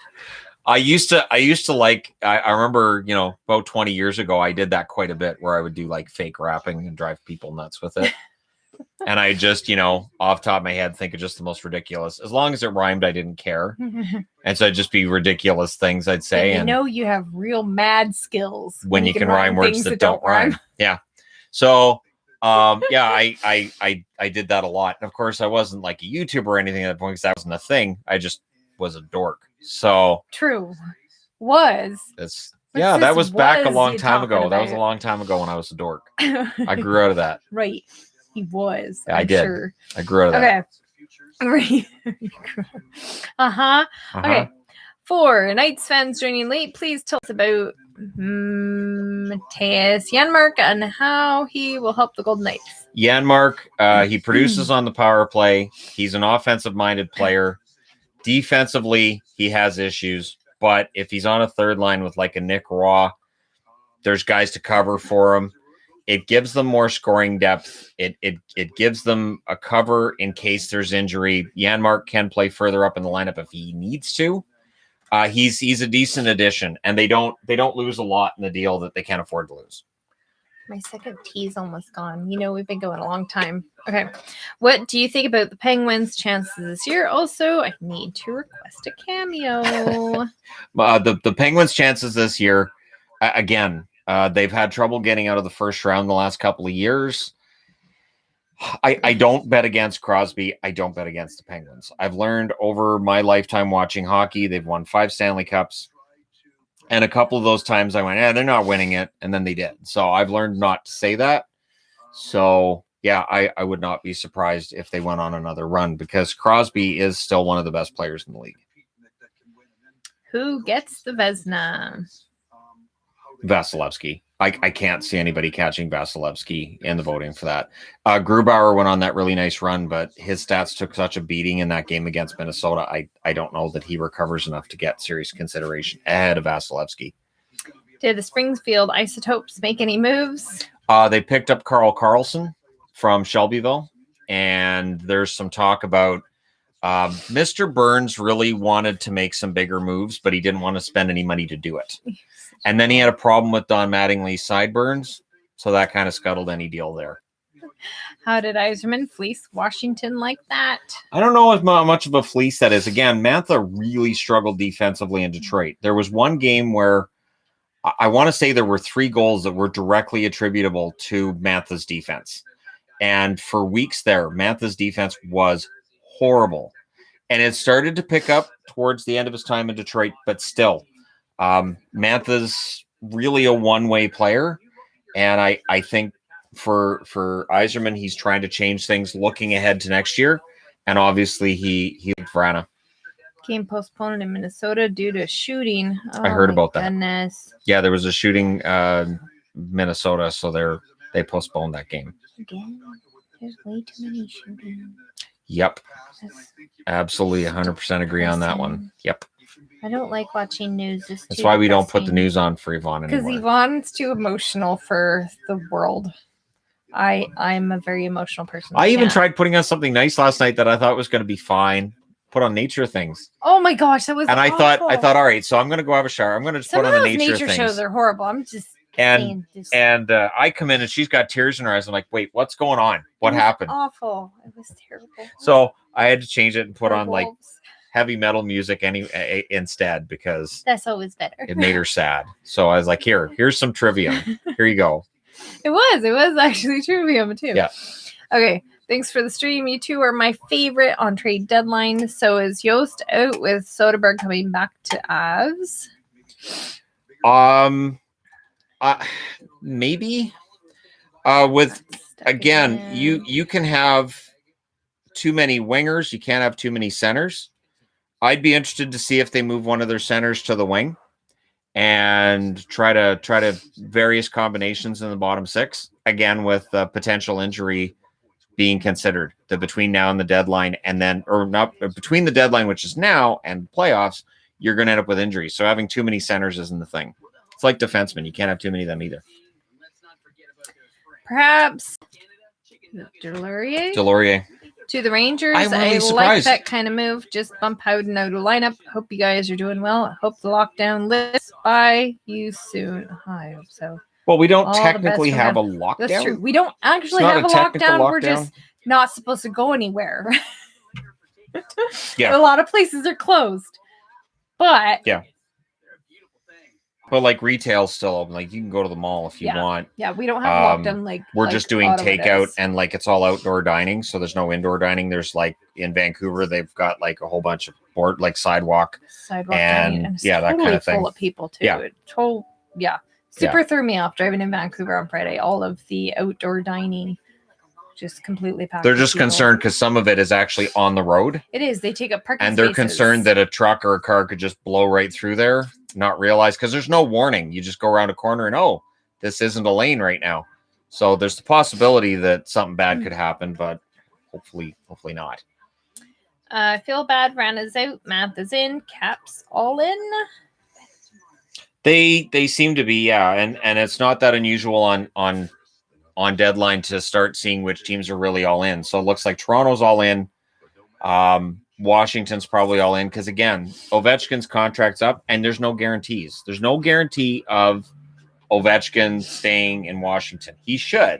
I used to like, I remember, about 20 years ago, I did that quite a bit where I would do like fake rapping and drive people nuts with it. And I just, off top of my head, think of just the most ridiculous. As long as it rhymed, I didn't care. And so it'd just be ridiculous things I'd say. And you have real mad skills when you can rhyme words that don't rhyme. Yeah. So, I did that a lot. And of course, I wasn't like a YouTuber or anything at that point because that wasn't a thing. I just was a dork. So true. That was back a long time ago. That was a long time ago when I was a dork. I grew out of that. Right. He was. Yeah, I did. Sure. I grew out of that. Okay. Right. Okay. For Knights fans joining late, please tell us about Matthias Janmark and how he will help the Golden Knights. Janmark, he produces on the power play. He's an offensive-minded player. Defensively, he has issues. But if he's on a third line with like a Nick Raw, there's guys to cover for him. It gives them more scoring depth. It gives them a cover in case there's injury. Janmark can play further up in the lineup if he needs to. He's a decent addition, and they don't lose a lot in the deal that they can't afford to lose. My second tea's almost gone. We've been going a long time. Okay. What do you think about the Penguins' chances this year? Also, I need to request a cameo. The Penguins' chances this year, again, they've had trouble getting out of the first round the last couple of years. I don't bet against Crosby. I don't bet against the Penguins. I've learned over my lifetime watching hockey, they've won 5 Stanley Cups. And a couple of those times I went, they're not winning it. And then they did. So I've learned not to say that. So, yeah, I would not be surprised if they went on another run because Crosby is still one of the best players in the league. Who gets the Vezina? Vasilevsky. I can't see anybody catching Vasilevsky in the voting for that. Grubauer went on that really nice run, but his stats took such a beating in that game against Minnesota. I don't know that he recovers enough to get serious consideration ahead of Vasilevsky. Did the Springfield Isotopes make any moves? They picked up Carl Carlson from Shelbyville, and there's some talk about Mr. Burns really wanted to make some bigger moves, but he didn't want to spend any money to do it. And then he had a problem with Don Mattingly's sideburns, so that kind of scuttled any deal there. How did Yzerman fleece Washington like that? I don't know how much of a fleece that is. Again, Mantha really struggled defensively in Detroit. There was one game where I want to say there were 3 goals that were directly attributable to Mantha's defense. And for weeks there, Mantha's defense was horrible. And it started to pick up towards the end of his time in Detroit, but still. Mantha's really a one-way player, and I think for Yzerman, he's trying to change things looking ahead to next year, and obviously he Vrana. Game postponed in Minnesota due to shooting. I heard about that. Goodness. Yeah, there was a shooting Minnesota, so they postponed that game. Again, there's way too many shooting. Yep, absolutely 100% agree on that one. Yep. I don't like watching news. That's why we don't put the news on for Yvonne anymore. Because Yvonne's too emotional for the world. I'm a very emotional person. I even tried putting on something nice last night that I thought was going to be fine. Put on nature things. Oh my gosh, that was and awful. I thought, all right, so I'm going to go have a shower. I'm going to just put on the nature things. Shows are horrible. I'm just and I come in and she's got tears in her eyes. I'm like, wait, what's going on? What happened? Awful. It was terrible. So I had to change it and put on like heavy metal music instead because that's always better. It made her sad. So I was like, here's some trivia. Here you go. It was actually trivia too. Yeah. Okay. Thanks for the stream. You two are my favorite on trade deadline. So is Yost out with Soderberg coming back to Avs? Maybe. With again, you can have too many wingers. You can't have too many centers. I'd be interested to see if they move one of their centers to the wing and try to various combinations in the bottom 6 again with potential injury being considered between now and the deadline, and then or not between the deadline, which is now, and playoffs, you're going to end up with injuries. So having too many centers isn't the thing. It's like defensemen; you can't have too many of them either. Perhaps Delorier to the Rangers. I'm really I surprised. like that kind of move. Just bump Howden out of lineup. Hope you guys are doing well. I hope the lockdown lifts by you soon. I hope so. Well, we don't technically have a lockdown. That's true. We don't actually have a lockdown. We're just not supposed to go anywhere. Yeah. A lot of places are closed. But yeah. But like retail's still open. Like you can go to the mall if you want. Yeah, we don't have lockdown like we're just doing takeout and like it's all outdoor dining, so there's no indoor dining. There's like in Vancouver, they've got like a whole bunch of board like sidewalk and dining, and yeah, that kind of thing. Full of people too. Yeah. Super threw me off driving in Vancouver on Friday. All of the outdoor dining just completely packed. They're just concerned because some of it is actually on the road. It is. They take up parking and they're spaces. concerned that a truck or a car could just blow right through there, not realize because there's no warning. You just go around a corner and this isn't a lane right now. So there's the possibility that something bad could happen, but hopefully not. I feel bad. Ran is out. Math is in. Caps all in. They seem to be, yeah, and it's not that unusual on deadline to start seeing which teams are really all in. So it looks like Toronto's all in. Washington's probably all in because, again, Ovechkin's contract's up and there's no guarantees. There's no guarantee of Ovechkin staying in Washington. He should.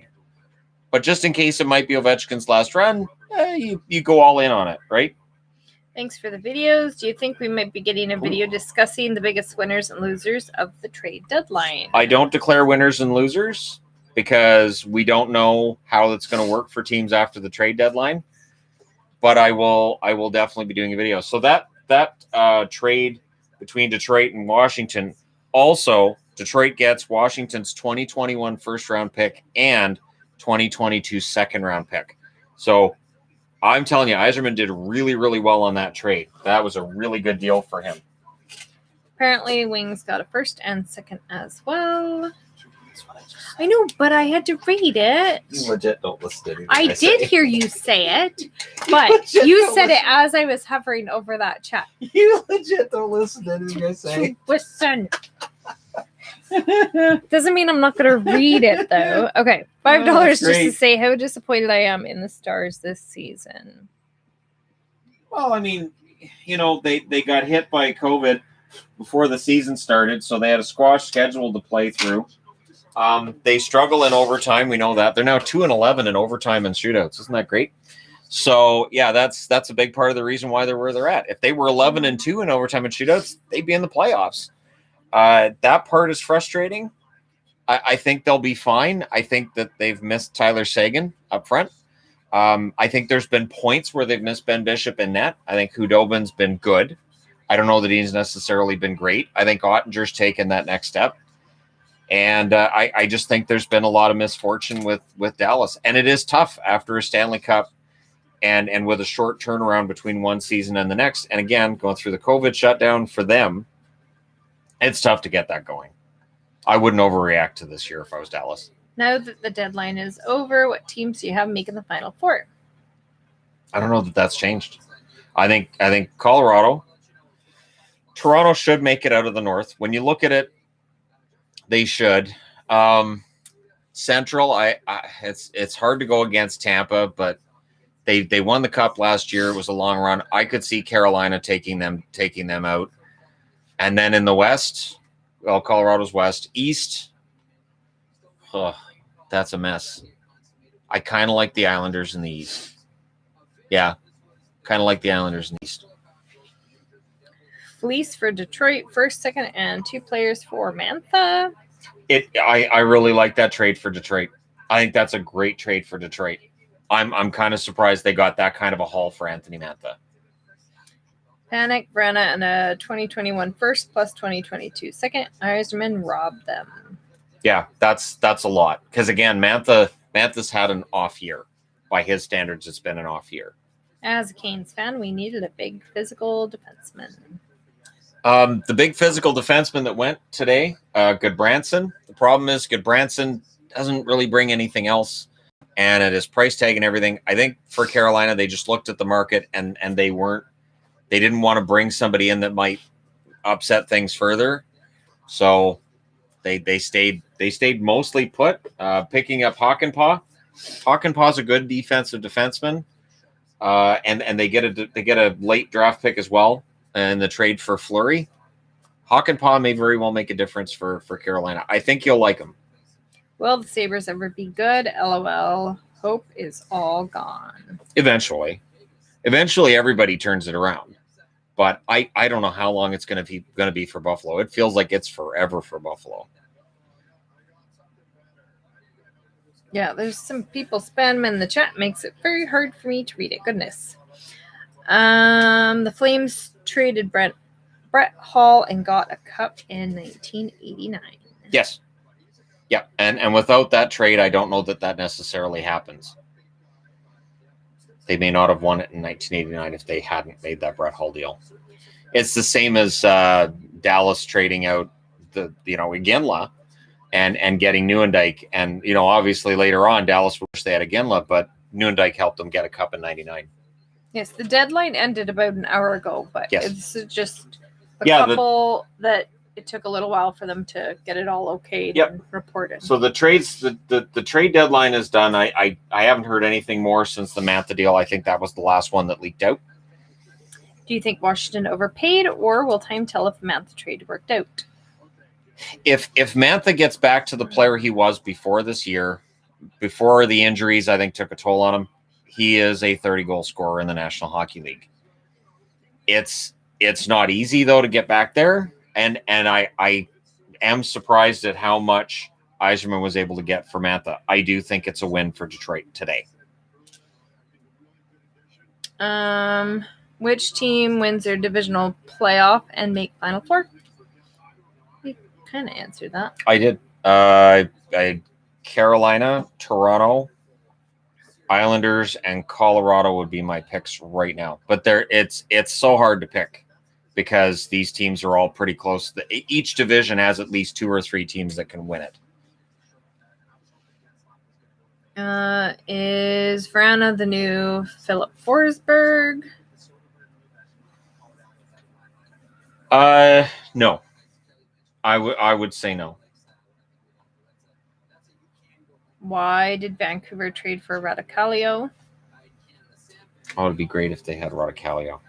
But just in case it might be Ovechkin's last run, you go all in on it, right? Thanks for the videos. Do you think we might be getting a video discussing the biggest winners and losers of the trade deadline? I don't declare winners and losers because we don't know how it's going to work for teams after the trade deadline. But I will definitely be doing a video. So that trade between Detroit and Washington, also Detroit gets Washington's 2021 first round pick and 2022 second round pick. So I'm telling you, Yzerman did really, really well on that trade. That was a really good deal for him. Apparently, Wings got a first and second as well. I know, but I had to read it. You legit don't listen to anything I did hear you say it, but legit you don't said it listen. as I was hovering over that chat. You legit don't listen to anything I say. Listen. Doesn't mean I'm not going to read it, though. Okay, $5 that's just to great. say how disappointed I am in the Stars this season. Well, I mean, you know, they got hit by COVID before the season started, so they had a squash schedule to play through. They struggle in overtime. We know that. They're now 2-11 in overtime and shootouts. Isn't that great? So, yeah, that's a big part of the reason why they're where they're at. If they were 11-2 in overtime and shootouts, they'd be in the playoffs. That part is frustrating. I think they'll be fine. I think that they've missed Tyler Seguin up front. I think there's been points where they've missed Ben Bishop in net. I think Hudobin's been good. I don't know that he's necessarily been great. I think Ottinger's taken that next step. And I just think there's been a lot of misfortune with Dallas. And it is tough after a Stanley Cup and with a short turnaround between one season and the next. And again, going through the COVID shutdown for them, it's tough to get that going. I wouldn't overreact to this year if I was Dallas. Now that the deadline is over, what teams do you have making the Final Four? I don't know that that's changed. I think Colorado, Toronto should make it out of the North. When you look at it, they should. Central, it's hard to go against Tampa, but they won the Cup last year. It was a long run. I could see Carolina taking them out. And then in the West, well, Colorado's West. East, that's a mess. I kind of like the Islanders in the East. Yeah, kind of like the Islanders in the East. Fleece for Detroit, first, second, and 2 players for Mantha. I really like that trade for Detroit. I think that's a great trade for Detroit. I'm kind of surprised they got that kind of a haul for Anthony Mantha. Panic, Brenna, and a 2021 first plus 2022 second. Yzerman robbed them. Yeah, that's a lot. Because again, Mantha's had an off year. By his standards, it's been an off year. As a Canes fan, we needed a big physical defenseman. The big physical defenseman that went today, Goodbranson. The problem is Goodbranson doesn't really bring anything else. And at his price tag and everything, I think for Carolina, they just looked at the market and they didn't want to bring somebody in that might upset things further. So they stayed mostly put, picking up Hakanpää. Hakanpää's a good defensive defenseman. And they get a late draft pick as well in the trade for Fleury. Hakanpää may very well make a difference for Carolina. I think you'll like him. Will the Sabres ever be good? LOL. Hope is all gone. Eventually everybody turns it around. But I don't know how long it's going to be for Buffalo. It feels like it's forever for Buffalo. Yeah, there's some people spam in the chat. Makes it very hard for me to read it. Goodness. The Flames traded Brett Hall and got a cup in 1989. Yes. Yeah, and without that trade, I don't know that necessarily happens. They may not have won it in 1989 if they hadn't made that Brett Hull deal. It's the same as Dallas trading out Iginla and getting Nieuwendyk. And, obviously later on, Dallas wished they had Iginla, but Nieuwendyk helped them get a cup in 99. Yes, the deadline ended about an hour ago, but Yes. it's just a couple that it took a little while for them to get it all okayed Yep. and reported. So the trades, the trade deadline is done. I haven't heard anything more since the Mantha deal. I think that was the last one that leaked out. Do you think Washington overpaid, or will time tell if the Mantha trade worked out? If Mantha gets back to the player he was before this year, before the injuries, I think took a toll on him, he is a 30-goal scorer in the National Hockey League. It's not easy though to get back there, and I am surprised at how much Yzerman was able to get for Mantha. I do think it's a win for Detroit today. Which team wins their divisional playoff and make Final Four? We kind of answered that. I did. I Carolina, Toronto, Islanders, and Colorado would be my picks right now. But it's so hard to pick because these teams are all pretty close. Each division has at least 2 or 3 teams that can win it. Is Verana the new Philip Forsberg? No. I would say no. Why did Vancouver trade for Radicalio? Oh, it'd be great if they had Radicalio.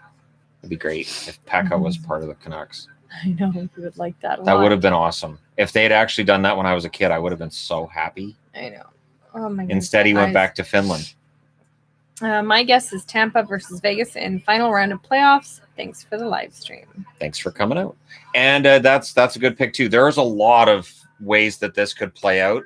It'd be great if Pekka was part of the Canucks. I know you would like that. That would have been awesome. If they had actually done that when I was a kid, I would have been so happy. I know. Oh my god. Instead, he went back to Finland. My guess is Tampa versus Vegas in final round of playoffs. Thanks for the live stream. Thanks for coming out. And that's a good pick too. There's a lot of ways that this could play out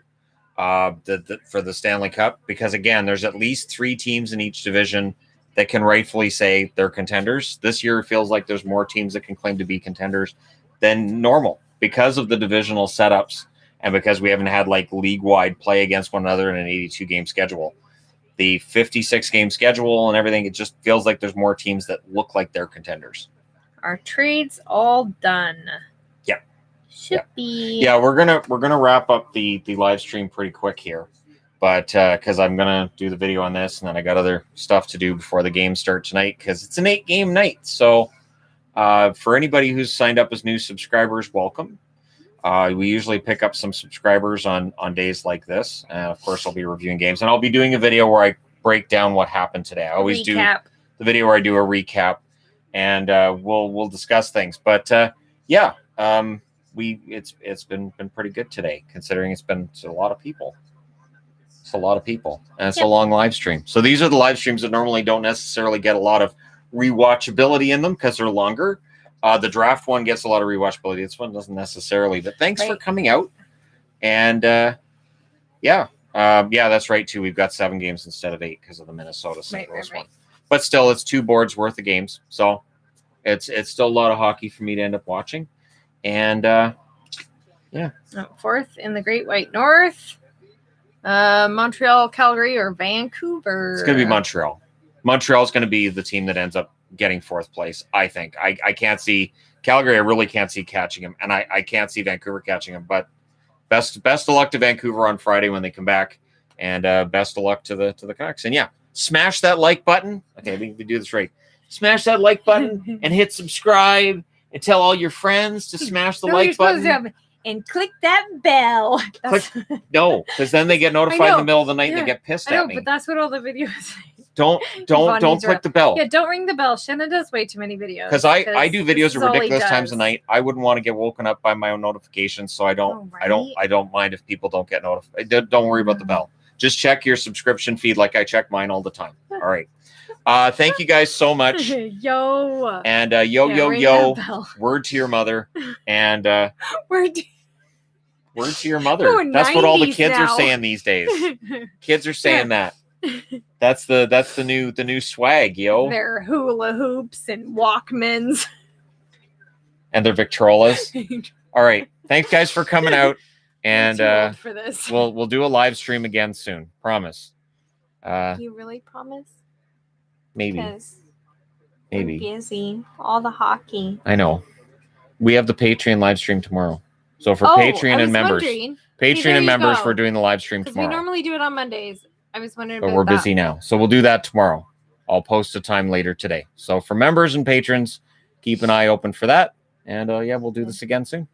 for the Stanley Cup, because again, there's at least 3 teams in each division that can rightfully say they're contenders. This year it feels like there's more teams that can claim to be contenders than normal because of the divisional setups and because we haven't had like league-wide play against one another in an 82-game schedule. The 56-game schedule and everything, it just feels like there's more teams that look like they're contenders. Our trades all done. Yeah. Should be. Yeah, we're gonna wrap up the live stream pretty quick here, but because I'm gonna do the video on this, and then I got other stuff to do before the games start tonight because it's an 8-game night. So for anybody who's signed up as new subscribers, welcome. We usually pick up some subscribers on days like this, and of course I'll be reviewing games, and I'll be doing a video where I break down what happened today. I always do the video where I do a recap, and we'll discuss things. But yeah. It's been pretty good today, considering it's a lot of people. It's a lot of people, and it's a long live stream. So these are the live streams that normally don't necessarily get a lot of rewatchability in them because they're longer. The draft one gets a lot of rewatchability. This one doesn't necessarily. But thanks for coming out. And yeah, that's right too. We've got 7 games instead of 8 because of the Minnesota St. Louis one. But still, it's 2 boards worth of games. So it's still a lot of hockey for me to end up watching. And yeah. 4th in the Great White North. Montreal, Calgary, or Vancouver? It's going to be Montreal. Montreal's going to be the team that ends up getting 4th place, I think. I can't see Calgary. I really can't see catching him, and I can't see Vancouver catching him. But best of luck to Vancouver on Friday when they come back, and best of luck to the Canucks. And yeah, smash that like button. Okay, we do this right. Smash that like button and hit subscribe. And tell all your friends to smash the like button. And click that bell. No, because then they get notified in the middle of the night and they get pissed at me. But that's what all the videos say. Don't click the bell. Yeah, don't ring the bell. Shannon does way too many videos. Because I do videos at ridiculous times of night. I wouldn't want to get woken up by my own notifications, so I don't mind if people don't get notified. Don't worry about the bell. Just check your subscription feed like I check mine all the time. All right. Thank you guys so much. Yo. And yo. Word to your mother. And word to your mother. Oh, that's what all the kids are saying these days. Kids are saying that. That's the new swag, yo. Their hula hoops and Walkmans. And their Victrolas. All right. Thanks guys for coming out. And for this. we'll do a live stream again soon. Promise. You really promise? Maybe. Maybe. I'm busy. All the hockey. I know. We have the Patreon live stream tomorrow. So for Patreon and members, we're doing the live stream tomorrow. We normally do it on Mondays. I was wondering but we're busy now. So we'll do that tomorrow. I'll post a time later today. So for members and patrons, keep an eye open for that. And we'll do this again soon.